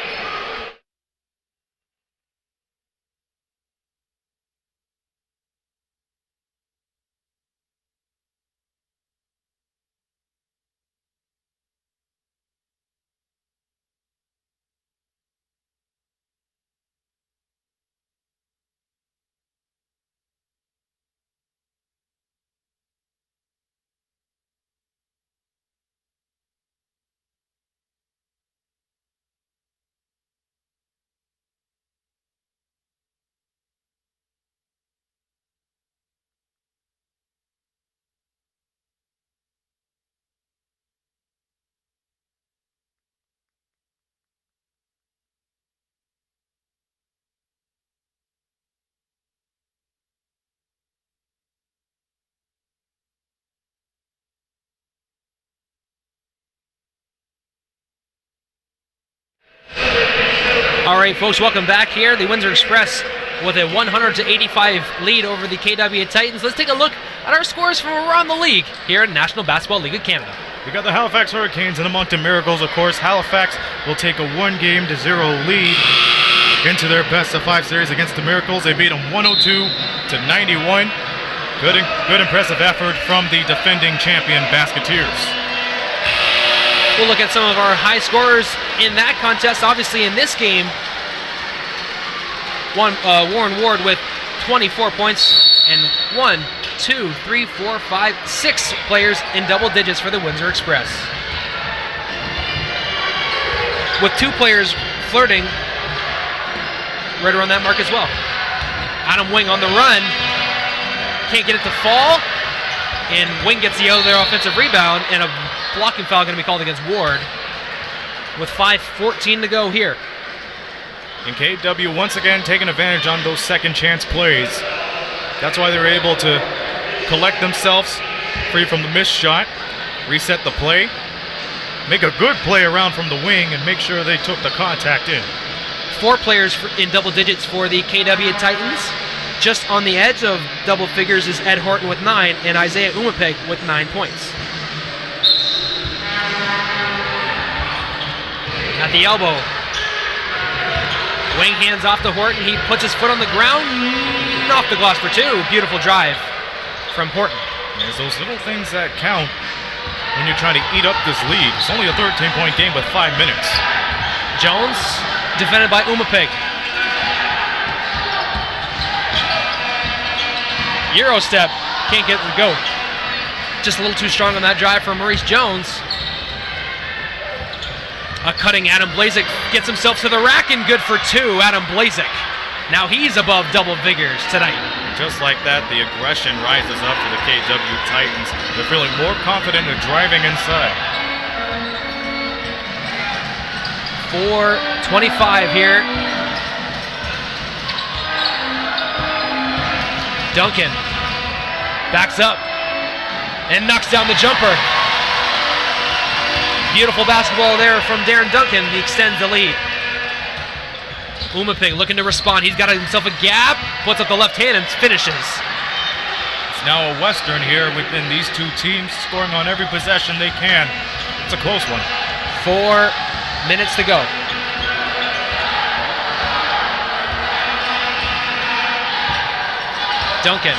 All right, folks, welcome back here. The Windsor Express with a 100-85 lead over the KW Titans. Let's take a look at our scores from around the league here in National Basketball League of Canada. We got the Halifax Hurricanes and the Moncton Miracles, of course. Halifax will take a 1-0 lead into their best-of-5 series against the Miracles. They beat them 102-91. Good impressive effort from the defending champion Basketeers. We'll look at some of our high scorers in that contest. Obviously, in this game, Warren Ward with 24 points and 6 players in double digits for the Windsor Express. With 2 players flirting right around that mark as well. Adam Wing on the run. Can't get it to fall. And Wing gets the other offensive rebound, and a blocking foul going to be called against Ward with 5:14 to go here. And KW once again taking advantage on those second chance plays. That's why they were able to collect themselves free from the missed shot, reset the play, make a good play around from the wing, and make sure they took the contact in. 4 players in double digits for the KW Titans. Just on the edge of double figures is Ed Horton with 9 and Isaiah Umapig with 9 points. At the elbow. Wing hands off to Horton. He puts his foot on the ground. Off the glass for 2. Beautiful drive from Horton. There's those little things that count when you're trying to eat up this lead. It's only a 13-point game with 5 minutes. Jones defended by Umapig. Euro step. Can't get the go. Just a little too strong on that drive for Maurice Jones. A cutting Adam Blazik gets himself to the rack and good for 2. Adam Blazik. Now he's above double figures tonight. Just like that, the aggression rises up for the KW Titans. They're feeling more confident in driving inside. 4:25 here. Duncan backs up and knocks down the jumper. Beautiful basketball there from Darren Duncan. He extends the lead. Umapig looking to respond. He's got himself a gap, puts up the left hand and finishes. It's now a Western here within these two teams, scoring on every possession they can. It's a close one. 4 minutes to go. Duncan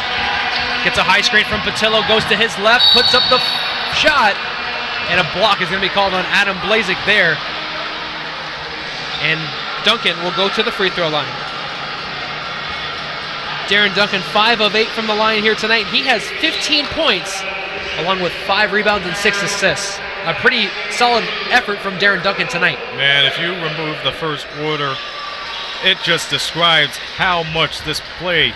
gets a high screen from Patillo, goes to his left, puts up the shot, and a block is going to be called on Adam Blazik there. And Duncan will go to the free throw line. Darren Duncan, 5 of 8 from the line here tonight. He has 15 points, along with 5 rebounds and 6 assists. A pretty solid effort from Darren Duncan tonight. Man, if you remove the first quarter, it just describes how much this play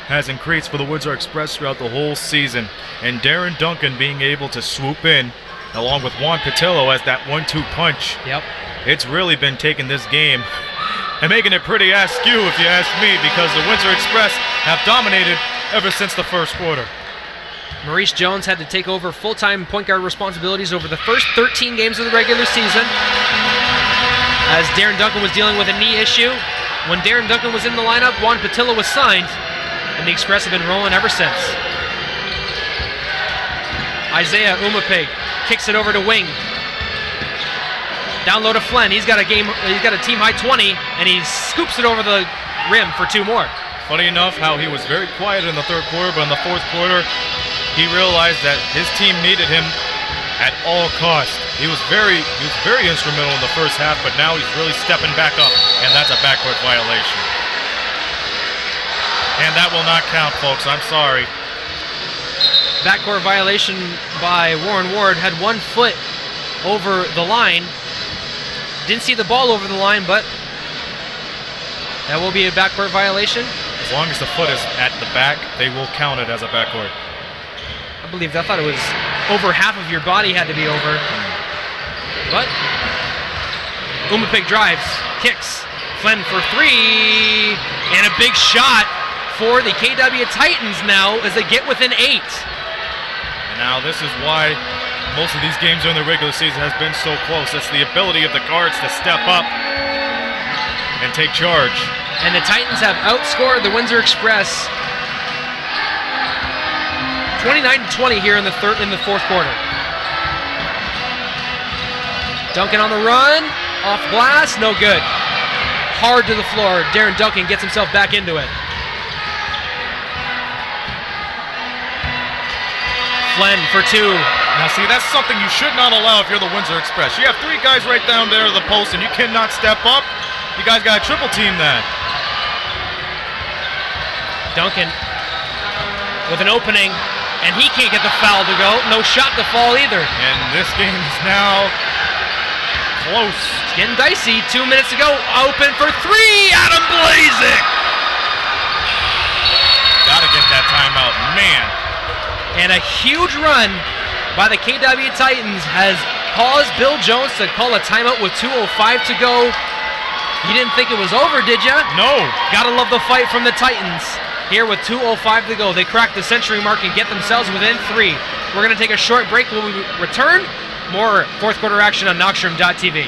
has increased for the Windsor Express throughout the whole season. And Darren Duncan being able to swoop in, along with Juan Patillo as that 1-2 punch. Yep. It's really been taking this game and making it pretty askew, if you ask me, because the Windsor Express have dominated ever since the first quarter. Maurice Jones had to take over full-time point guard responsibilities over the first 13 games of the regular season, as Darren Duncan was dealing with a knee issue. When Darren Duncan was in the lineup, Juan Patillo was signed, and the Express have been rolling ever since. Isaiah Umapig kicks it over to Wing. Down low to Flynn. He's got a team high 20, and he scoops it over the rim for 2 more. Funny enough how he was very quiet in the third quarter, but in the fourth quarter, he realized that his team needed him at all costs. He was very instrumental in the first half, but now he's really stepping back up, and that's a backcourt violation. And that will not count, folks. I'm sorry. Backcourt violation by Warren Ward. Had 1 foot over the line. Didn't see the ball over the line, but that will be a backcourt violation. As long as the foot is at the back, they will count it as a backcourt. I thought it was over half of your body had to be over. But Umapig drives, kicks, Flynn for 3, and a big shot for the KW Titans now as they get within 8. And now this is why most of these games during the regular season has been so close. It's the ability of the guards to step up and take charge. And the Titans have outscored the Windsor Express 29-20 here in the fourth quarter. Duncan on the run, off glass, no good. Hard to the floor. Darren Duncan gets himself back into it. Flynn for 2. Now see, that's something you should not allow if you're the Windsor Express. You have 3 guys right down there at the post and you cannot step up. You guys got to triple team that. Duncan with an opening, and he can't get the foul to go. No shot to fall either. And this game is now close. It's getting dicey. 2 minutes to go. Open for 3. Adam Blazik. Got to get that timeout, man. And a huge run by the KW Titans has caused Bill Jones to call a timeout with 2:05 to go. You didn't think it was over, did you? No. Gotta love the fight from the Titans. Here with 2:05 to go, they crack the century mark and get themselves within 3. We're going to take a short break. When we return, more fourth quarter action on Knoxroom.tv.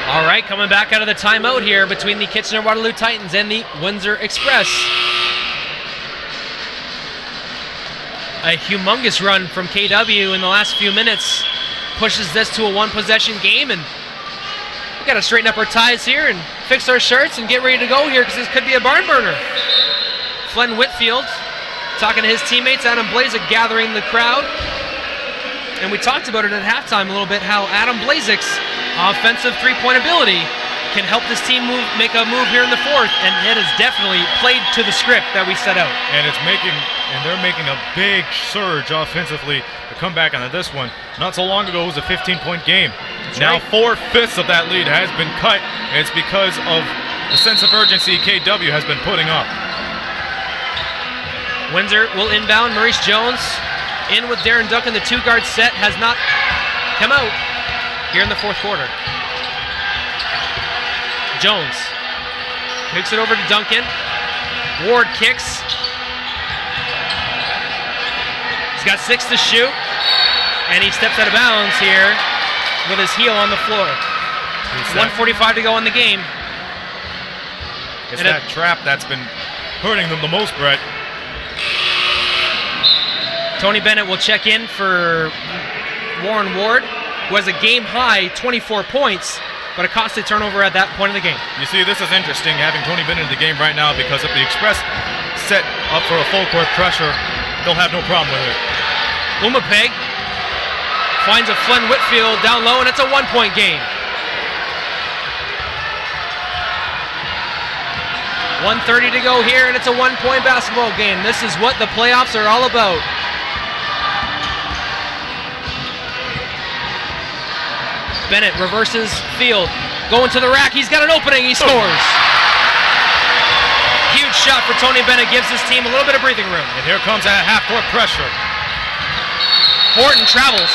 All right, coming back out of the timeout here between the Kitchener-Waterloo Titans and the Windsor Express. A humongous run from KW in the last few minutes pushes this to a one-possession game, and we got to straighten up our ties here and fix our shirts and get ready to go here because this could be a barn burner. Glenn Whitfield talking to his teammates, Adam Blazik gathering the crowd. And we talked about it at halftime a little bit, how Adam Blazik's offensive three-point ability can help this team make a move here in the fourth, and it has definitely played to the script that we set out. And they're making a big surge offensively to come back onto this one. Not so long ago, it was a 15-point game. That's now right. 4/5 of that lead has been cut, and it's because of the sense of urgency KW has been putting up. Windsor will inbound. Maurice Jones in with Darren Duncan. The two-guard set has not come out here in the fourth quarter. Jones kicks it over to Duncan. Ward kicks. He's got 6 to shoot, and he steps out of bounds here with his heel on the floor. 1:45 to go in the game. It's that trap that's been hurting them the most, Brett. Tony Bennett will check in for Warren Ward, who has a game-high 24 points, but a costly turnover at that point in the game. You see, this is interesting, having Tony Bennett in the game right now, because if the Express set up for a full-court pressure, they'll have no problem with it. Umapeg finds a Flynn Whitfield down low, and it's a one-point game. 1:30 to go here, and it's a one-point basketball game. This is what the playoffs are all about. Bennett reverses field, going to the rack. He's got an opening. He scores. Huge shot for Tony Bennett, gives his team a little bit of breathing room. And here comes that half-court pressure. Horton travels.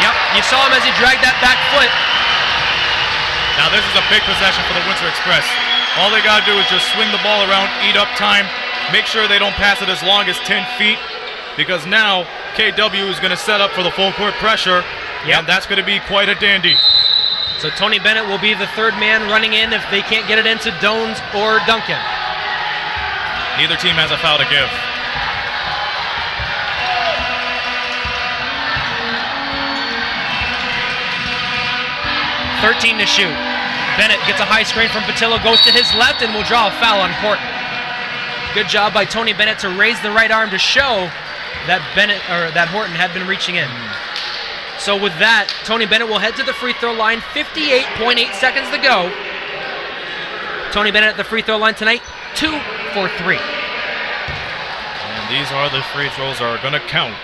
Yep, you saw him as he dragged that back foot. Now this is a big possession for the Windsor Express. All they got to do is just swing the ball around, eat up time, make sure they don't pass it as long as 10 feet, because now KW is going to set up for the full court pressure, and that's going to be quite a dandy. So Tony Bennett will be the third man running in if they can't get it into Dones or Duncan. Neither team has a foul to give. .13 to shoot. Bennett gets a high screen from Patillo, goes to his left, and will draw a foul on Horton. Good job by Tony Bennett to raise the right arm to show that that Horton had been reaching in. So with that, Tony Bennett will head to the free throw line. 58.8 seconds to go. Tony Bennett at the free throw line tonight, 2 for 3. And these are the free throws are going to count.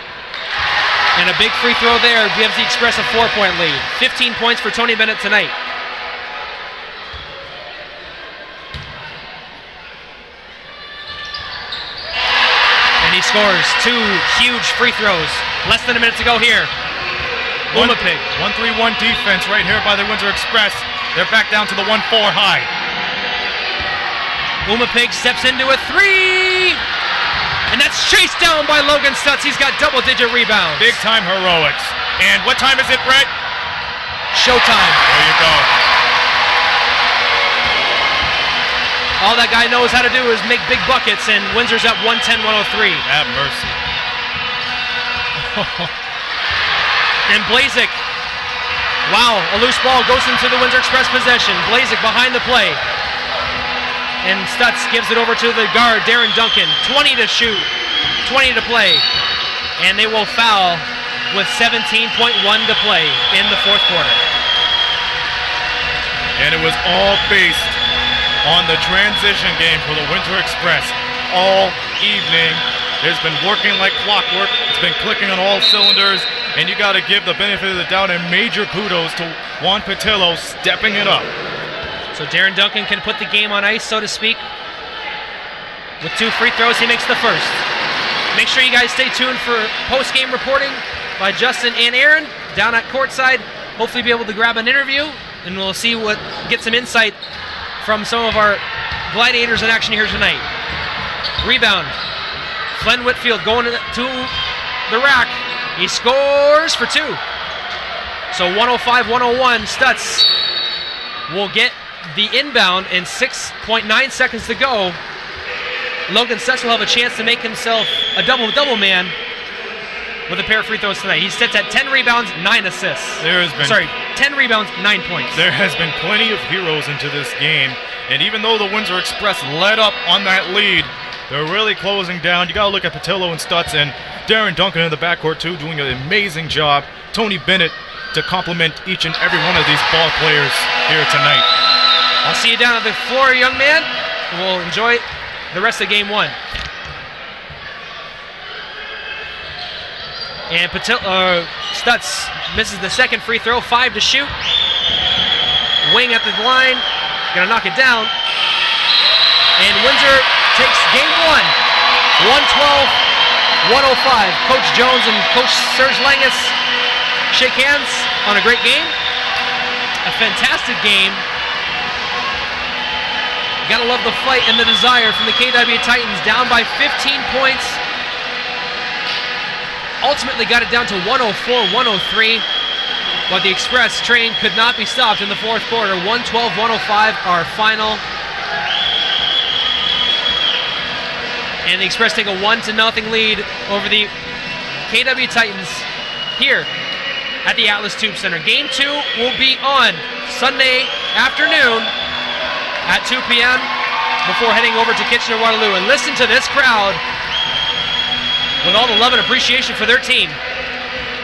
And a big free throw there gives the Express a 4-point lead. 15 points for Tony Bennett tonight. And he scores 2 huge free throws. Less than a minute to go here. Umapig. 1-3-1 defense right here by the Windsor Express. They're back down to the 1-4 high. Umapig steps into a 3. And that's chased down by Logan Stutz. He's got double-digit rebounds. Big time heroics. And what time is it, Brett? Showtime. There you go. All that guy knows how to do is make big buckets, and Windsor's at 110-103. Have mercy. And Blazik. Wow, a loose ball goes into the Windsor Express possession. Blazik behind the play. And Stutz gives it over to the guard, Darren Duncan. 20 to shoot, 20 to play. And they will foul with 17.1 to play in the fourth quarter. And it was all based on the transition game for the Windsor Express all evening. It's been working like clockwork. It's been clicking on all cylinders. And you got to give the benefit of the doubt and major kudos to Juan Patillo stepping it up. So Darren Duncan can put the game on ice, so to speak. With 2 free throws, he makes the first. Make sure you guys stay tuned for post-game reporting by Justin and Aaron down at courtside. Hopefully be able to grab an interview, and we'll see get some insight from some of our gladiators in action here tonight. Rebound. Glenn Whitfield going to the rack. He scores for 2. So 105-101, Stutz will get the inbound in 6.9 seconds to go. Logan Stutz will have a chance to make himself a double-double man with a pair of free throws tonight. He sits at 10 rebounds, 9 assists. 10 rebounds, 9 points. There has been plenty of heroes into this game, and even though the Windsor Express led up on that lead, they're really closing down. You got to look at Patillo and Stutz and Darren Duncan in the backcourt too, doing an amazing job. Tony Bennett to complement each and every one of these ball players here tonight. I'll see you down on the floor, young man. We'll enjoy the rest of game one. And Stutz misses the second free throw, 5 to shoot. Wing at the line, gonna knock it down. And Windsor takes game one, 112-105. Coach Jones and Coach Serge Langus shake hands on a great game. A fantastic game. You gotta love the fight and the desire from the KW Titans, down by 15 points. Ultimately got it down to 104-103, but the Express train could not be stopped in the fourth quarter. 112-105, our final. And the Express take a 1-0 lead over the KW Titans here at the Atlas Tube Center. Game 2 will be on Sunday afternoon at 2 p.m. before heading over to Kitchener-Waterloo. And listen to this crowd with all the love and appreciation for their team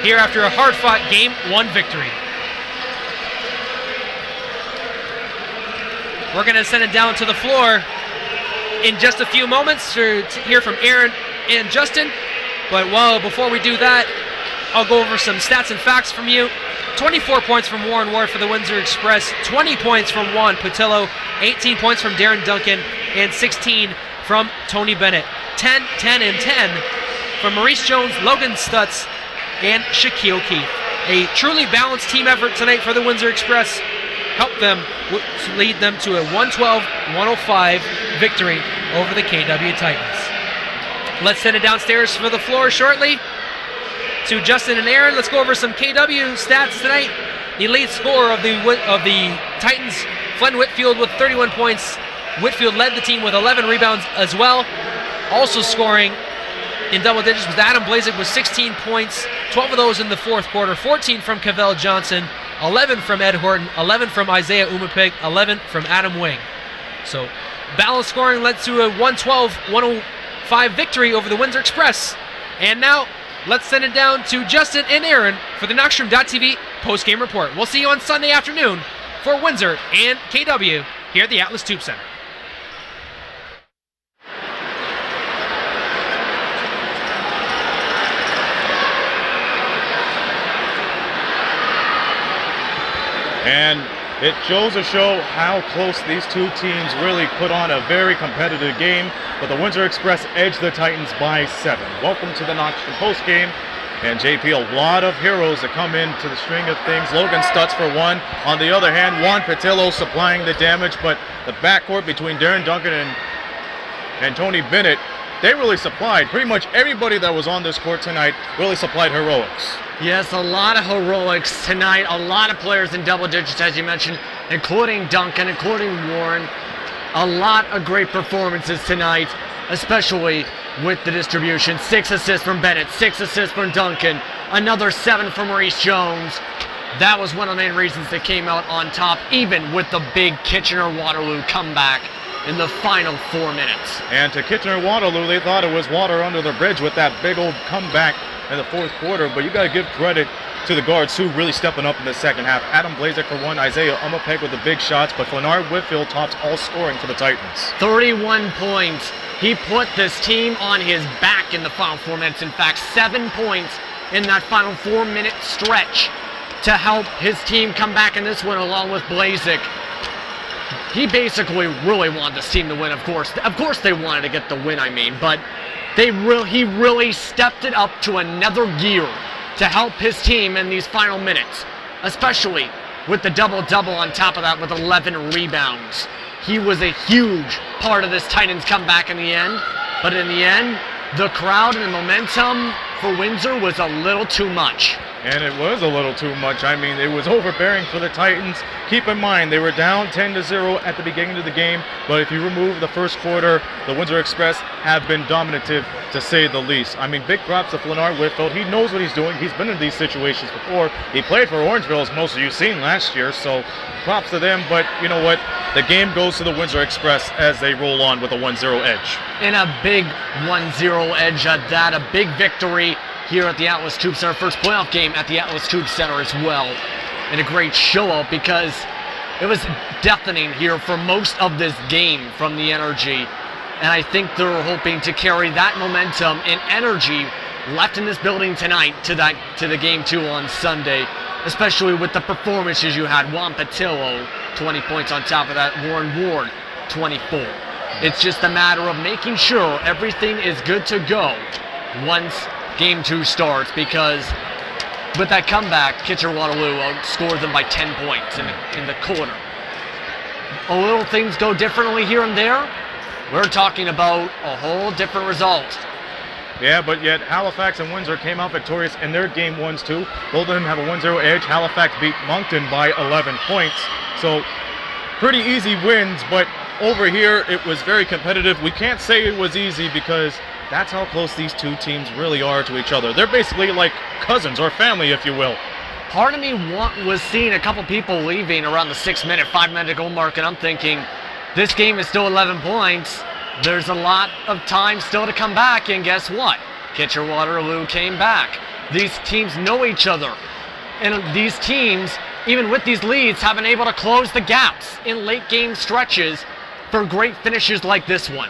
here after a hard-fought Game 1 victory. We're going to send it down to the floor in just a few moments to hear from Aaron and Justin. But before we do that, I'll go over some stats and facts from you. 24 points from Warren Ward for the Windsor Express, 20 points from Juan Patillo, 18 points from Darren Duncan, and 16 from Tony Bennett. 10, 10, and 10 from Maurice Jones, Logan Stutz, and Shaquille Keith. A truly balanced team effort tonight for the Windsor Express helped them lead them to a 112-105 victory over the KW Titans. Let's send it downstairs for the floor shortly to Justin and Aaron. Let's go over some KW stats tonight. The lead scorer of the Titans, Glenn Whitfield, with 31 points. Whitfield led the team with 11 rebounds as well. Also scoring in double digits was Adam Blazek with 16 points, 12 of those in the fourth quarter, 14 from Cavell Johnson, 11 from Ed Horton, 11 from Isaiah Umapig, 11 from Adam Wing. So balanced scoring led to a 112-105 victory over the Windsor Express. And now let's send it down to Justin and Aaron for the Knockstream.tv post-game report. We'll see you on Sunday afternoon for Windsor and KW here at the Atlas Tube Center. And it shows how close these two teams really put on a very competitive game, but the Windsor Express edged the Titans by 7. Welcome to the Knoxville post game. And JP, a lot of heroes that come into the string of things. Logan Stutz for one. On the other hand, Juan Patillo supplying the damage, but the backcourt between Darren Duncan and Tony Bennett, they really supplied. Pretty much everybody that was on this court tonight really supplied heroics. Yes, a lot of heroics tonight. A lot of players in double digits, as you mentioned, including Duncan, including Warren. A lot of great performances tonight, especially with the distribution. 6 assists from Bennett, 6 assists from Duncan, another 7 from Maurice Jones. That was one of the main reasons they came out on top, even with the big Kitchener-Waterloo comeback in the final 4 minutes. And to Kitchener-Waterloo, they thought it was water under the bridge with that big old comeback in the fourth quarter, but you got to give credit to the guards who really stepping up in the second half. Adam Blazek for one, Isaiah Umapeg with the big shots, but Flennard Whitfield tops all scoring for the Titans. 31 points. He put this team on his back in the final 4 minutes. In fact, 7 points in that final 4-minute stretch to help his team come back in this one, along with Blazek. He basically really wanted this team to win, of course. Of course they wanted to get the win, but he really stepped it up to another gear to help his team in these final minutes, especially with the double-double on top of that with 11 rebounds. He was a huge part of this Titans comeback in the end, but in the end, the crowd and the momentum for Windsor was a little too much. And it was a little too much. I mean, it was overbearing for the Titans. Keep in mind, they were down 10-0 at the beginning of the game, but if you remove the first quarter, the Windsor Express have been dominative, to say the least. I mean, big props to Flenar Whitfield. He knows what he's doing. He's been in these situations before. He played for Orangeville, as most of you seen last year, so props to them. But you know what? The game goes to the Windsor Express as they roll on with a 1-0 edge. And a big 1-0 edge at that, a big victory here at the Atlas Tube Center, first playoff game at the Atlas Tube Center as well. And a great show-up because it was deafening here for most of this game from the energy. And I think they're hoping to carry that momentum and energy left in this building tonight to the game 2 on Sunday, especially with the performances you had. Juan Patillo, 20 points on top of that. Warren Ward, 24. It's just a matter of making sure everything is good to go once Game 2 starts, because with that comeback, Kitchener-Waterloo outscored them by 10 points in the quarter. A little things go differently here and there. We're talking about a whole different result. Yeah, but yet Halifax and Windsor came out victorious in their game 1s too. Both of them have a 1-0 edge. Halifax beat Moncton by 11 points. So pretty easy wins, but over here it was very competitive. We can't say it was easy because that's how close these two teams really are to each other. They're basically like cousins or family, if you will. Part of me was seeing a couple people leaving around the 6-minute, 5-minute goal mark, and I'm thinking, this game is still 11 points. There's a lot of time still to come back, and guess what? Kitchener-Waterloo came back. These teams know each other. And these teams, even with these leads, have been able to close the gaps in late game stretches for great finishes like this one.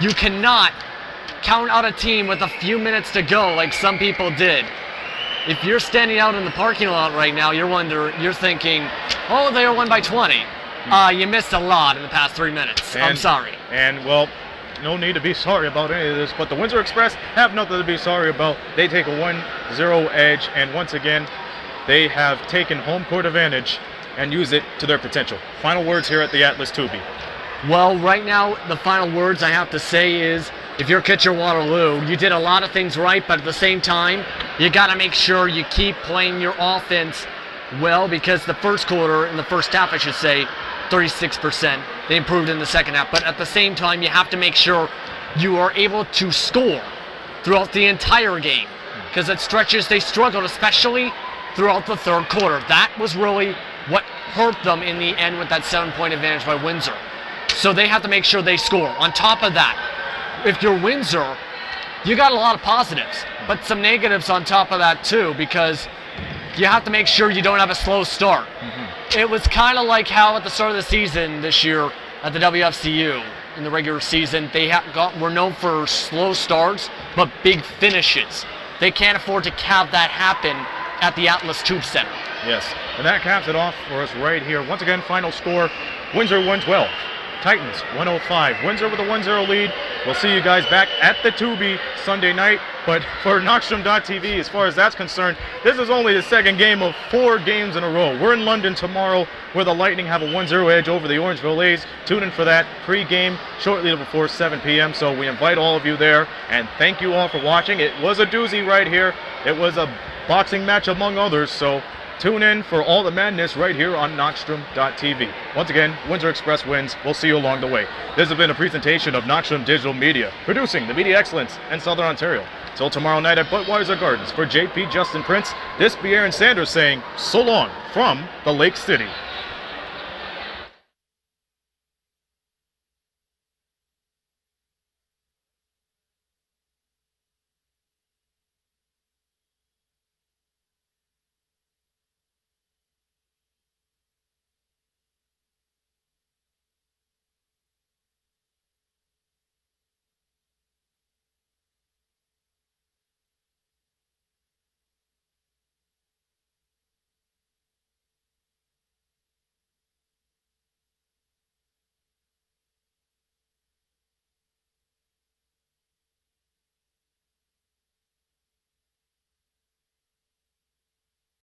You cannot count out a team with a few minutes to go like some people did. If you're standing out in the parking lot right now, you're thinking, oh, they won by 20. You missed a lot in the past 3 minutes. I'm sorry. And, well, no need to be sorry about any of this, but the Windsor Express have nothing to be sorry about. They take a 1-0 edge, and once again, they have taken home court advantage and use it to their potential. Final words here at the Atlas Tubi. Well, right now, the final words I have to say is, if you're Kitchener-Waterloo, you did a lot of things right, but at the same time, you got to make sure you keep playing your offense well, because the first quarter, in the first half, I should say, 36%. They improved in the second half, but at the same time, you have to make sure you are able to score throughout the entire game, because at stretches they struggled, especially throughout the third quarter. That was really what hurt them in the end with that 7-point advantage by Windsor. So they have to make sure they score. On top of that, if you're Windsor, you got a lot of positives, but some negatives on top of that too, because you have to make sure you don't have a slow start. It was kind of like how at the start of the season this year at the WFCU in the regular season, they were known for slow starts, but big finishes. They can't afford to have that happen at the Atlas Tube Center. Yes, and that caps it off for us right here. Once again, final score, Windsor 112. Titans 105. Windsor with a 1-0 lead. We'll see you guys back at the Tubi Sunday night. But for Knockstrom.tv, as far as that's concerned, this is only the second game of 4 games in a row. We're in London tomorrow, where the Lightning have a 1-0 edge over the Orangeville A's. Tune in for that pre-game shortly before 7 p.m. So we invite all of you there, and thank you all for watching. It was a doozy right here. It was a boxing match among others, so tune in for all the madness right here on Knockstrom.tv. Once again, Windsor Express wins. We'll see you along the way. This has been a presentation of Knockstrom Digital Media, producing the media excellence in Southern Ontario. Till tomorrow night at Budweiser Gardens, for JP, Justin Prince, this be Aaron Sanders saying so long from the Lake City.